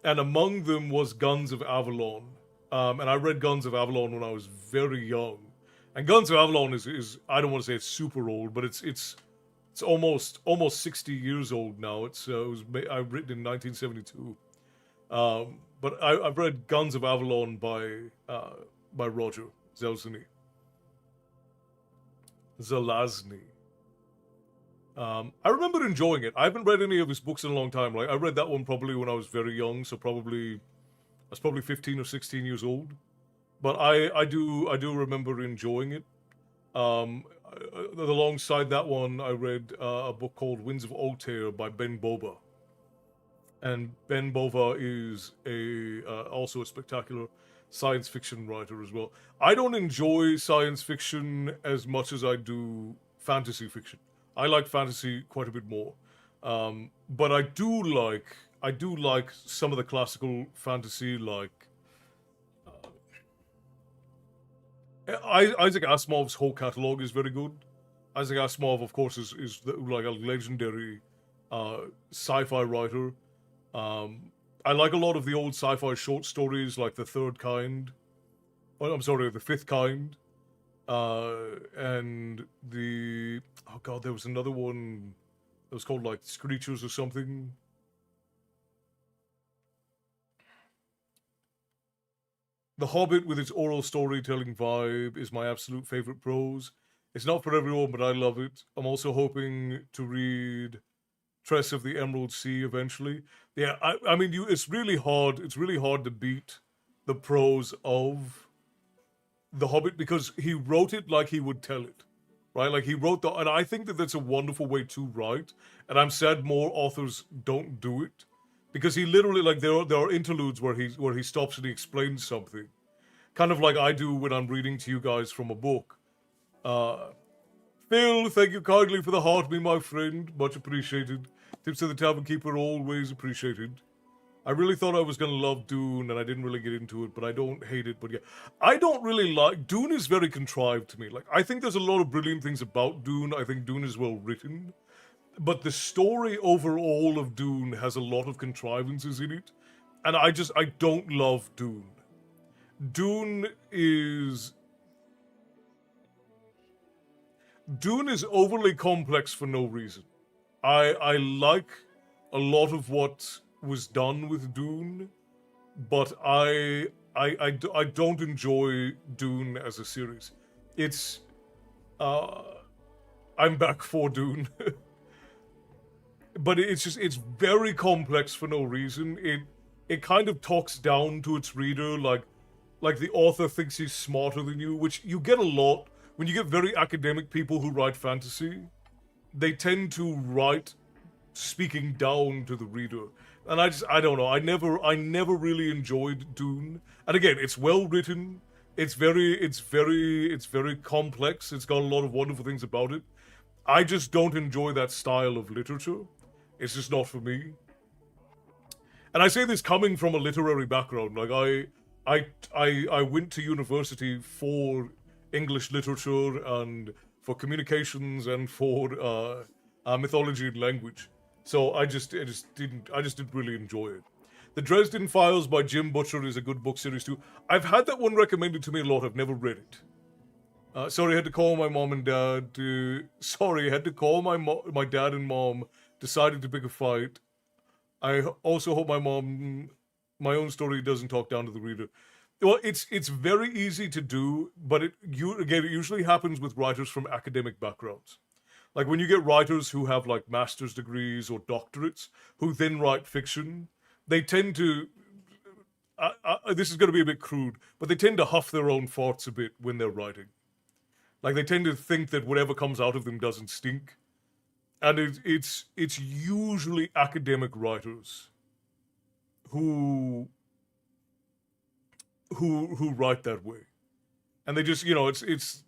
And among them was Guns of Avalon. And I read Guns of Avalon when I was very young. And Guns of Avalon is I don't want to say it's super old, but it's almost 60 years old now. I've written in 1972. But I've read Guns of Avalon by Roger Zelazny. Zelazny. I remember enjoying it. I haven't read any of his books in a long time. Like I read that one probably when I was very young, so I was probably 15 or 16 years old. But I do remember enjoying it. Alongside that one, I read a book called Winds of Altair by Ben Bova, and Ben Bova is also a spectacular science fiction writer as well. I don't enjoy science fiction as much as I do fantasy fiction. I like fantasy quite a bit more, but I do like some of the classical fantasy, like Isaac Asimov's whole catalog is very good. Isaac Asimov, of course, is like a legendary sci-fi writer. I like a lot of the old sci-fi short stories, like The Third Kind. Oh, I'm sorry, The Fifth Kind. And oh god, there was another one that was called like Screechers or something. The Hobbit, with its oral storytelling vibe, is my absolute favorite prose. It's not for everyone, but I love it. I'm also hoping to read Tress of the Emerald Sea eventually. Yeah, I mean, it's really hard. It's really hard to beat the prose of The Hobbit because he wrote it like he would tell it, right? Like he wrote and I think that that's a wonderful way to write. And I'm sad more authors don't do it because he literally like there are interludes where he stops and he explains something, kind of like I do when I'm reading to you guys from a book. Uh, Phil, thank you kindly for the heart, me my friend, much appreciated. Tips to the Tavern Keeper, always appreciated. I really thought I was gonna love Dune, and I didn't really get into it, but I don't hate it. But yeah, I don't really like Dune. Is very contrived to me. Like I think there's a lot of brilliant things about Dune. I think Dune is well written, but the story overall of Dune has a lot of contrivances in it, and I don't love Dune. Dune is Dune is overly complex for no reason. I like a lot of what was done with Dune, but I don't enjoy Dune as a series. It's uh I'm back for Dune. But it's very complex for no reason. It kind of talks down to its reader like the author thinks he's smarter than you, which you get a lot when you get very academic people who write fantasy. They tend to write speaking down to the reader. And I don't know. I never really enjoyed Dune. And again, it's well written. It's very complex. It's got a lot of wonderful things about it. I just don't enjoy that style of literature. It's just not for me. And I say this coming from a literary background. Like I went to university for English literature and for communications and for mythology and language. So I just didn't really enjoy it. The Dresden Files by Jim Butcher is a good book series too. I've had that one recommended to me a lot. I've never read it. Sorry, I had to call my mom and dad. Sorry, I had to call my dad and mom. Decided to pick a fight. I also hope my own story doesn't talk down to the reader. Well, it's very easy to do, but it usually happens with writers from academic backgrounds. Like when you get writers who have like master's degrees or doctorates who then write fiction, they tend to. this is going to be a bit crude, but they tend to huff their own farts a bit when they're writing. Like they tend to think that whatever comes out of them doesn't stink, and it's usually academic writers who write that way, and they just it's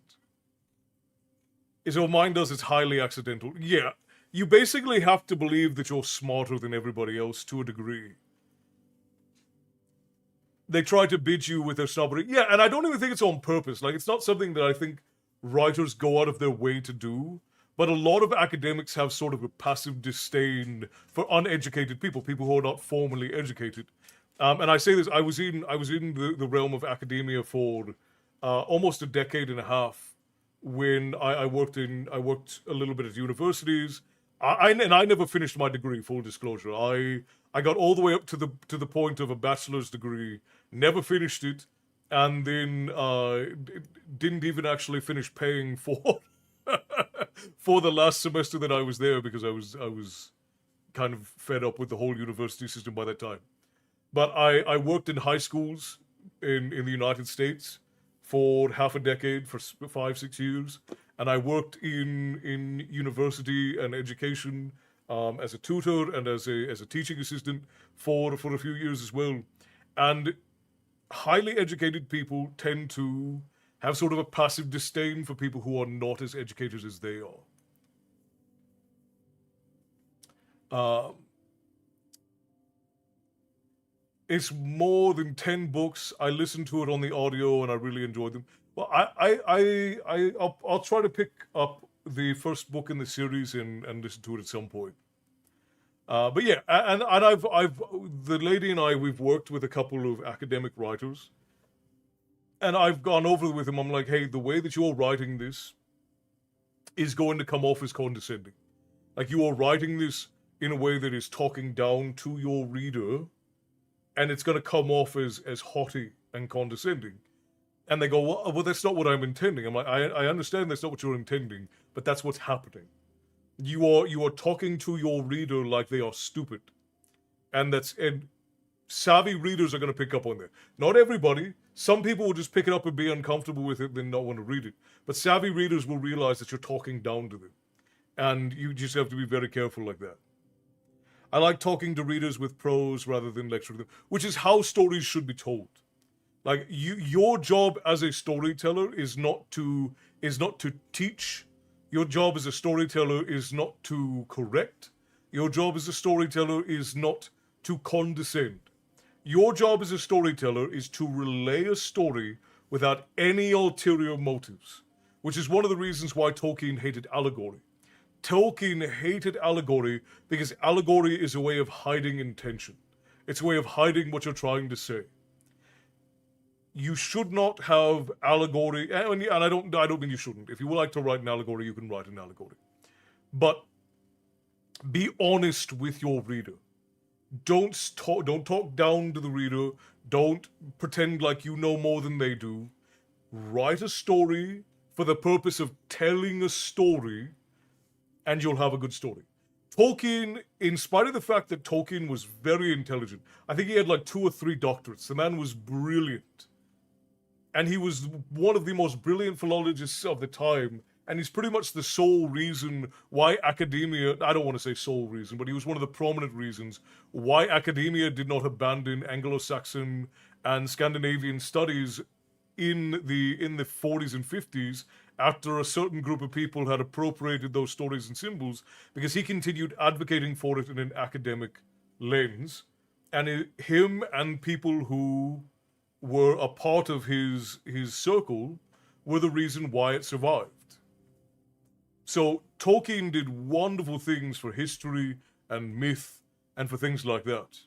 what mine does. It's highly accidental. Yeah, you basically have to believe that you're smarter than everybody else to a degree. They try to bid you with their snobbery. Yeah, and I don't even think it's on purpose. Like, it's not something that I think writers go out of their way to do. But a lot of academics have sort of a passive disdain for uneducated people, people who are not formally educated. And I say this, I was in the realm of academia for almost a decade and a half when I worked a little bit at universities. I never finished my degree, full disclosure. I got all the way up to the point of a bachelor's degree, never finished it, and then didn't even actually finish paying for for the last semester that I was there, because I was kind of fed up with the whole university system by that time. But I worked in high schools in the United States for half a decade, for 5-6 years, and I worked in university and education as a tutor and as a teaching assistant for a few years as well. And highly educated people tend to have sort of a passive disdain for people who are not as educated as they are. It's more than 10 books. I listened to it on the audio and I really enjoyed them. Well, I'll try to pick up the first book in the series and listen to it at some point. But yeah, and I've the lady and we've worked with a couple of academic writers, and I've gone over with them. I'm like, hey, the way that you're writing this is going to come off as condescending. Like, you are writing this in a way that is talking down to your reader, and it's going to come off as haughty and condescending. And they go, well, that's not what I'm intending. I'm like, I understand that's not what you're intending, but that's what's happening. You are talking to your reader like they are stupid. And savvy readers are going to pick up on that. Not everybody. Some people will just pick it up and be uncomfortable with it, then not want to read it. But savvy readers will realize that you're talking down to them. And you just have to be very careful like that. I like talking to readers with prose rather than lecturing them, which is how stories should be told. Like, your job as a storyteller is not to teach. Your job as a storyteller is not to correct. Your job as a storyteller is not to condescend. Your job as a storyteller is to relay a story without any ulterior motives, which is one of the reasons why Tolkien hated allegory. Tolkien hated allegory because allegory is a way of hiding intention. It's a way of hiding what you're trying to say. You should not have allegory, and I don't mean you shouldn't. If you would like to write an allegory, you can write an allegory. But be honest with your reader. Don't talk down to the reader. Don't pretend like you know more than they do. Write a story for the purpose of telling a story, and you'll have a good story. Tolkien, in spite of the fact that Tolkien was very intelligent, I think he had like 2 or 3 doctorates. The man was brilliant. And he was one of the most brilliant philologists of the time. And he's pretty much the sole reason why academia, I don't want to say sole reason, but he was one of the prominent reasons why academia did not abandon Anglo-Saxon and Scandinavian studies in the 40s and 50s after a certain group of people had appropriated those stories and symbols, because he continued advocating for it in an academic lens. And him and people who were a part of his circle were the reason why it survived. So Tolkien did wonderful things for history and myth and for things like that.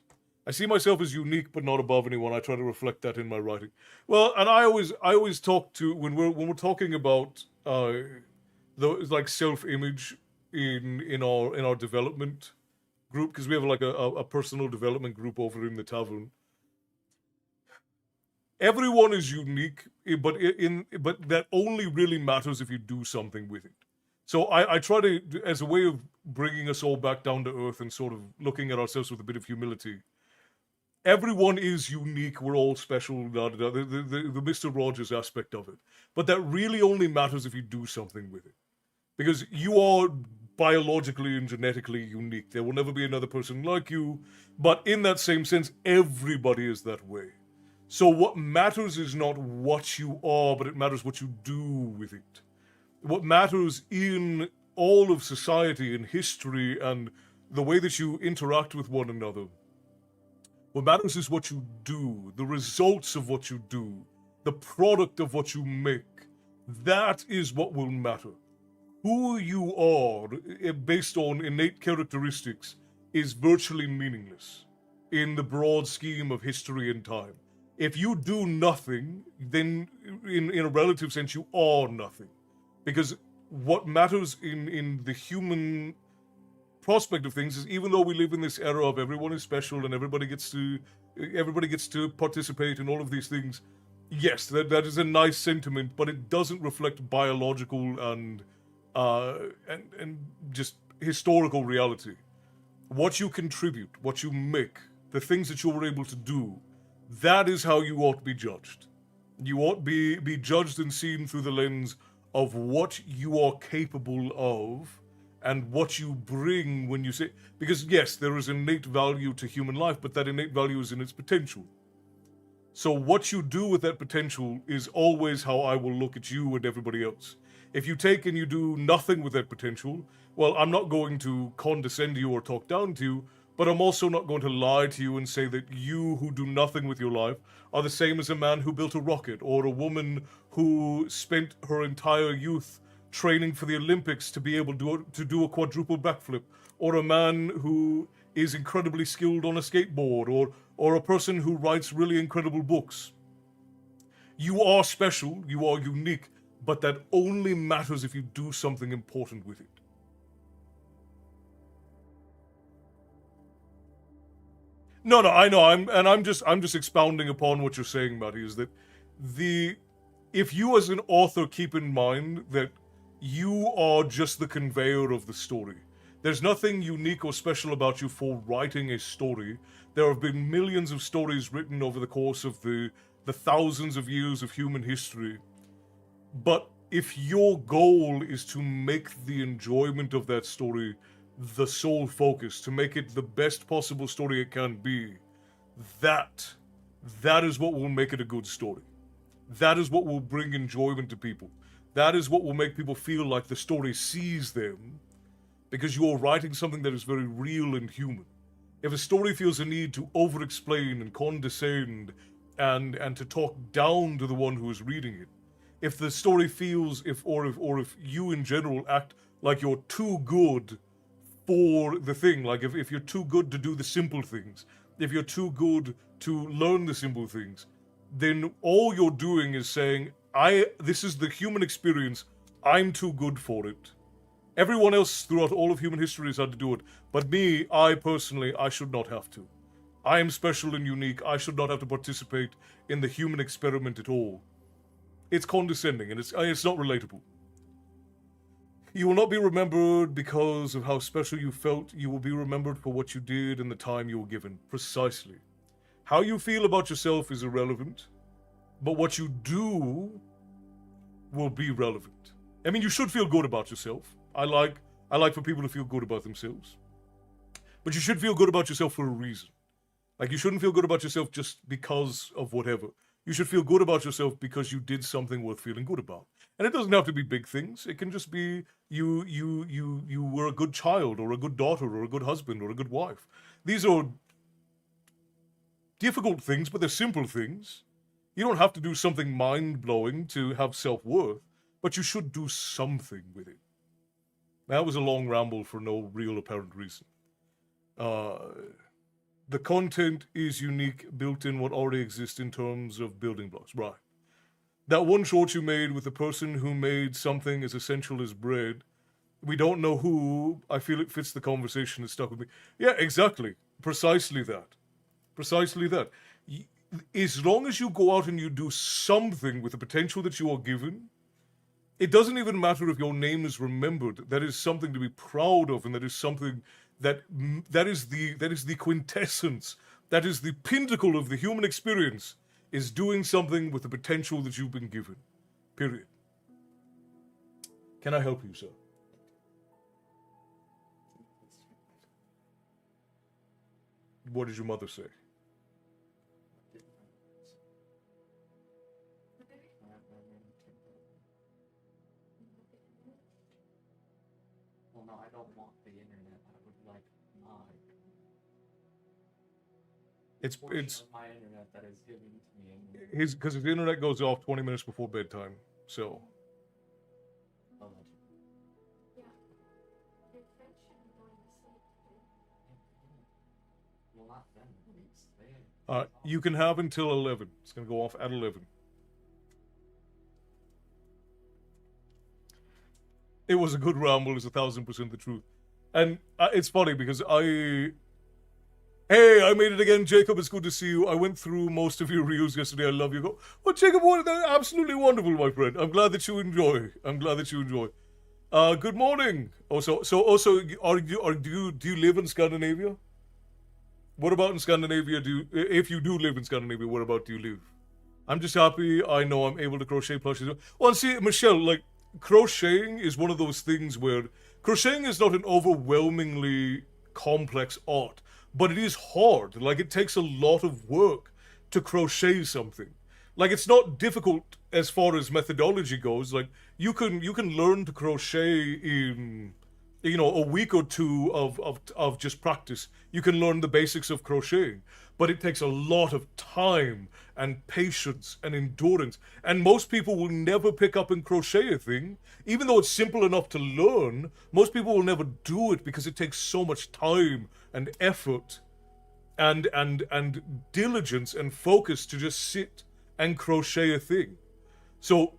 I see myself as unique but not above anyone. I try to reflect that in my writing. Well, and I always talk to, when we're talking about like self-image in our development group, because we have like a personal development group over in the tavern. Everyone is unique, but that only really matters if you do something with it. So I try to, as a way of bringing us all back down to earth and sort of looking at ourselves with a bit of humility, everyone is unique, we're all special, the Mr. Rogers aspect of it. But that really only matters if you do something with it. Because you are biologically and genetically unique. There will never be another person like you, but in that same sense, everybody is that way. So what matters is not what you are, but it matters what you do with it. What matters in all of society and history and the way that you interact with one another, what matters is what you do, the results of what you do, the product of what you make. That is what will matter. Who you are, based on innate characteristics, is virtually meaningless in the broad scheme of history and time. If you do nothing, then in a relative sense, you are nothing. Because what matters in the human prospect of things is, even though we live in this era of everyone is special and everybody gets to participate in all of these things, yes, that is a nice sentiment, but it doesn't reflect biological and just historical reality. What you contribute, what you make, the things that you were able to do, that is how you ought to be judged. You ought to be judged and seen through the lens of what you are capable of and what you bring when you say... Because yes, there is innate value to human life, but that innate value is in its potential. So what you do with that potential is always how I will look at you and everybody else. If you take and you do nothing with that potential, well, I'm not going to condescend to you or talk down to you, but I'm also not going to lie to you and say that you who do nothing with your life are the same as a man who built a rocket, or a woman who spent her entire youth training for the Olympics to be able to do a quadruple backflip, or a man who is incredibly skilled on a skateboard, or a person who writes really incredible books. You are special, you are unique, but that only matters if you do something important with it. No, I know. I'm just expounding upon what you're saying, Matty. Is that if you as an author keep in mind that you are just the conveyor of the story. There's nothing unique or special about you for writing a story. There have been millions of stories written over the course of the thousands of years of human history. But if your goal is to make the enjoyment of that story the sole focus, to make it the best possible story it can be, that is what will make it a good story. That is what will bring enjoyment to people. That is what will make people feel like the story sees them, because you're writing something that is very real and human. If a story feels a need to over-explain and condescend and to talk down to the one who is reading it, if the story feels, if you in general act like you're too good for the thing, like if you're too good to do the simple things, if you're too good to learn the simple things, then all you're doing is saying, this is the human experience, I'm too good for it. Everyone else throughout all of human history has had to do it, but me, I personally should not have to. I am special and unique, I should not have to participate in the human experiment at all. It's condescending, and it's not relatable. You will not be remembered because of how special you felt. You will be remembered for what you did and the time you were given. Precisely. How you feel about yourself is irrelevant, but what you do will be relevant. I mean, you should feel good about yourself. I like for people to feel good about themselves. But you should feel good about yourself for a reason. Like, you shouldn't feel good about yourself just because of whatever. You should feel good about yourself because you did something worth feeling good about. And it doesn't have to be big things. It can just be you were a good child, or a good daughter, or a good husband, or a good wife. These are difficult things, but they're simple things. You don't have to do something mind-blowing to have self-worth, but you should do something with it. That was a long ramble for no real apparent reason. The content is unique, built in what already exists in terms of building blocks. Right. That one short you made with the person who made something as essential as bread, we don't know who, I feel it fits the conversation that stuck with me. Yeah, exactly. Precisely that. Precisely that. As long as you go out and you do something with the potential that you are given, it doesn't even matter if your name is remembered. That is something to be proud of, and that is something that is the quintessence. That is the pinnacle of the human experience, is doing something with the potential that you've been given. Period. Can I help you, sir? What did your mother say? Well, no, I don't want the internet. I would like my It's portion of my internet that is given to me. his, because his internet goes off 20 minutes before bedtime. So Allegedly. Yeah. Your friends should be going to sleep. Well, not them, please. you can have until 11. It's gonna go off at 11. It was a good ramble. It's 1,000% the truth. And it's funny because Hey, I made it again, Jacob. It's good to see you. I went through most of your reviews yesterday. I love you. Well, Jacob, they're absolutely wonderful, my friend. I'm glad that you enjoy. Good morning. Also, do you live in Scandinavia? What about in Scandinavia? If you do live in Scandinavia, where about do you live? I'm just happy. I know I'm able to crochet plushies. Well, see, Michelle, like, crocheting is one of those things where crocheting is not an overwhelmingly complex art, but it is hard. Like, it takes a lot of work to crochet something. Like, it's not difficult as far as methodology goes. Like, you can learn to crochet in, a week or two of just practice. You can learn the basics of crocheting, but it takes a lot of time and patience and endurance. And most people will never pick up and crochet a thing, even though it's simple enough to learn. Most people will never do it because it takes so much time and effort and diligence and focus to just sit and crochet a thing. So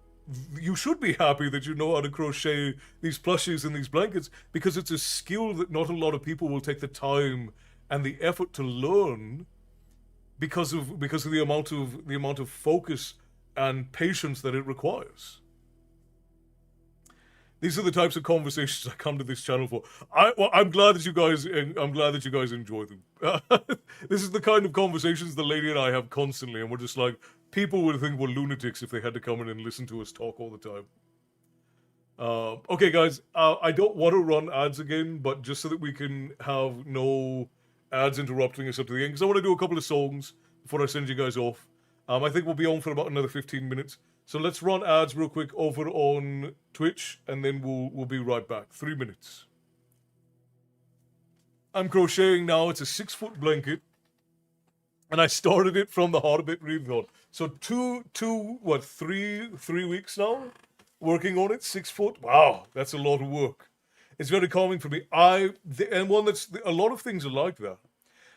you should be happy that you know how to crochet these plushies and these blankets, because it's a skill that not a lot of people will take the time and the effort to learn, because of the amount of focus and patience that it requires. These are the types of conversations I come to this channel for. I'm glad that you guys enjoy them. This is the kind of conversations the lady and I have constantly, and we're just like, people would think we're lunatics if they had to come in and listen to us talk all the time. Okay, guys, I don't want to run ads again, but just so that we can have no ads interrupting us up to the end, because I want to do a couple of songs before I send you guys off. I think we'll be on for about another 15 minutes. So let's run ads real quick over on Twitch, and then we'll be right back. 3 minutes. I'm crocheting now. It's a 6-foot blanket, and I started it from the Heart of It readathon. So 3 weeks now working on it. 6 foot. Wow, that's a lot of work. It's very calming for me. A lot of things are like that.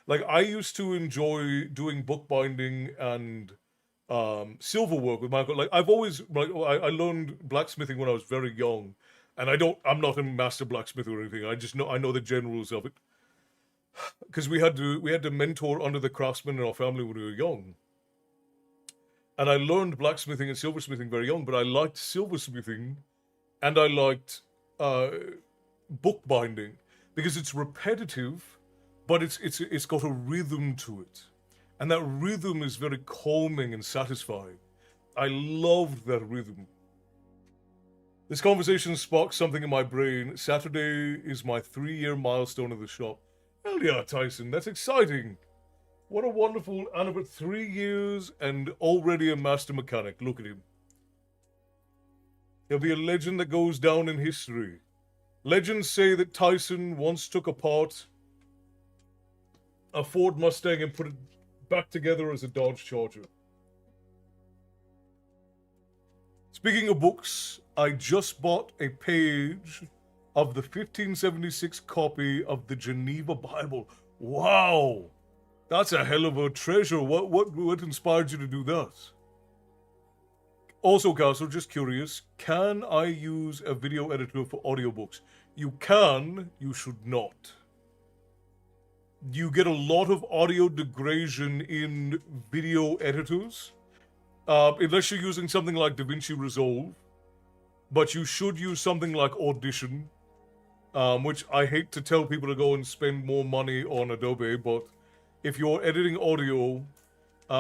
Like, I used to enjoy doing bookbinding and silver work with Michael. Like, I've always, like, I learned blacksmithing when I was very young, and I'm not a master blacksmith or anything. I know the generals of it, because we had to mentor under the craftsmen in our family when we were young. And I learned blacksmithing and silversmithing very young, but I liked silversmithing, and I liked bookbinding because it's repetitive, but it's got a rhythm to it. And that rhythm is very calming and satisfying. I loved that rhythm. This conversation sparked something in my brain. Saturday is my 3-year milestone of the shop. Hell yeah, Tyson, that's exciting. What a wonderful, and about 3 years and already a master mechanic. Look at him. He'll be a legend that goes down in history. Legends say that Tyson once took apart a Ford Mustang and put it back together as a Dodge Charger. Speaking of books, I just bought a page of the 1576 copy of the Geneva Bible. Wow! That's a hell of a treasure. What inspired you to do that? Also, Castle, just curious, can I use a video editor for audiobooks? You can, you should not. You get a lot of audio degradation in video editors, unless you're using something like DaVinci Resolve, but you should use something like Audition, which I hate to tell people to go and spend more money on Adobe, but if you're editing audio,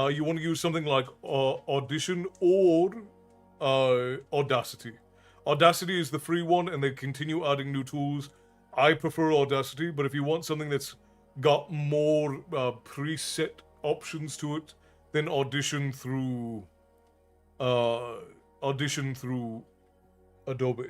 you want to use something like Audition or Audacity. Audacity is the free one, and they continue adding new tools. I prefer Audacity, but if you want something that's got more preset options to it, then Audition through Adobe.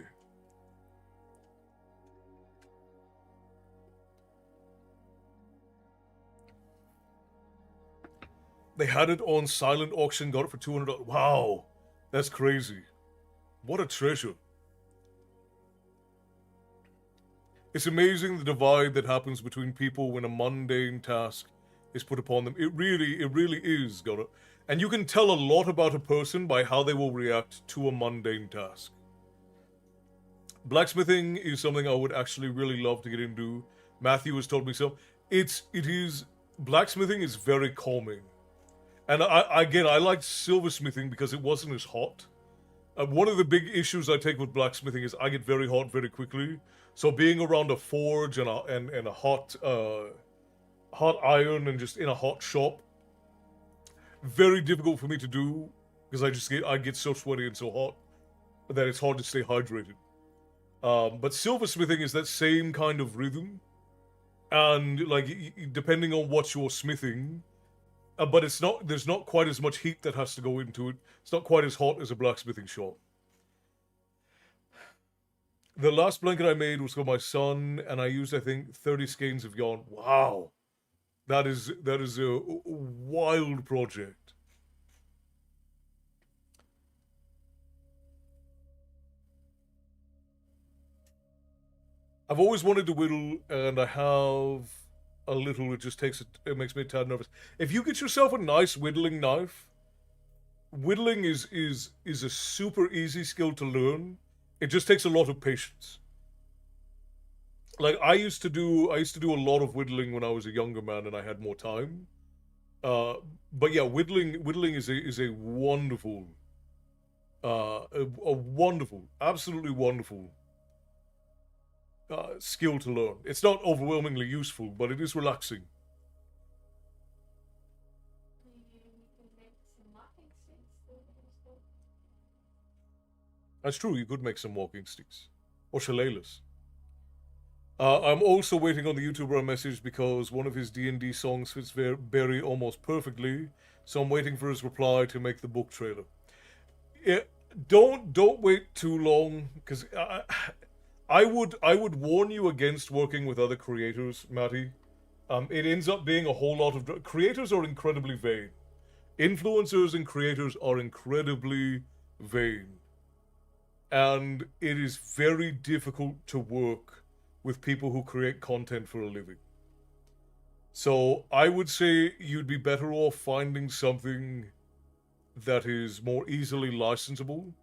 They had it on silent auction, got it for $200. Wow, that's crazy. What a treasure. It's amazing the divide that happens between people when a mundane task is put upon them. It really is, got it. And you can tell a lot about a person by how they will react to a mundane task. Blacksmithing is something I would actually really love to get into. Matthew has told me so. Blacksmithing is very calming. And I liked silversmithing because it wasn't as hot. One of the big issues I take with blacksmithing is I get very hot very quickly. So being around a forge and a hot iron and just in a hot shop, very difficult for me to do because I get so sweaty and so hot that it's hard to stay hydrated. But silversmithing is that same kind of rhythm, and like depending on what you're smithing. But there's not quite as much heat that has to go into it. It's not quite as hot as a blacksmithing shop. The last blanket I made was for my son, and I used, I think, 30 skeins of yarn. Wow. That is a wild project. I've always wanted to whittle, and I have a little. It makes me a tad nervous. If you get yourself a nice whittling knife, whittling is a super easy skill to learn. It just takes a lot of patience. Like I used to do a lot of whittling when I was a younger man and I had more time. But yeah, whittling is a wonderful, a wonderful, absolutely wonderful skill to learn. It's not overwhelmingly useful, but it is relaxing. That's true. You could make some walking sticks or shillelaghs. I'm also waiting on the YouTuber message because one of his D&D songs fits Barry almost perfectly. So I'm waiting for his reply to make the book trailer. Yeah, don't wait too long because I would warn you against working with other creators, Matty. It ends up being a whole lot of creators are incredibly vain. Influencers and creators are incredibly vain. And it is very difficult to work with people who create content for a living. So I would say you'd be better off finding something that is more easily licensable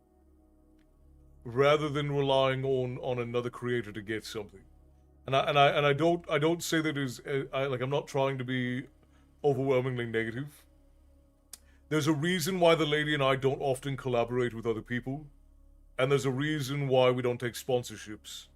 rather than relying on another creator to get something. And I don't say that I'm not trying to be overwhelmingly negative. There's a reason why the lady and I don't often collaborate with other people. And there's a reason why we don't take sponsorships.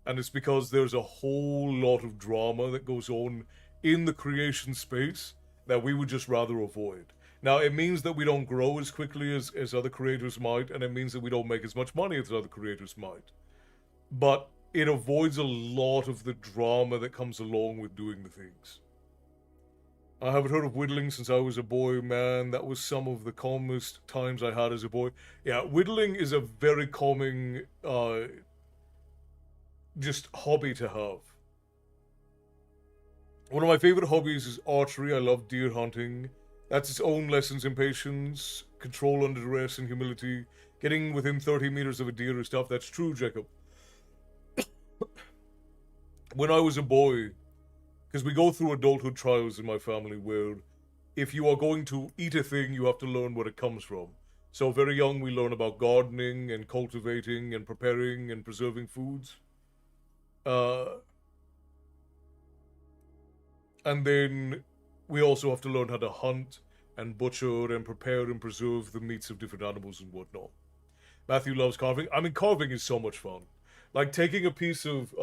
And it's because there's a whole lot of drama that goes on in the creation space that we would just rather avoid. Now, it means that we don't grow as quickly as other creators might, and it means that we don't make as much money as other creators might. But it avoids a lot of the drama that comes along with doing the things. I haven't heard of whittling since I was a boy, man. That was some of the calmest times I had as a boy. Yeah, whittling is a very calming, just hobby to have. One of my favorite hobbies is archery. I love deer hunting. That's its own lessons in patience, control under duress, and humility. Getting within 30 meters of a deer is tough. That's true, Jacob. When I was a boy, because we go through adulthood trials in my family where if you are going to eat a thing, you have to learn where it comes from. So very young, we learn about gardening and cultivating and preparing and preserving foods. And then we also have to learn how to hunt and butcher and prepare and preserve the meats of different animals and whatnot. Matthew loves carving. I mean, carving is so much fun. Like taking a piece of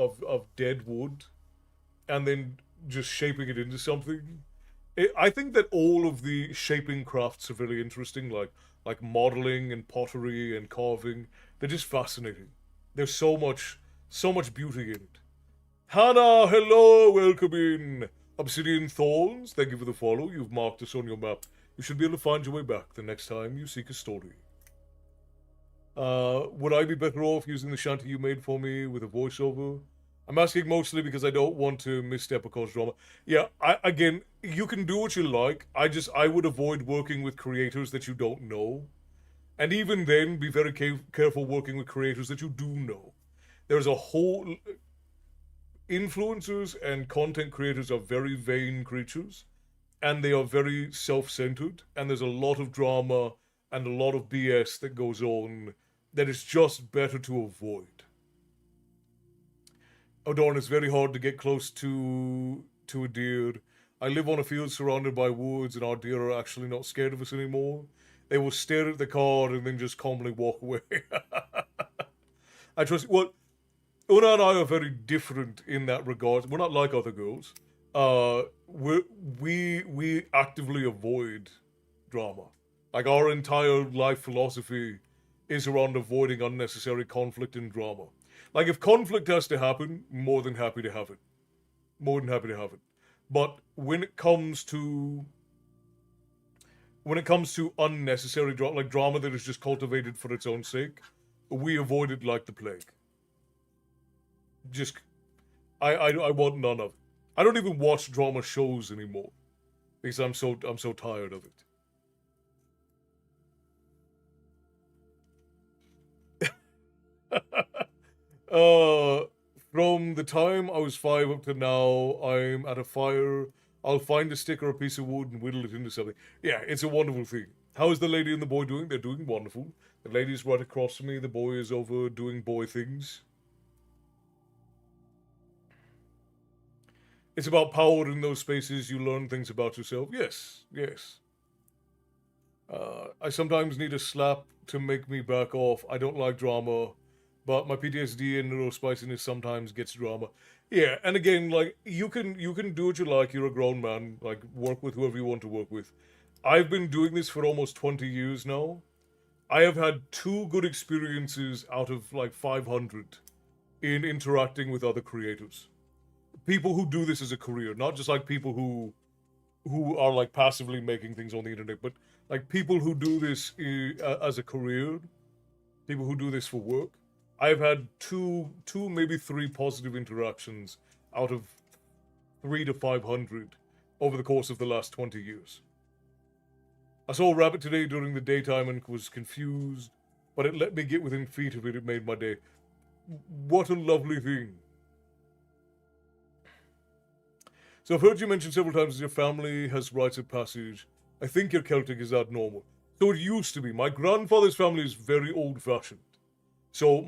dead wood and then just shaping it into something. I think that all of the shaping crafts are very interesting, like modeling and pottery and carving. They're just fascinating. There's so much beauty in it. Hannah, hello, welcome in. Obsidian Thorns, thank you for the follow. You've marked us on your map. You should be able to find your way back the next time you seek a story. Would I be better off using the shanty you made for me with a voiceover? I'm asking mostly because I don't want to misstep or cause drama. Yeah, again, you can do what you like. I would avoid working with creators that you don't know. And even then, be very careful working with creators that you do know. There's a whole... Influencers and content creators are very vain creatures, and they are very self-centered, and there's a lot of drama and a lot of BS that goes on that is just better to avoid. Oh darn, it's very hard to get close to a deer. I live on a field surrounded by woods, and our deer are actually not scared of us anymore. They will stare at the car and then just calmly walk away. I trust... Well, Una and I are very different in that regard. We're not like other girls. We actively avoid drama. Like, our entire life philosophy is around avoiding unnecessary conflict and drama. Like, if conflict has to happen, more than happy to have it. More than happy to have it. But when it comes to unnecessary drama, like drama that is just cultivated for its own sake, we avoid it like the plague. Just, I want none of it. I don't even watch drama shows anymore because I'm so tired of it. From the time I was 5 up to now, I'm at a fire. I'll find a stick or a piece of wood and whittle it into something. Yeah, it's a wonderful thing. How is the lady and the boy doing? They're doing wonderful. The lady's right across from me. The boy is over doing boy things. It's about power in those spaces. You learn things about yourself. Yes, yes. I sometimes need a slap to make me back off. I don't like drama, but my PTSD and neurospiciness sometimes gets drama. Yeah, and again, like, you can do what you like. You're a grown man. Like, work with whoever you want to work with. I've been doing this for almost 20 years now. I have had 2 good experiences out of like 500 in interacting with other creators. People who do this as a career, not just like people who are like passively making things on the internet, but like people who do this as a career, people who do this for work. I've had two, maybe 3 positive interactions out of 3 to 500 over the course of the last 20 years. I saw a rabbit today during the daytime and was confused, but it let me get within feet of it. It made my day. What a lovely thing. So I've heard you mention several times that your family has rites of passage. I think your Celtic is that normal. So it used to be. My grandfather's family is very old-fashioned. So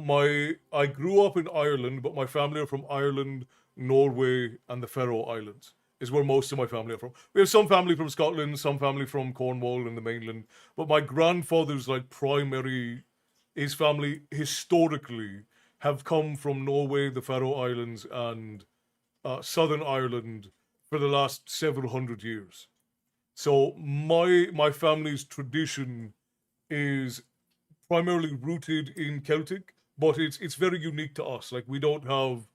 I grew up in Ireland, but my family are from Ireland, Norway, and the Faroe Islands, is where most of my family are from. We have some family from Scotland, some family from Cornwall and the mainland, but my grandfather's his family historically have come from Norway, the Faroe Islands, and Southern Ireland for the last several hundred years. So my family's tradition is primarily rooted in Celtic, but it's very unique to us. Like, we don't have,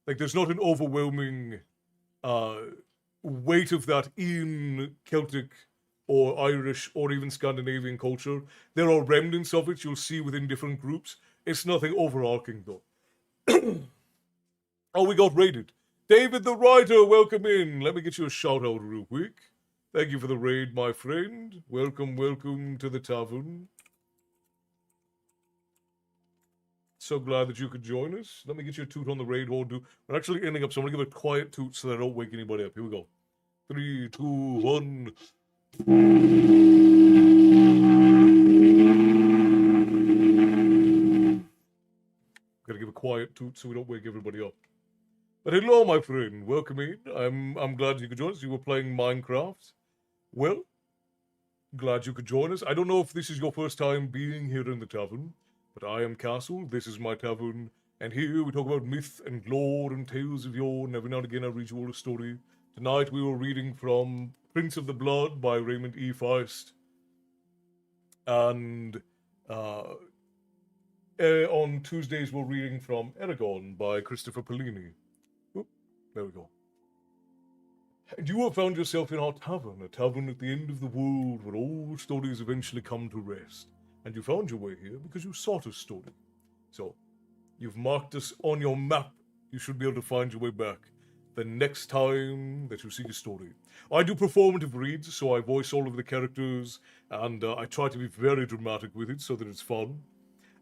like, there's not an overwhelming weight of that in Celtic or Irish or even Scandinavian culture. There are remnants of it you'll see within different groups. It's nothing overarching though. Oh, we got raided. David the Writer, welcome in. Let me get you a shout out real quick. Thank you for the raid, my friend. Welcome, welcome to the tavern. So glad that you could join us. Let me get you a toot on the raid hall. We're actually ending up, so I'm going to give a quiet toot so that I don't wake anybody up. Here we go. 3, 2, 1. Gotta give a quiet toot so we don't wake everybody up. But hello, my friend. Welcome in. I'm glad you could join us. You were playing Minecraft. Well, glad you could join us. I don't know if this is your first time being here in the tavern, but I am Castle. This is my tavern, and here we talk about myth and lore and tales of yore, and every now and again I read you all a story. Tonight we were reading from Prince of the Blood by Raymond E. Feist, and on Tuesdays we're reading from Eragon by Christopher Polini. Oop, there we go. And you have found yourself in our tavern, a tavern at the end of the world where all stories eventually come to rest. And you found your way here because you sought a story. So, you've marked us on your map. You should be able to find your way back the next time that you see a story. I do performative reads, so I voice all of the characters, and I try to be very dramatic with it so that it's fun.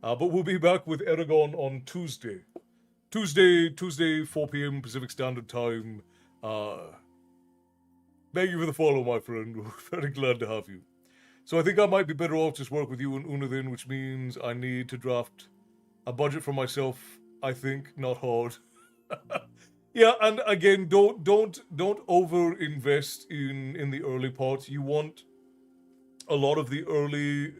But we'll be back with Eragon on Tuesday. Tuesday, 4 p.m. Pacific Standard Time. Thank you for the follow, my friend. We're very glad to have you. So I think I might be better off just work with you and Una then, which means I need to draft a budget for myself. I think not hard. Yeah, and again, don't over invest in the early parts. You want a lot of the early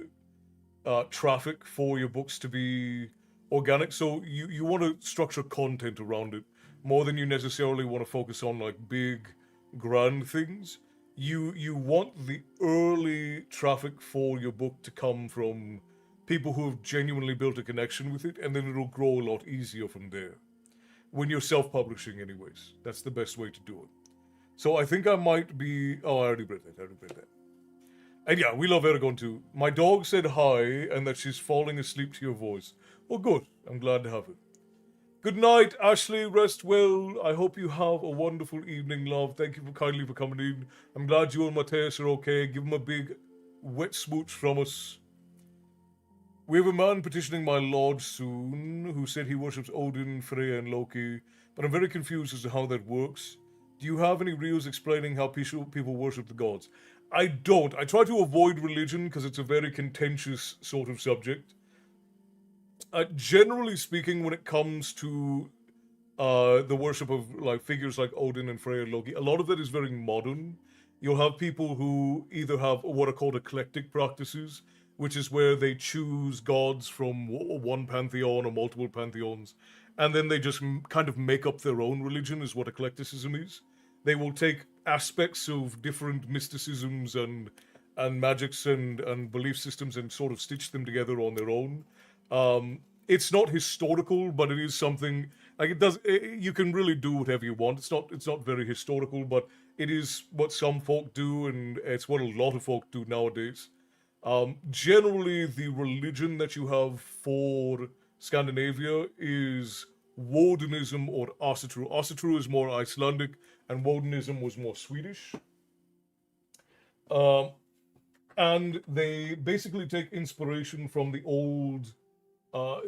traffic for your books to be organic. So you want to structure content around it more than you necessarily want to focus on like big grand things. You want the early traffic for your book to come from people who have genuinely built a connection with it, and then it'll grow a lot easier from there. When you're self-publishing anyways. That's the best way to do it. So I think I might be... Oh, I already read that. And yeah, we love Eragon too. My dog said hi, and that she's falling asleep to your voice. Oh, good. I'm glad to have her. Good night, Ashley. Rest well. I hope you have a wonderful evening, love. Thank you kindly for coming in. I'm glad you and Mateus are okay. Give him a big wet smooch from us. We have a man petitioning my lord soon, who said he worships Odin, Freya, and Loki, but I'm very confused as to how that works. Do you have any reels explaining how people worship the gods? I don't. I try to avoid religion because it's a very contentious sort of subject. Generally speaking, when it comes to the worship of like figures like Odin and Freya and Loki, a lot of that is very modern. You'll have people who either have what are called eclectic practices, which is where they choose gods from one pantheon or multiple pantheons, and then they just kind of make up their own religion, is what eclecticism is. They will take aspects of different mysticisms and magics and belief systems and sort of stitch them together on their own. It's not historical, but it is something like it does. You can really do whatever you want. It's not very historical, but it is what some folk do, and it's what a lot of folk do nowadays. Generally, the religion that you have for Scandinavia is Wodinism or Asatru. Asatru is more Icelandic, and Wodinism was more Swedish. And they basically take inspiration from the old,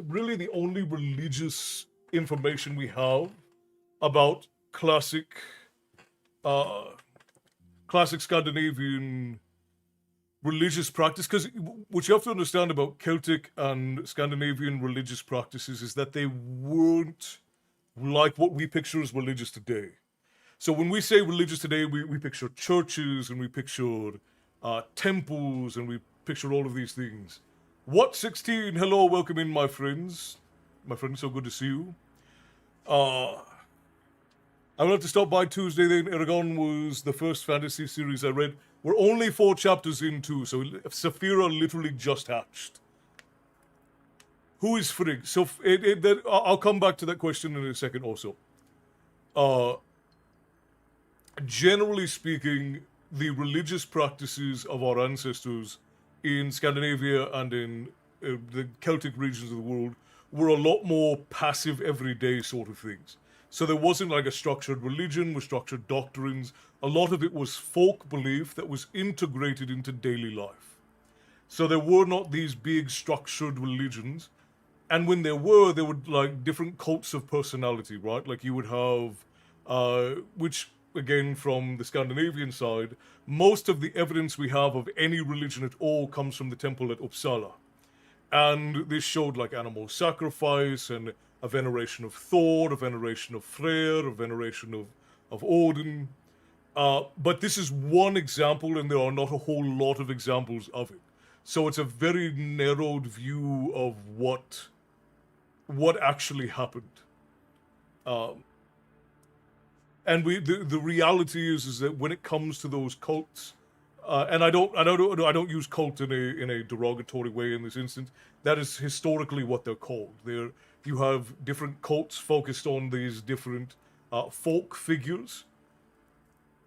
really the only religious information we have about classic Scandinavian religious practice, because what you have to understand about Celtic and Scandinavian religious practices is that they weren't like what we picture as religious today. So when we say religious today, we picture churches and we picture temples and we picture all of these things. What 16? Hello, welcome in, my friends. My friends, so good to see you. I will have to stop by Tuesday then. Eragon was the first fantasy series I read. We're only 4 chapters in too, so Saphira literally just hatched. Who is Frigg? So I'll come back to that question in a second also. Generally speaking, the religious practices of our ancestors in Scandinavia and in the Celtic regions of the world were a lot more passive, everyday sort of things. So there wasn't like a structured religion with structured doctrines. A lot of it was folk belief that was integrated into daily life. So there were not these big structured religions. And when there were like different cults of personality, right? Like you would have, which again from the Scandinavian side, most of the evidence we have of any religion at all comes from the temple at Uppsala. And this showed like animal sacrifice and a veneration of Thor, a veneration of Freyr, a veneration of Odin. But this is one example, and there are not a whole lot of examples of it. So it's a very narrowed view of what and the reality is that when it comes to those cults, and I don't use cult in a derogatory way in this instance. That is historically what they're called. You have different cults focused on these different folk figures,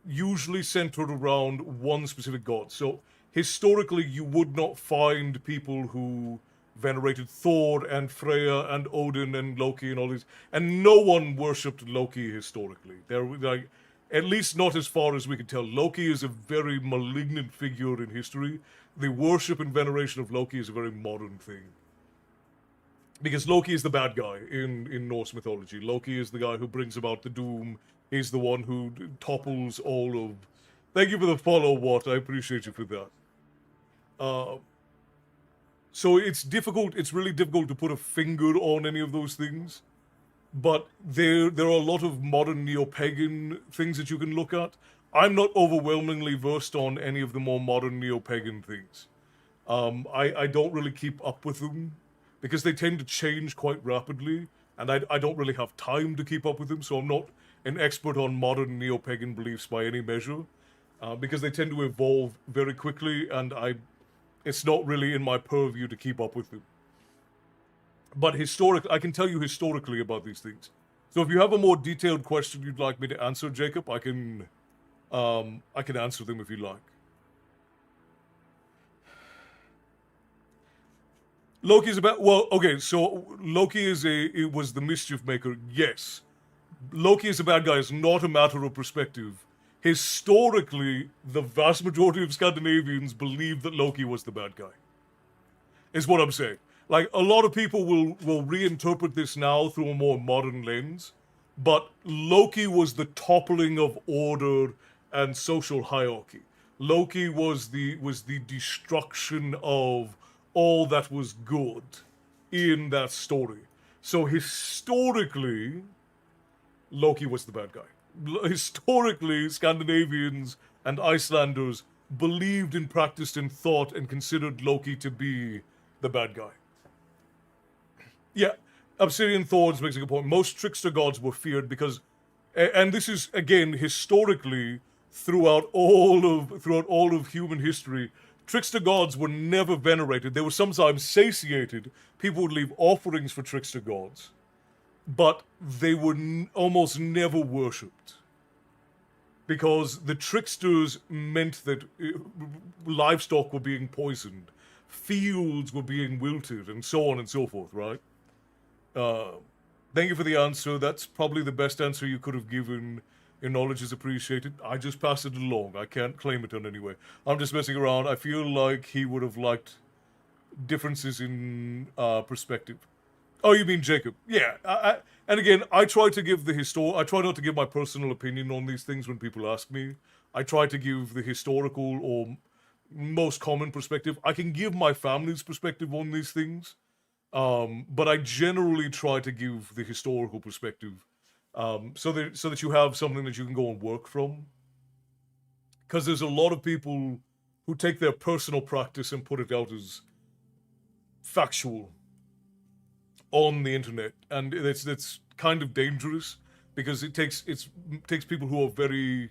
usually centered around one specific god. So historically, you would not find people who venerated Thor and Freya and Odin and Loki and all these, and no one worshipped Loki historically. They're like, at least not as far as we can tell. Loki is a very malignant figure in history. The worship and veneration of Loki is a very modern thing. Because Loki is the bad guy in Norse mythology. Loki is the guy who brings about the doom. He's the one who topples all of... Thank you for the follow, Watt. I appreciate you for that. So it's really difficult to put a finger on any of those things. But there are a lot of modern neo-pagan things that you can look at. I'm not overwhelmingly versed on any of the more modern neo-pagan things. I don't really keep up with them because they tend to change quite rapidly, and I don't really have time to keep up with them, so I'm not an expert on modern neo-pagan beliefs by any measure, because they tend to evolve very quickly, and it's not really in my purview to keep up with them. But I can tell you historically about these things. So if you have a more detailed question you'd like me to answer, Jacob, I can answer them if you like. Loki's about... Well, okay, so Loki it was the mischief maker, yes. Loki is a bad guy. It's not a matter of perspective. Historically, the vast majority of Scandinavians believe that Loki was the bad guy. Is what I'm saying. Like, a lot of people will reinterpret this now through a more modern lens, but Loki was the toppling of order and social hierarchy. Loki was the destruction of all that was good in that story. So historically, Loki was the bad guy. Historically, Scandinavians and Icelanders believed and practiced and thought and considered Loki to be the bad guy. Yeah, Obsidian Thorns makes a good point. Most trickster gods were feared because, and this is again historically throughout all of human history, trickster gods were never venerated. They were sometimes satiated. People would leave offerings for trickster gods, but they were almost never worshipped because the tricksters meant that livestock were being poisoned, fields were being wilted, and so on and so forth, right? Thank you for the answer. That's probably the best answer you could have given. Your knowledge is appreciated. I just passed it along. I can't claim it in any way. I'm just messing around. I feel like he would have liked differences in perspective. Oh, you mean Jacob? Yeah. And again, I try to give I try not to give my personal opinion on these things when people ask me. I try to give the historical or most common perspective. I can give my family's perspective on these things. But I generally try to give the historical perspective, so that you have something that you can go and work from. Because there's a lot of people who take their personal practice and put it out as factual on the internet, and it's kind of dangerous because it takes people who are very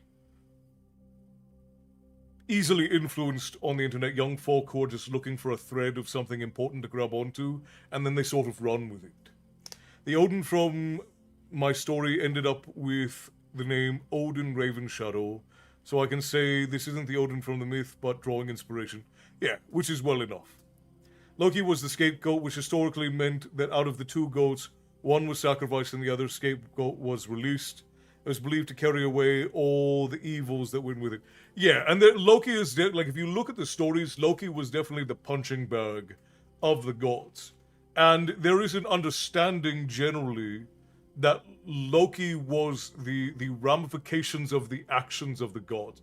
easily influenced on the internet, young folk who are just looking for a thread of something important to grab onto, and then they sort of run with it. The Odin from my story ended up with the name Odin Ravenshadow, so I can say this isn't the Odin from the myth, but drawing inspiration. Yeah, which is well enough. Loki was the scapegoat, which historically meant that out of the two goats, one was sacrificed and the other scapegoat was released. It was believed to carry away all the evils that went with it. Yeah, and Loki is, like, if you look at the stories, Loki was definitely the punching bag of the gods. And there is an understanding generally that Loki was the ramifications of the actions of the gods.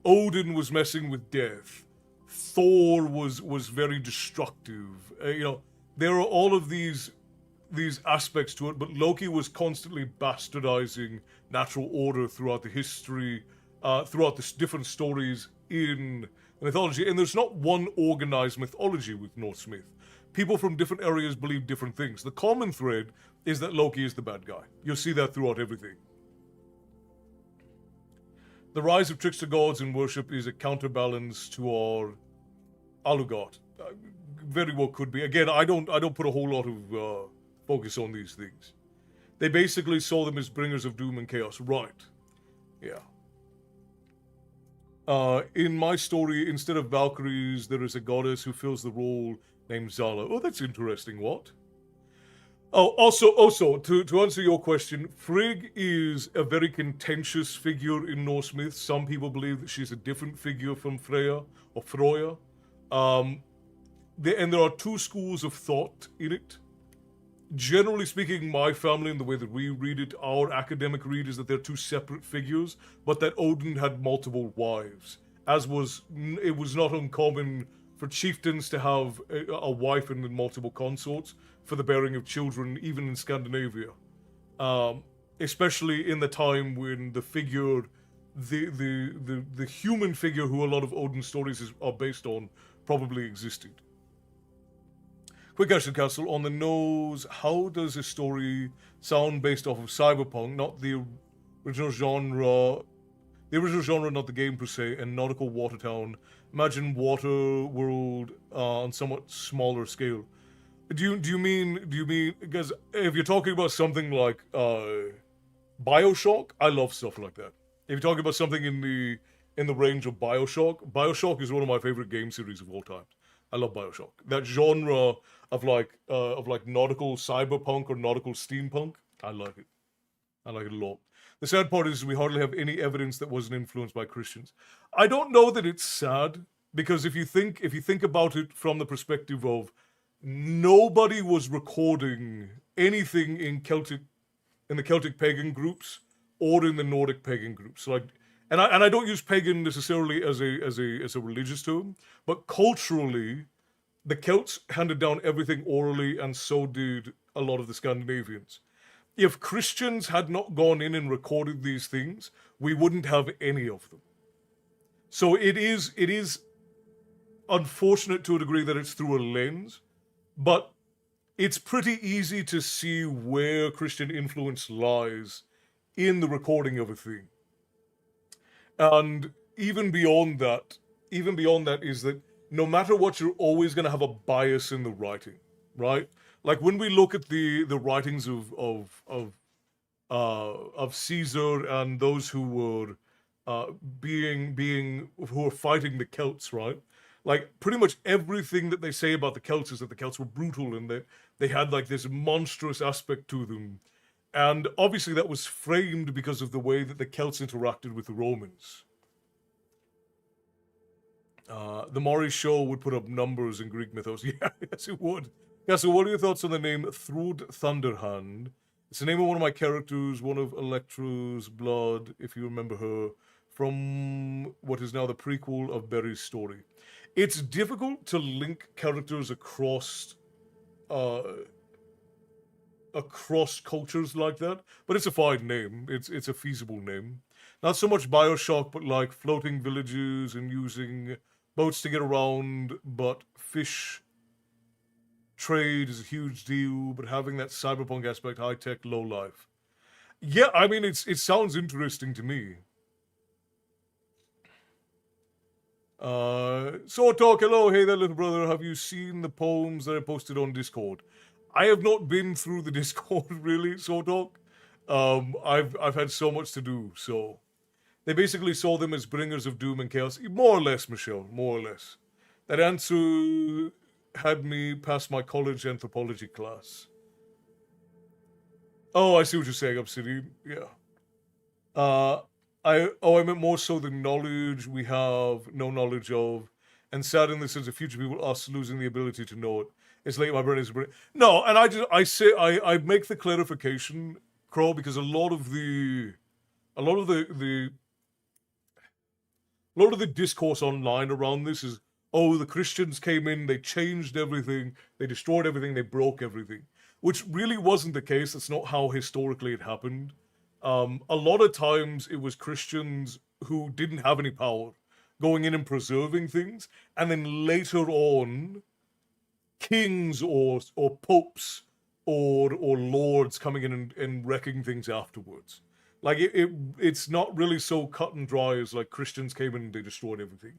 Odin was messing with death. Thor was very destructive. There are all of these aspects to it, but Loki was constantly bastardizing natural order throughout the history, throughout the different stories in mythology. And there's not one organized mythology with Norse myth. People from different areas believe different things. The common thread is that Loki is the bad guy. You'll see that throughout everything. The rise of trickster gods in worship is a counterbalance to our Alugot. Very well could be. Again, I don't put a whole lot of focus on these things. They basically saw them as bringers of doom and chaos. Right. Yeah. In my story, instead of Valkyries, there is a goddess who fills the role named Zala. Oh, that's interesting. What? Oh, also, to answer your question, Frigg is a very contentious figure in Norse myth. Some people believe that she's a different figure from Freya or Froya. And there are two schools of thought in it. Generally speaking, my family and the way that we read it, our academic read is that they're two separate figures, but that Odin had multiple wives. It was not uncommon for chieftains to have a wife and multiple consorts for the bearing of children, even in Scandinavia. Especially in the time when the figure, the human figure who a lot of Odin's stories are based on, probably existed. Quick question, Castle. On the nose, how does a story sound based off of cyberpunk, not the original genre? The original genre, not the game per se, and nautical Watertown. Imagine Water World on somewhat smaller scale. Do you mean because if you're talking about something like BioShock, I love stuff like that. If you're talking about something in the range of BioShock is one of my favorite game series of all time. I love BioShock. That genre of like nautical cyberpunk or nautical steampunk, I like it. I like it a lot. The sad part is we hardly have any evidence that wasn't influenced by Christians. I don't know that it's sad, because if you think about it from the perspective of nobody was recording anything in the Celtic pagan groups or in the Nordic pagan groups. Like, and I don't use pagan necessarily as a religious term, but culturally, the Celts handed down everything orally, and so did a lot of the Scandinavians. If Christians had not gone in and recorded these things, we wouldn't have any of them. So it is unfortunate to a degree that it's through a lens, but it's pretty easy to see where Christian influence lies in the recording of a thing. And even beyond that is that no matter what, you're always going to have a bias in the writing, right? Like when we look at the writings of Caesar and those who were who were fighting the Celts, right? Like pretty much everything that they say about the Celts is that the Celts were brutal and that they had like this monstrous aspect to them. And obviously that was framed because of the way that the Celts interacted with the Romans. The Maury show would put up numbers in Greek mythos. Yeah, yes it would. Yeah, so what are your thoughts on the name Thrud Thunderhand? It's the name of one of my characters, one of Electra's blood, if you remember her, from what is now the prequel of Berry's story. It's difficult to link characters across cultures like that, but it's a fine name. It's a feasible name. Not so much BioShock, but like floating villages and using boats to get around, but fish trade is a huge deal, but having that cyberpunk aspect, high-tech, low-life. Yeah, I mean, it sounds interesting to me. Sword Talk, hello, hey there, little brother. Have you seen the poems that I posted on Discord? I have not been through the Discord, really, Sword Talk. I've had so much to do, so... They basically saw them as bringers of doom and chaos. More or less, Michelle, more or less. That answer had me pass my college anthropology class. Oh, I see what you're saying, Obsidian. Yeah. I meant more so the knowledge we have no knowledge of, and sad in the sense of future people, us losing the ability to know it. It's late, my brain is brain. No, and I make the clarification, Crow, because a lot of the discourse online around this is, oh, the Christians came in, they changed everything, they destroyed everything, they broke everything. Which really wasn't the case. That's not how historically it happened. A lot of times it was Christians who didn't have any power going in and preserving things, and then later on, kings or popes or lords coming in and wrecking things afterwards. Like it's not really so cut and dry as like Christians came in and they destroyed everything.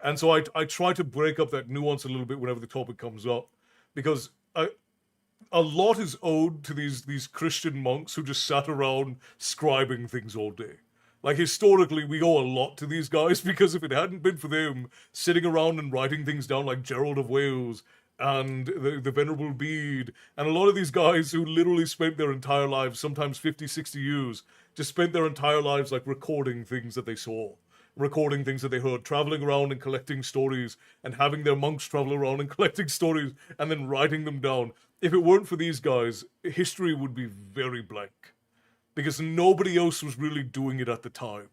And so I try to break up that nuance a little bit whenever the topic comes up, because a lot is owed to these Christian monks who just sat around scribing things all day. Like historically, we owe a lot to these guys because if it hadn't been for them sitting around and writing things down like Gerald of Wales and the Venerable Bede, and a lot of these guys who literally spent their entire lives, sometimes 50, 60 years, just spent their entire lives like recording things that they saw, recording things that they heard, traveling around and collecting stories, and having their monks travel around and collecting stories and then writing them down. If it weren't for these guys, history would be very blank because nobody else was really doing it at the time.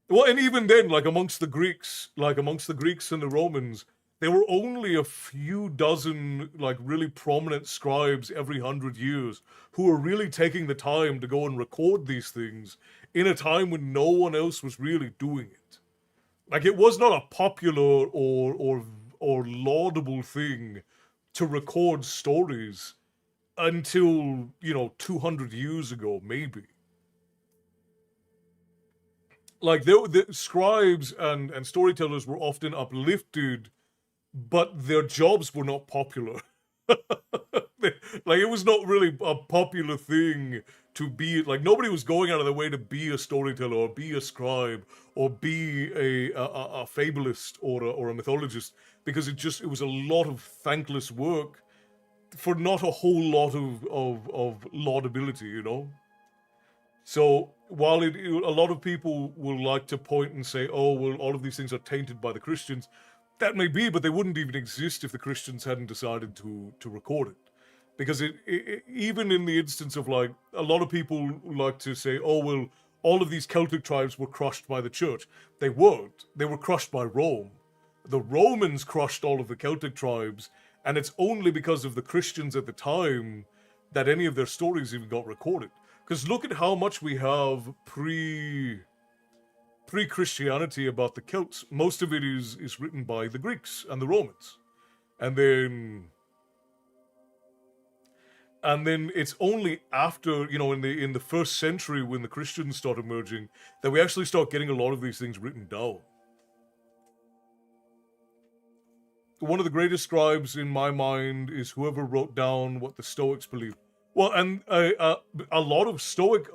Well, and even then, like amongst the Greeks and the Romans, there were only a few dozen, like really prominent scribes every 100 years who were really taking the time to go and record these things in a time when no one else was really doing it. Like it was not a popular or laudable thing to record stories until 200 years ago, maybe. Like the scribes and storytellers were often uplifted, but their jobs were not popular. Like it was not really a popular thing to be, like nobody was going out of their way to be a storyteller or be a scribe or be a fabulist or a mythologist, because it was a lot of thankless work for not a whole lot of laudability, you know? So while a lot of people will like to point and say, oh, well, all of these things are tainted by the Christians, that may be, but they wouldn't even exist if the Christians hadn't decided to record it. Because even in the instance of like, a lot of people like to say, oh, well, all of these Celtic tribes were crushed by the church. They weren't. They were crushed by Rome. The Romans crushed all of the Celtic tribes, and it's only because of the Christians at the time that any of their stories even got recorded. Because look at how much we have pre-Christianity about the Celts. Most of it is written by the Greeks and the Romans. And then it's only after, in the first century when the Christians start emerging that we actually start getting a lot of these things written down. One of the greatest scribes in my mind is whoever wrote down what the Stoics believed. Well, and a lot of Stoic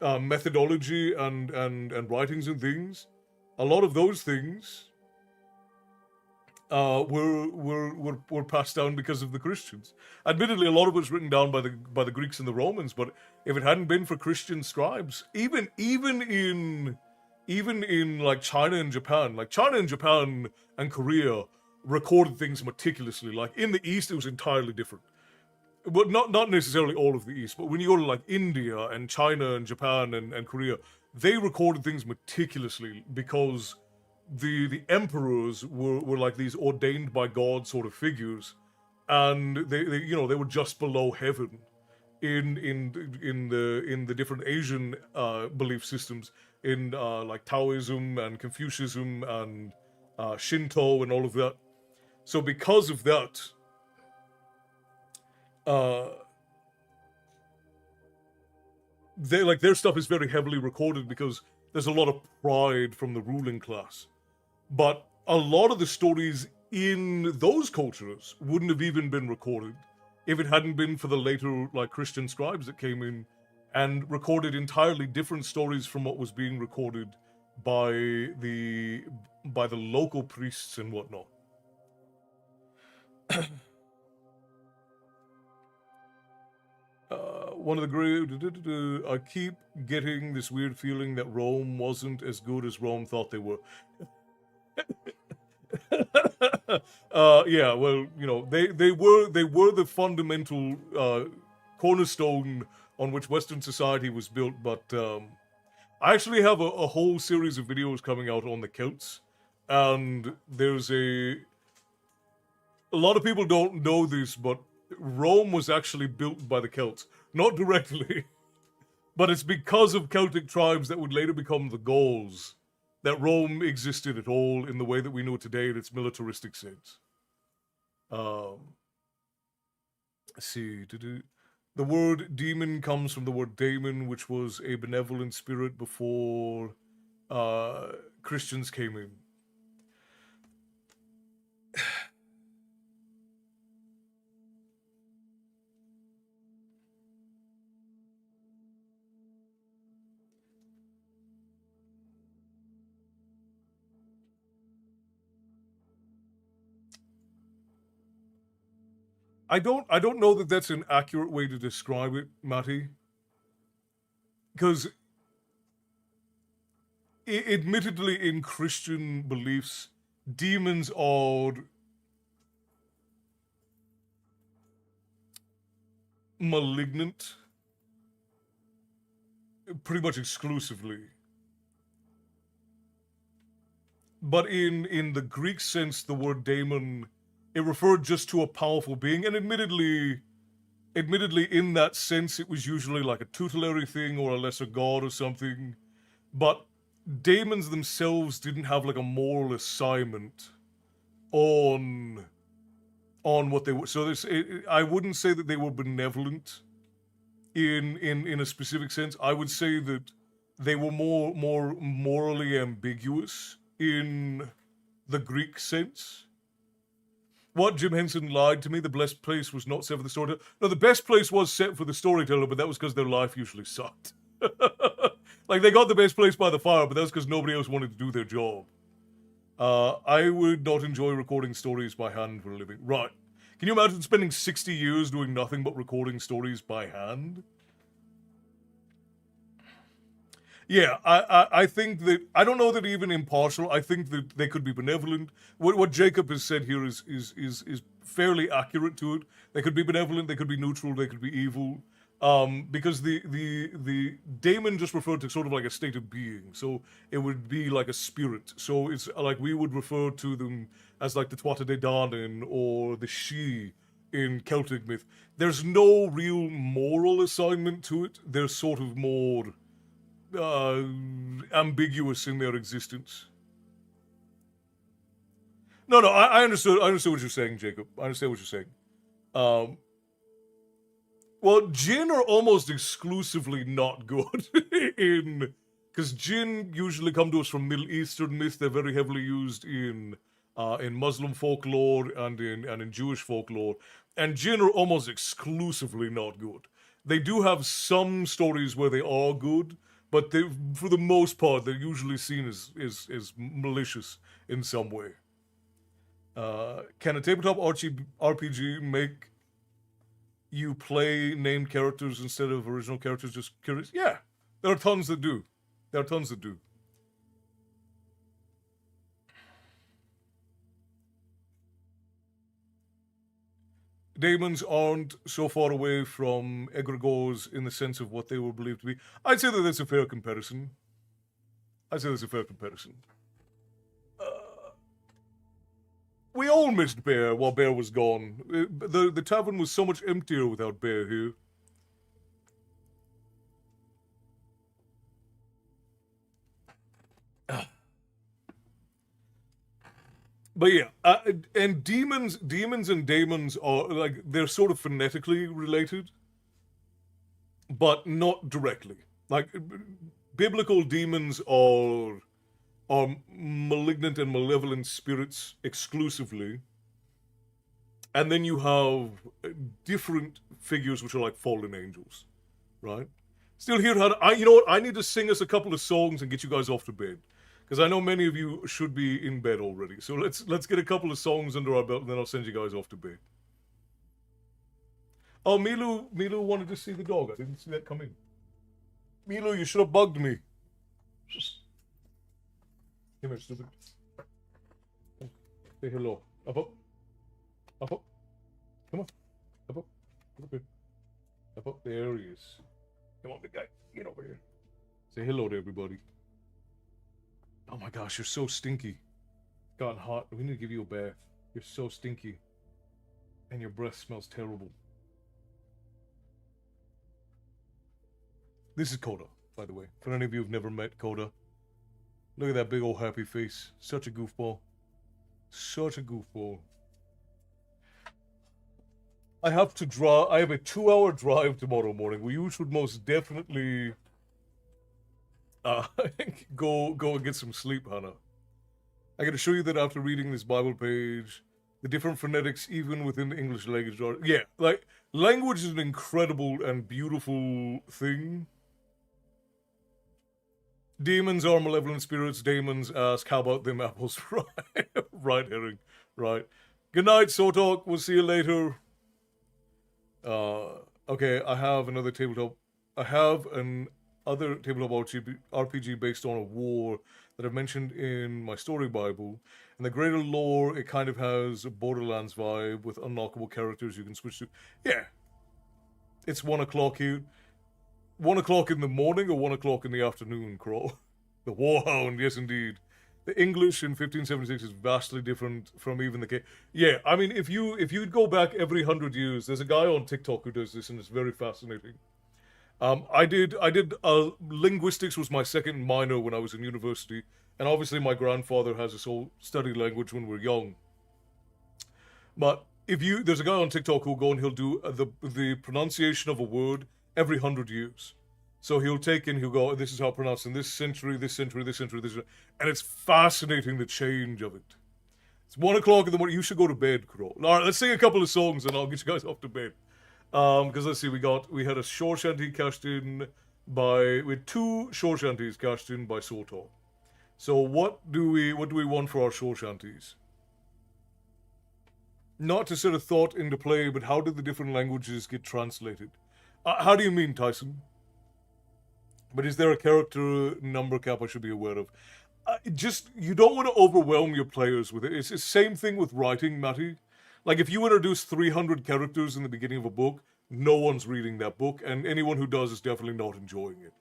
methodology and writings and things, a lot of those things were passed down because of the Christians. Admittedly, a lot of it was written down by the Greeks and the Romans, but if it hadn't been for Christian scribes, even in like China and Japan and Korea recorded things meticulously. Like in the East, it was entirely different. But not necessarily all of the East, but when you go to like India and China and Japan and Korea, they recorded things meticulously because the emperors were like these ordained by God sort of figures, and they were just below heaven in the different Asian belief systems, in like Taoism and Confucianism and Shinto and all of that. So because of that, their stuff is very heavily recorded because there's a lot of pride from the ruling class. But a lot of the stories in those cultures wouldn't have even been recorded if it hadn't been for the later like Christian scribes that came in and recorded entirely different stories from what was being recorded by the local priests and whatnot. One of the great... I keep getting this weird feeling that Rome wasn't as good as Rome thought they were. Yeah, well, they were the fundamental cornerstone on which Western society was built, but I actually have a whole series of videos coming out on the Celts, and there's a lot of people don't know this, but Rome was actually built by the Celts. Not directly, but it's because of Celtic tribes that would later become the Gauls that Rome existed at all in the way that we know today in its militaristic sense. Let's see. The word demon comes from the word daemon, which was a benevolent spirit before Christians came in. I don't know that that's an accurate way to describe it, Matty. Because admittedly in Christian beliefs, demons are malignant pretty much exclusively. But in the Greek sense, the word daemon, it referred just to a powerful being, and admittedly in that sense, it was usually like a tutelary thing or a lesser god or something. But daemons themselves didn't have like a moral assignment on what they were. So I wouldn't say that they were benevolent in a specific sense. I would say that they were more morally ambiguous in the Greek sense. What, Jim Henson lied to me? The best place was not set for the storyteller. No, the best place was set for the storyteller, but that was because their life usually sucked. Like, they got the best place by the fire, but that was because nobody else wanted to do their job. I would not enjoy recording stories by hand for a living. Right. Can you imagine spending 60 years doing nothing but recording stories by hand? Yeah, I think that, I don't know that even impartial. I think that they could be benevolent. What Jacob has said here is fairly accurate to it. They could be benevolent, they could be neutral, they could be evil. Because the daemon just referred to sort of like a state of being, so it would be like a spirit. So it's like we would refer to them as like the Tuatha De Danann or the She in Celtic myth. There's no real moral assignment to it. They're sort of more ambiguous in their existence. No, I understood what you're saying, Jacob. I understand what you're saying. Well, jinn are almost exclusively not good because jinn usually come to us from Middle Eastern myth. They're very heavily used in Muslim folklore and in Jewish folklore, and jinn are almost exclusively not good. They do have some stories where they are good, but for the most part, they're usually seen as malicious in some way. Can a tabletop RPG make you play named characters instead of original characters? Just curious. Yeah, there are tons that do. Daemons aren't so far away from egregores in the sense of what they were believed to be. I'd say that that's a fair comparison. We all missed Bear while Bear was gone. The tavern was so much emptier without Bear here. But yeah, and demons and daemons are like, they're sort of phonetically related, but not directly. Like, biblical demons are malignant and malevolent spirits exclusively, and then you have different figures which are like fallen angels, right? Still here, you know what? I need to sing us a couple of songs and get you guys off to bed, because I know many of you should be in bed already. So let's get a couple of songs under our belt, and then I'll send you guys off to bed. Oh, Milu wanted to see the dog. I didn't see that come in. Milu, you should have bugged me. Come here, stupid. Say hello. Up. Come on. Up. Up. There he is. Come on, big guy. Get over here. Say hello to everybody. Oh my gosh, you're so stinky. It's gotten hot. We need to give you a bath. You're so stinky. And your breath smells terrible. This is Coda, by the way. For any of you who've never met Coda, look at that big old happy face. Such a goofball. I have to drive. I have a 2-hour drive tomorrow morning. You should most definitely uh, go and get some sleep, Hannah. I got to show you that after reading this Bible page, the different phonetics, even within the English language, are like language is an incredible and beautiful thing. Demons are malevolent spirits. Demons ask, "How about them apples?" Right, right, Herring. Right. Good night, Sotok. We'll see you later. Okay, I have another tabletop. I have an other tabletop RPG based on a war that I've mentioned in my story Bible. In the greater lore, it kind of has a Borderlands vibe with unlockable characters you can switch to. Yeah, it's 1 o'clock here. 1 o'clock in the morning or 1 o'clock in the afternoon, Crow? The Warhound, yes indeed. The English in 1576 is vastly different from even the case. Yeah, I mean, if you'd go back every 100 years, there's a guy on TikTok who does this, and it's very fascinating. I did linguistics was my second minor when I was in university, and obviously my grandfather has us all study language when we're young. But there's a guy on TikTok who'll go and he'll do the pronunciation of a word every 100 years. So he'll go, this is how it's pronounced in this century, this century, this century, this century. And it's fascinating the change of it. It's 1 o'clock in the morning. You should go to bed, Crow. All right, let's sing a couple of songs and I'll get you guys off to bed. Because let's see, we had a shore shanty cashed in with 2 shore shanties cashed in by Soto. So what do we want for our shore shanties? Not to set a thought into play, but how did the different languages get translated? How do you mean, Tyson? But is there a character number cap I should be aware of? You don't want to overwhelm your players with it. It's the same thing with writing, Matty. Like, if you introduce 300 characters in the beginning of a book, no one's reading that book, and anyone who does is definitely not enjoying it.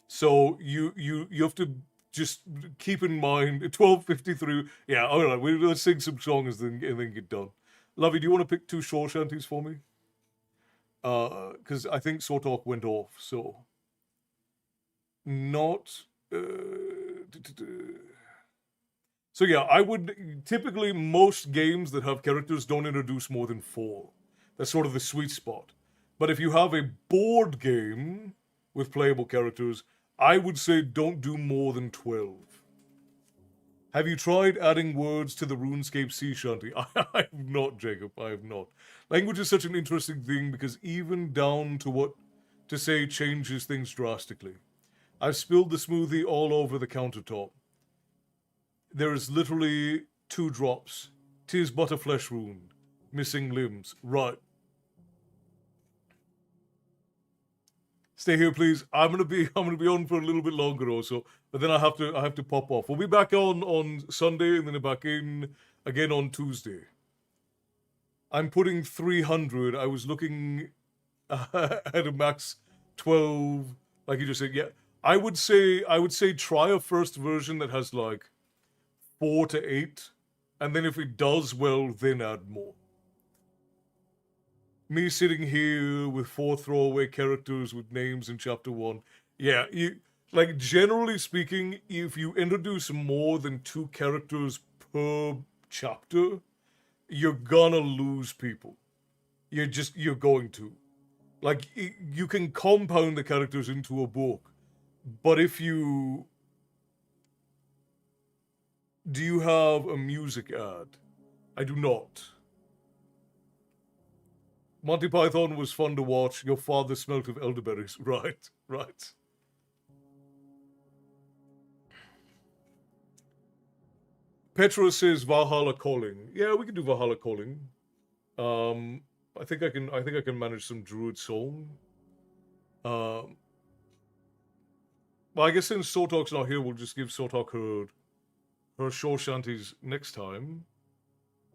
So you have to just keep in mind 12:53. Yeah, all right. Let's sing some songs and then get done. Lovey, do you want to pick 2 shore shanties for me? Because I think Sotok went off. So not. So yeah, I would typically most games that have characters don't introduce more than 4. That's sort of the sweet spot. But if you have a board game with playable characters, I would say don't do more than 12. Have you tried adding words to the RuneScape sea shanty? I have not, Jacob. I have not. Language is such an interesting thing because even down to what to say changes things drastically. I've spilled the smoothie all over the countertop. There is literally 2 drops. 'Tis but a flesh wound. Missing limbs. Right. Stay here, please. I'm gonna be on for a little bit longer also, but then I have to pop off. We'll be back on Sunday and then back in again on Tuesday. I'm putting 300. I was looking at a max 12, like you just said. Yeah, I would say try a first version that has like 4 to 8, and then if it does well, then add more. Me sitting here with 4 throwaway characters with names in chapter 1. Yeah, generally speaking, if you introduce more than 2 characters per chapter, you're gonna lose people. You're going to. Like, you can compound the characters into a book, but if you... Do you have a music ad? I do not. Monty Python was fun to watch. Your father smelt of elderberries. Right, right. Petra says Valhalla Calling. Yeah, we can do Valhalla Calling. I think I can manage some Druid Song. Well, I guess since Sotok's not here, we'll just give Sotok her shore shanties next time.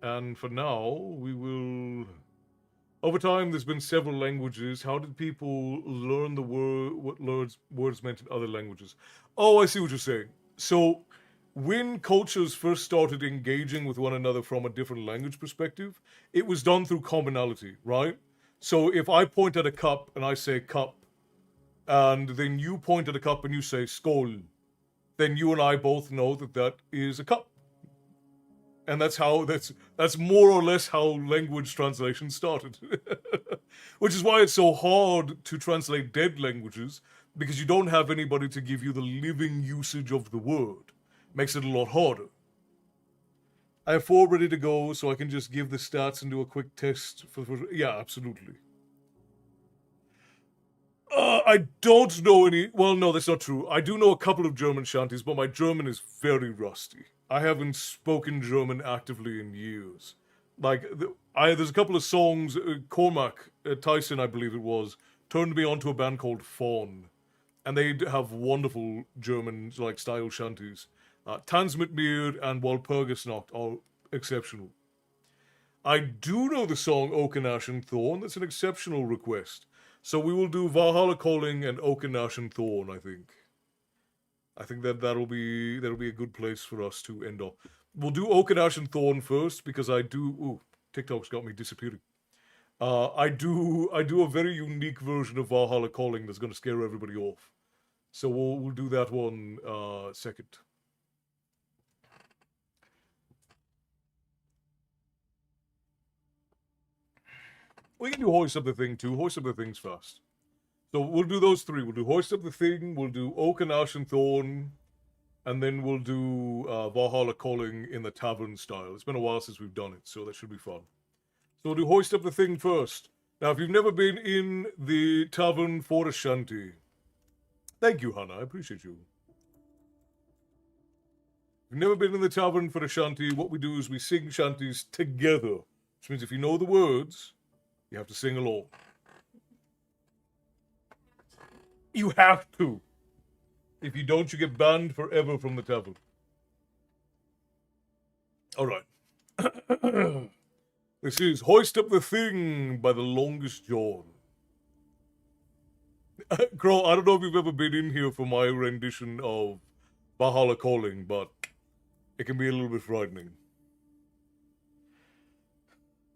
And for now, we will... Over time, there's been several languages. How did people learn what words meant in other languages? Oh, I see what you're saying. So, when cultures first started engaging with one another from a different language perspective, it was done through commonality, right? So, if I point at a cup and I say cup, and then you point at a cup and you say skål, then you and I both know that is a cup. And that's more or less how language translation started. Which is why it's so hard to translate dead languages, because you don't have anybody to give you the living usage of the word. Makes it a lot harder. I have 4 ready to go, so I can just give the stats and do a quick test. Yeah, absolutely. I don't know any. Well, no, that's not true. I do know a couple of German shanties, but my German is very rusty. I haven't spoken German actively in years. Like, there's a couple of songs. Cormac Tyson, I believe it was, turned me onto a band called Fawn, and they have wonderful German like style shanties. Tans mit mir and Walpurgisnacht are exceptional. I do know the song Oaken Ash and Thorn. That's an exceptional request. So we will do Valhalla Calling and Oaken Ash and Thorn, I think. I think that'll be a good place for us to end up. We'll do Oaken Ash and Thorn first, because I do. Ooh, TikTok's got me disappearing. I do a very unique version of Valhalla Calling that's going to scare everybody off. So we'll do that one second. We can do Hoist Up the Thing too. Hoist Up the Thing's fast. So we'll do those 3. We'll do Hoist Up the Thing, we'll do Oaken Ash and Thorn, and then we'll do Valhalla Calling in the tavern style. It's been a while since we've done it, so that should be fun. So we'll do Hoist Up the Thing first. Now, if you've never been in the tavern for a shanty, thank you, Hannah. I appreciate you. If you've never been in the tavern for a shanty, what we do is we sing shanties together. Which means if you know the words, you have to sing along. You have to. If you don't, you get banned forever from the tavern. All right. This is Hoist Up the Thing by The Longest John. Crow, I don't know if you've ever been in here for my rendition of Valhalla Calling, but it can be a little bit frightening.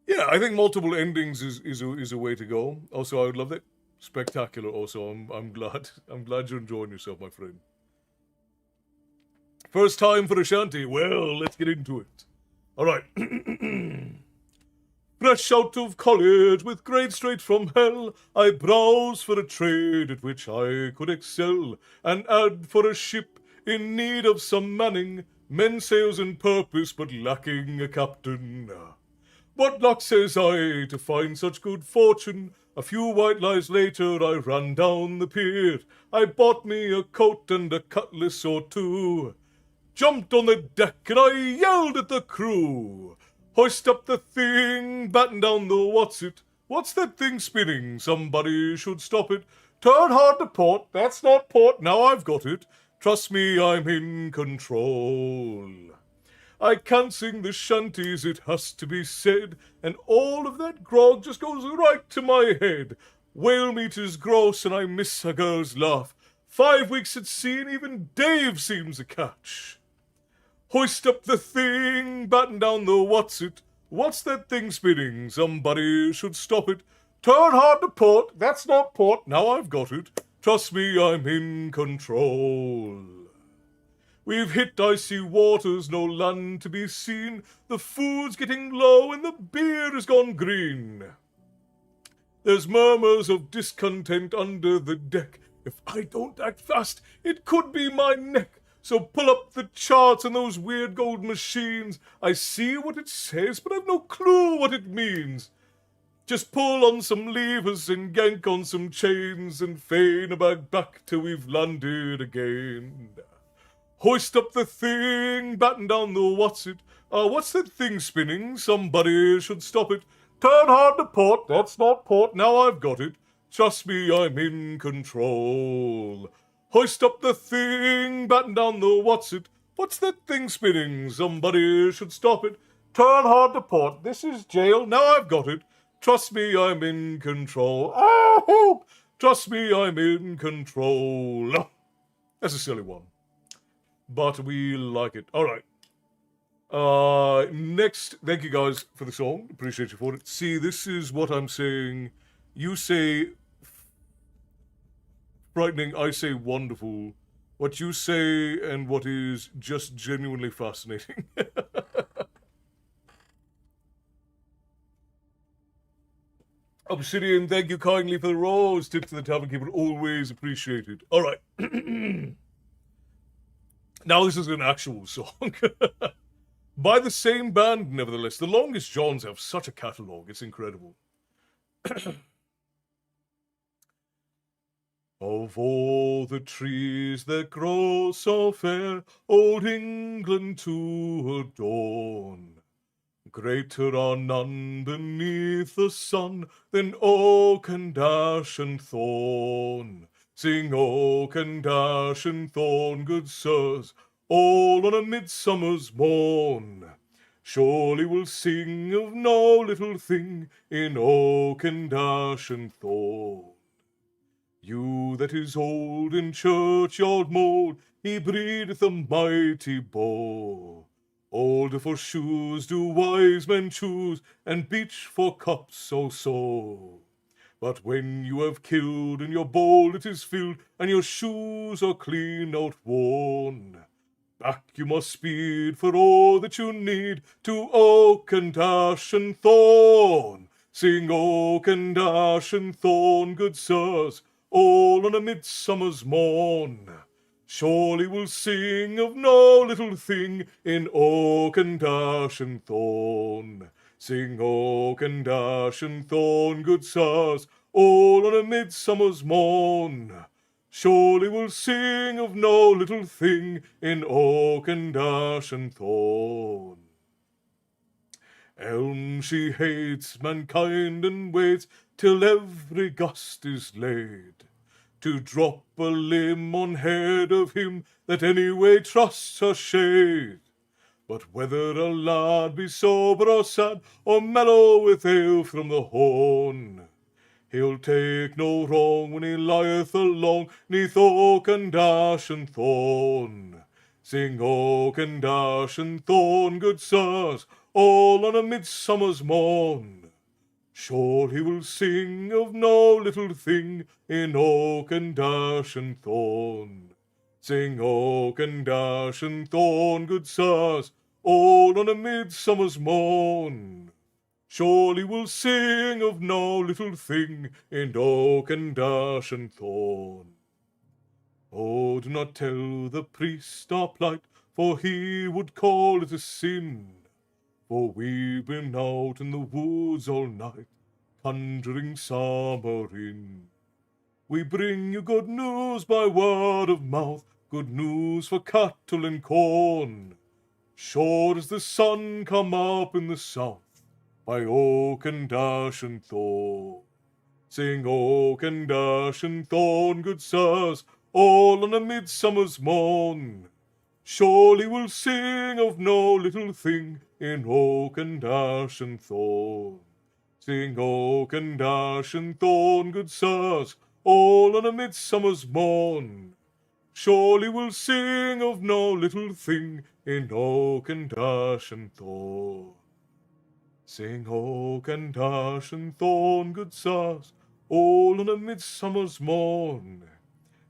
Yeah, I think multiple endings is a way to go. Also, I would love that. Spectacular. Also, I'm glad you're enjoying yourself, my friend. First time for a shanty. Well, let's get into it. All right. Fresh out of college with grades straight from hell, I browse for a trade at which I could excel, and add for a ship in need of some manning, men sails in purpose but lacking a captain. What luck, says I, to find such good fortune? A few white lies later I ran down the pier. I bought me a coat and a cutlass or 2. Jumped on the deck and I yelled at the crew. Hoist up the thing, batten down the what's-it. What's that thing spinning? Somebody should stop it. Turn hard to port, that's not port, now I've got it. Trust me, I'm in control. I can't sing the shanties, it has to be said, and all of that grog just goes right to my head. Whale meat is gross and I miss a girl's laugh. 5 weeks at sea and even Dave seems a catch. Hoist up the thing, batten down the what's-it. What's that thing spinning? Somebody should stop it. Turn hard to port, that's not port, now I've got it. Trust me, I'm in control. We've hit icy waters, no land to be seen. The food's getting low and the beer has gone green. There's murmurs of discontent under the deck. If I don't act fast, it could be my neck. So pull up the charts and those weird gold machines. I see what it says, but I've no clue what it means. Just pull on some levers and yank on some chains and feign a back till we've landed again. Hoist up the thing, batten down the what's-it. What's that thing spinning? Somebody should stop it. Turn hard to port, that's not port, now I've got it. Trust me, I'm in control. Hoist up the thing, batten down the what's-it. What's that thing spinning? Somebody should stop it. Turn hard to port, this is jail, now I've got it. Trust me, I'm in control. Oh, trust me, I'm in control. That's a silly one, but we like it. All right. Next, thank you guys for the song. Appreciate you for it. See, this is what I'm saying. You say frightening, I say wonderful. What you say and what is just genuinely fascinating. Obsidian, thank you kindly for the rose. Tips to the tavern keeper, always appreciated. All right. Now this is an actual song. By the same band, nevertheless. The Longest Johns have such a catalogue. It's incredible. Of all the trees that grow so fair, old England to adorn, greater are none beneath the sun than oak and ash and thorn. Sing oak and ash and thorn, good sirs, all on a midsummer's morn. Surely we'll sing of no little thing in oak and ash and thorn. You that is old in churchyard mould, he breedeth a mighty bow. Older for shoes do wise men choose, and beech for cups so. But when you have killed and your bowl it is filled, and your shoes are clean outworn, back you must speed for all that you need to oak and ash and thorn. Sing oak and ash and thorn, good sirs, all on a midsummer's morn. Surely we'll sing of no little thing in oak and ash and thorn. Sing oak and ash and thorn, good sirs, all on a midsummer's morn. Surely we'll sing of no little thing in oak and ash and thorn. Elm she hates mankind and waits till every gust is laid, to drop a limb on head of him that anyway trusts her shade. But whether a lad be sober or sad, or mellow with ale from the horn, he'll take no wrong when he lieth along neath oak and ash and thorn. Sing oak and ash and thorn, good sirs, all on a midsummer's morn. Sure he will sing of no little thing in oak and ash and thorn. Sing oak and ash and thorn, good sirs, all on a midsummer's morn. Surely we'll sing of no little thing in oak and ash and thorn. Oh, do not tell the priest our plight, for he would call it a sin. For we've been out in the woods all night, conjuring summer in. We bring you good news by word of mouth, good news for cattle and corn. Sure as the sun come up in the south, by oak and ash and thorn. Sing oak and ash and thorn, good sirs, all on a midsummer's morn. Surely we'll sing of no little thing in oak and ash and thorn. Sing oak and ash and thorn, good sirs, all on a midsummer's morn. Surely we'll sing of no little thing in oak and ash and thorn. Sing oak and ash and thorn, good sirs, all on a midsummer's morn.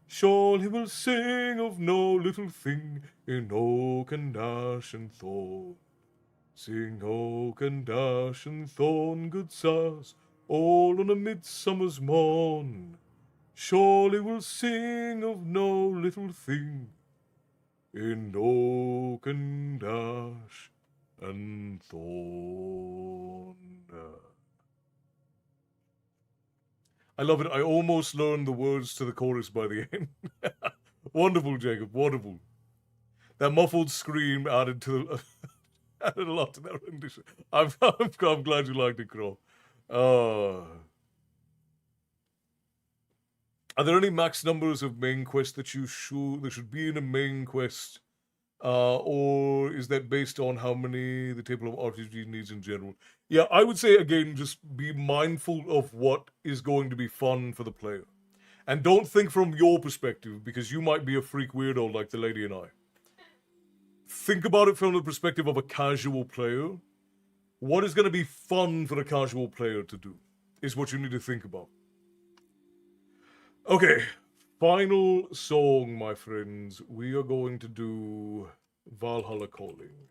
Surely we'll sing of no little thing in oak and ash and thorn. Sing oak and ash and thorn, good sirs, all on a midsummer's morn. Surely we'll sing of no little thing in oak and ash and thorn. I love it. I almost learned the words to the chorus by the end. Wonderful, Jacob. Wonderful. That muffled scream added to added a lot to that rendition. I'm glad you liked it, Crow. Are there any max numbers of main quests that there should be in a main quest? Or is that based on how many the table of RPG needs in general? Yeah, I would say, again, just be mindful of what is going to be fun for the player. And don't think from your perspective, because you might be a freak weirdo like the lady and I. Think about it from the perspective of a casual player. What is going to be fun for a casual player to do is what you need to think about. Okay, final song, my friends. We are going to do Valhalla Calling.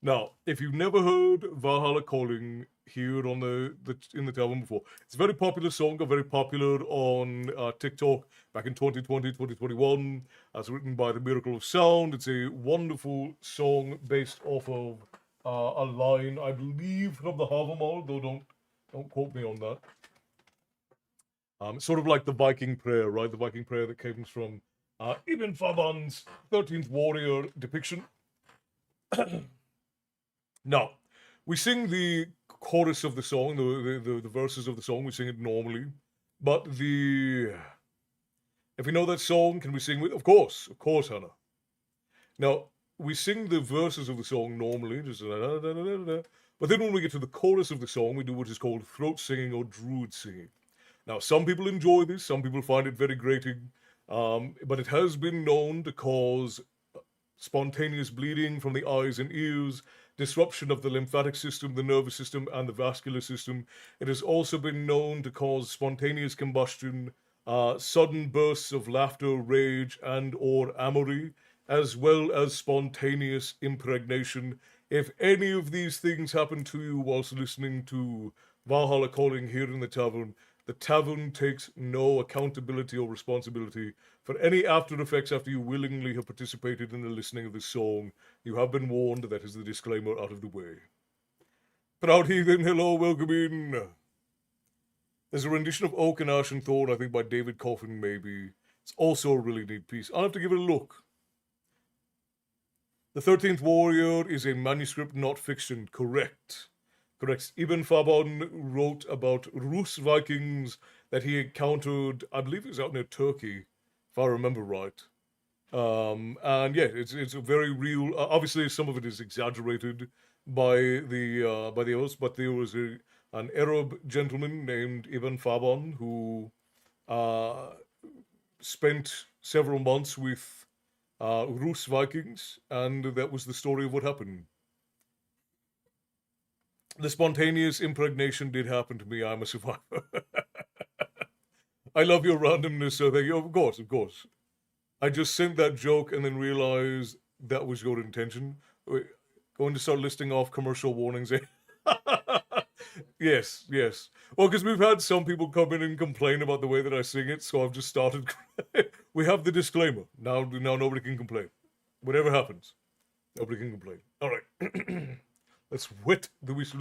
Now, if you've never heard Valhalla Calling here on the in the tavern before, it's a very popular song, got very popular on TikTok back in 2020, 2021. It's written by the Miracle of Sound. It's a wonderful song based off of a line, I believe, from the Havamal, though don't quote me on that. It's sort of like the Viking prayer, right? The Viking prayer that comes from Ibn Faban's 13th Warrior depiction. Now, we sing the chorus of the song, the verses of the song, we sing it normally. But if you know that song, can we sing with? Of course, Hannah. Now, we sing the verses of the song normally, just but then when we get to the chorus of the song, we do what is called throat singing or druid singing. Now, some people enjoy this, some people find it very grating, but it has been known to cause spontaneous bleeding from the eyes and ears, disruption of the lymphatic system, the nervous system, and the vascular system. It has also been known to cause spontaneous combustion, sudden bursts of laughter, rage, and or amory, as well as spontaneous impregnation. If any of these things happen to you whilst listening to Valhalla Calling here in the tavern takes no accountability or responsibility for any after effects after you willingly have participated in the listening of this song. You have been warned. That is the disclaimer out of the way. Proud Heathen, hello, welcome in. There's a rendition of Oak and Ash and Thorn, I think by David Coffin, maybe. It's also a really neat piece. I'll have to give it a look. The 13th Warrior is a manuscript, not fiction. Correct. Ibn Faban wrote about Rus Vikings that he encountered, I believe it was out near Turkey, if I remember right. And yeah, it's a very real. Obviously, some of it is exaggerated by the others, but there was an Arab gentleman named Ibn Faban who spent several months with Rus Vikings, and that was the story of what happened. The spontaneous impregnation did happen to me. I'm a survivor. I love your randomness, so thank you. Of course. I just sent that joke and then realized that was your intention. Wait, going to start listing off commercial warnings. Yes. Well, because we've had some people come in and complain about the way that I sing it, so I've just started. We have the disclaimer. Now nobody can complain. Whatever happens, nobody can complain. All right. Let's wet the whistle.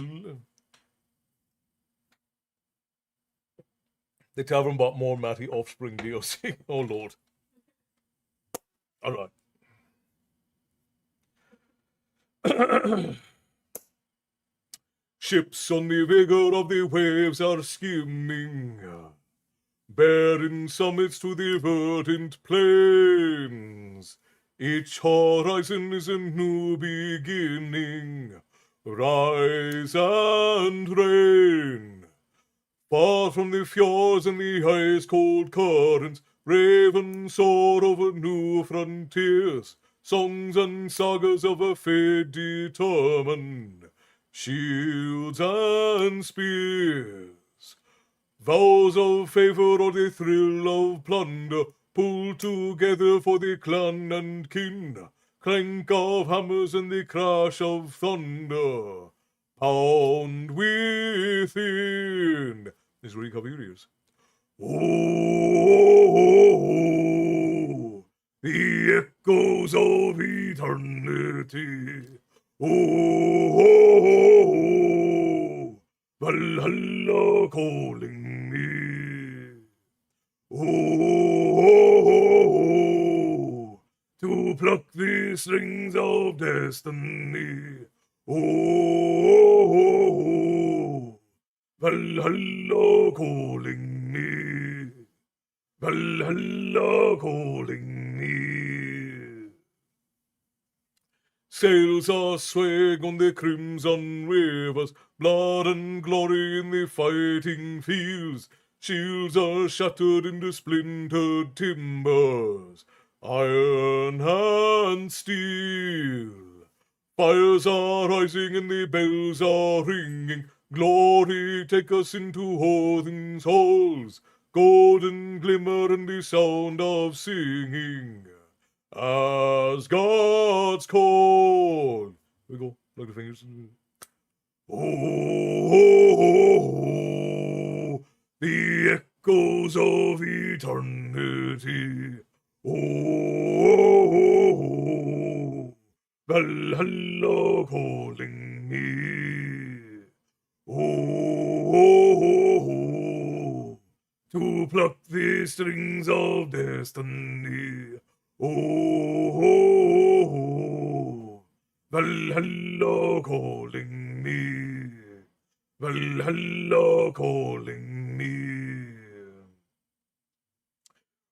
The tavern bought more Matty Offspring DLC. Oh, Lord. All right. Ships on the vigor of the waves are skimming, bearing summits to the verdant plains. Each horizon is a new beginning. Rise and reign. Far from the fjords and the ice-cold currents, ravens soar over new frontiers, songs and sagas of a fate determined, shields and spears. Vows of favor or the thrill of plunder, pulled together for the clan and kin, clank of hammers and the crash of thunder, pound within. This really cover your ears. Oh, the echoes of eternity. Oh, Valhalla calling me. Oh, to pluck the strings of destiny. Oh, Valhalla calling me. Valhalla calling me. Sails are swaying on the crimson rivers, blood and glory in the fighting fields. Shields are shattered into splintered timbers, iron and steel. Fires are rising and the bells are ringing. Glory, take us into Odin's halls. Golden glimmer and the sound of singing. As God's call. Here we go. Plug the fingers. Oh, the echoes of eternity. Oh, Valhalla calling me. Oh, to pluck the strings of destiny. Oh, Valhalla calling me. Valhalla calling me.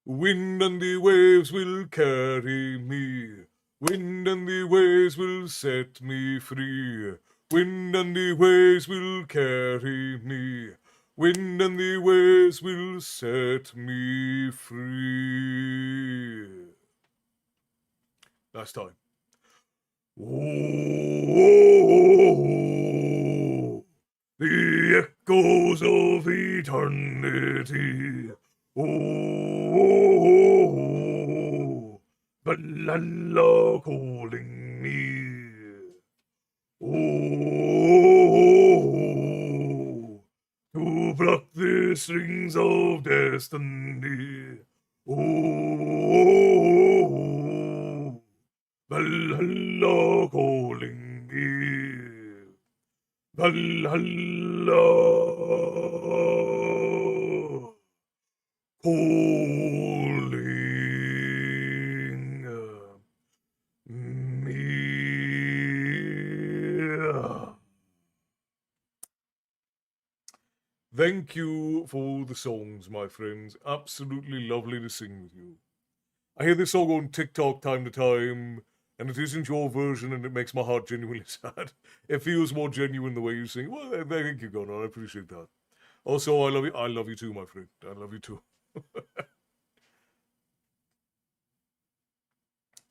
Wind and the waves will carry me. Wind and the waves will set me free. Wind and the waves will carry me. Wind and the waves will set me free. Last time. Oh, the echoes of eternity. Oh, Valhalla calling me. Oh, to pluck the strings of destiny. Oh, Valhalla calling me. Valhalla calling me. Thank you for the songs, my friends. Absolutely lovely to sing with you. I hear this song on TikTok time to time, and it isn't your version, and it makes my heart genuinely sad. It feels more genuine the way you sing. Well, thank you, Gunnar. I appreciate that. Also, I love you. I love you too, my friend. I love you too.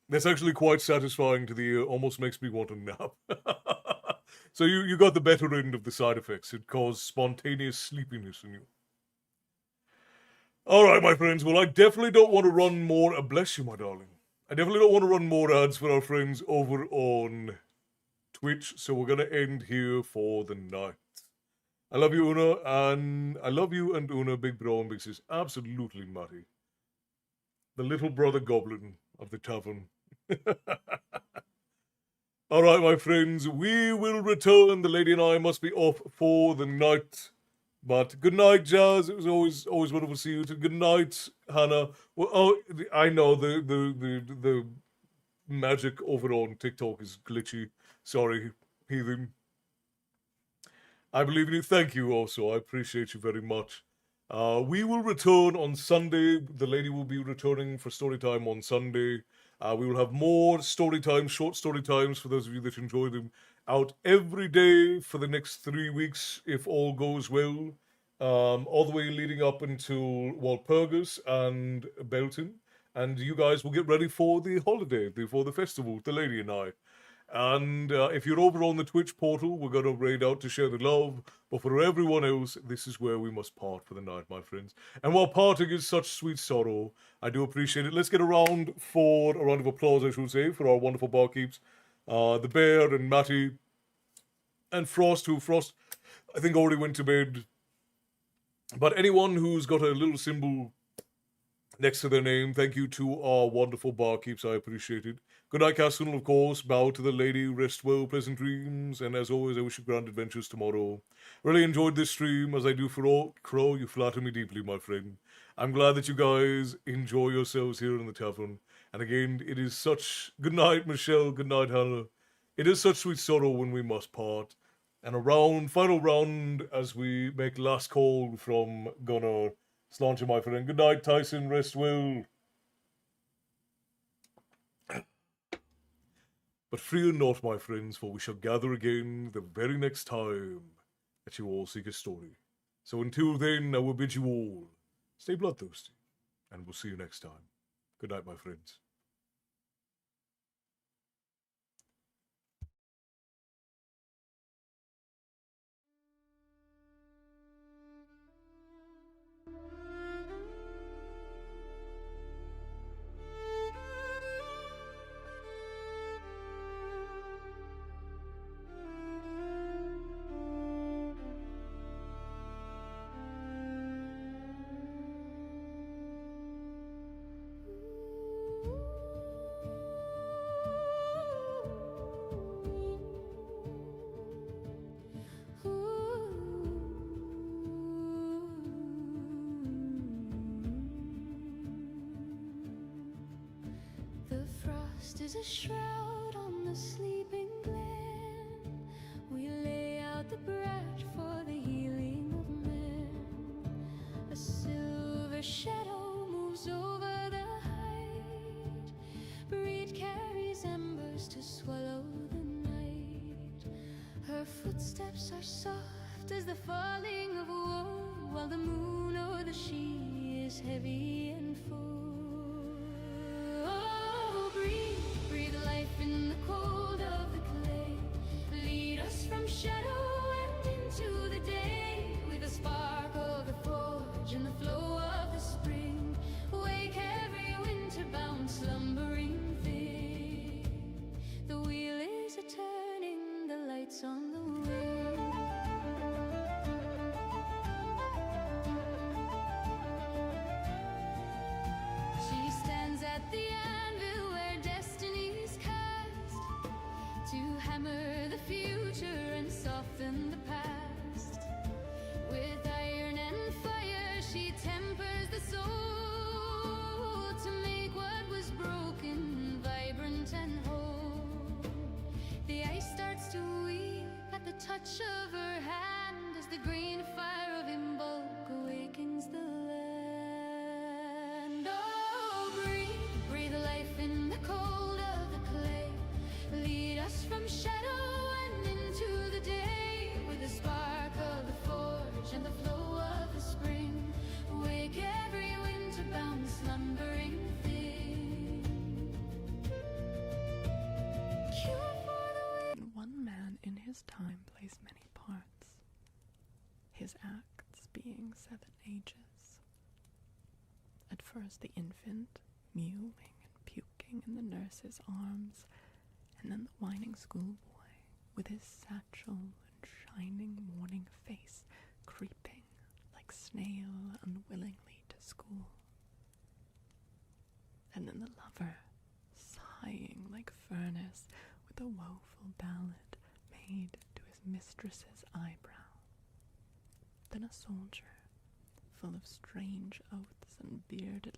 That's actually quite satisfying to the ear. Almost makes me want to nap. So you got the better end of the side effects. It caused spontaneous sleepiness in you. All right, my friends. Well, I definitely don't want to run more. Bless you, my darling. I definitely don't want to run more ads for our friends over on Twitch. So we're gonna end here for the night. I love you, Una, and I love you and Una, big bro and big sis. Absolutely, Matty. The little brother goblin of the tavern. All right, my friends, we will return. The lady and I must be off for the night. But good night, Jazz. It was always wonderful to see you. Good night, Hannah. Well, I know the magic over on TikTok is glitchy. Sorry, heathen. I believe in you. Thank you also. I appreciate you very much. We will return on Sunday. The lady will be returning for story time on Sunday. We will have more story time, short story times for those of you that enjoy them, out every day for the next 3 weeks, if all goes well. All the way leading up until Walpurgis and Belton. And you guys will get ready for the holiday, for the festival, the lady and I. And if you're over on the Twitch portal, we're going to raid out to share the love. But for everyone else, this is where we must part for the night, my friends. And while parting is such sweet sorrow, I do appreciate it. Let's get a round of applause, I should say, for our wonderful barkeeps. The Bear and Matty and Frost, Frost, I think, already went to bed. But anyone who's got a little symbol next to their name, thank you to our wonderful barkeeps. I appreciate it. Good night, Castle, of course. Bow to the lady, rest well, pleasant dreams. And as always, I wish you grand adventures tomorrow. Really enjoyed this stream, as I do for all. Crow, you flatter me deeply, my friend. I'm glad that you guys enjoy yourselves here in the tavern. And again, it is such... Good night, Michelle. Good night, Hannah. It is such sweet sorrow when we must part. And final round, as we make last call from Gunnar. Sláinte, my friend. Good night, Tyson. Rest well. But fear not, my friends, for we shall gather again the very next time that you all seek a story. So until then, I will bid you all stay bloodthirsty, and we'll see you next time. Good night, my friends. Frost is a shroud on the sleeping glen. We lay out the brat for the healing of men. A silver shadow moves over the height. Breed carries embers to swallow the night. Her footsteps are soft as the falling of wool, while the moon o'er the she is heavy and full. Oh, breathe, breathe life in the cold of the clay. Lead us from shadow and into the day, with the spark of the forge and the flow of the spring. Wake every winter-bound slumbering thing. The wheel is a-turning, the lights on the wing. She stands at the anvil where destiny's cast, to hammer the future and soften the past. With iron and fire she tempers the soul, to make what was broken vibrant and whole. The ice starts to weep at the touch of her hand, as the green fire of Imbolc awakens the land. Oh, breathe, breathe life in the cold of the clay. Lead us from shadow and into the day, with the spark of the forge and the flow of the spring. Wake every winter-bound slumbering thing. Cure for the wind. One man in his time plays many parts, his acts being 7 ages. At first the infant, mewing and puking in the nurse's arms, and then the whining schoolboy, with his satchel and shining morning face, creeping like snail unwillingly to school. And then the lover, sighing like furnace, with a woeful ballad made to his mistress's eyebrow. Then a soldier, full of strange oaths and bearded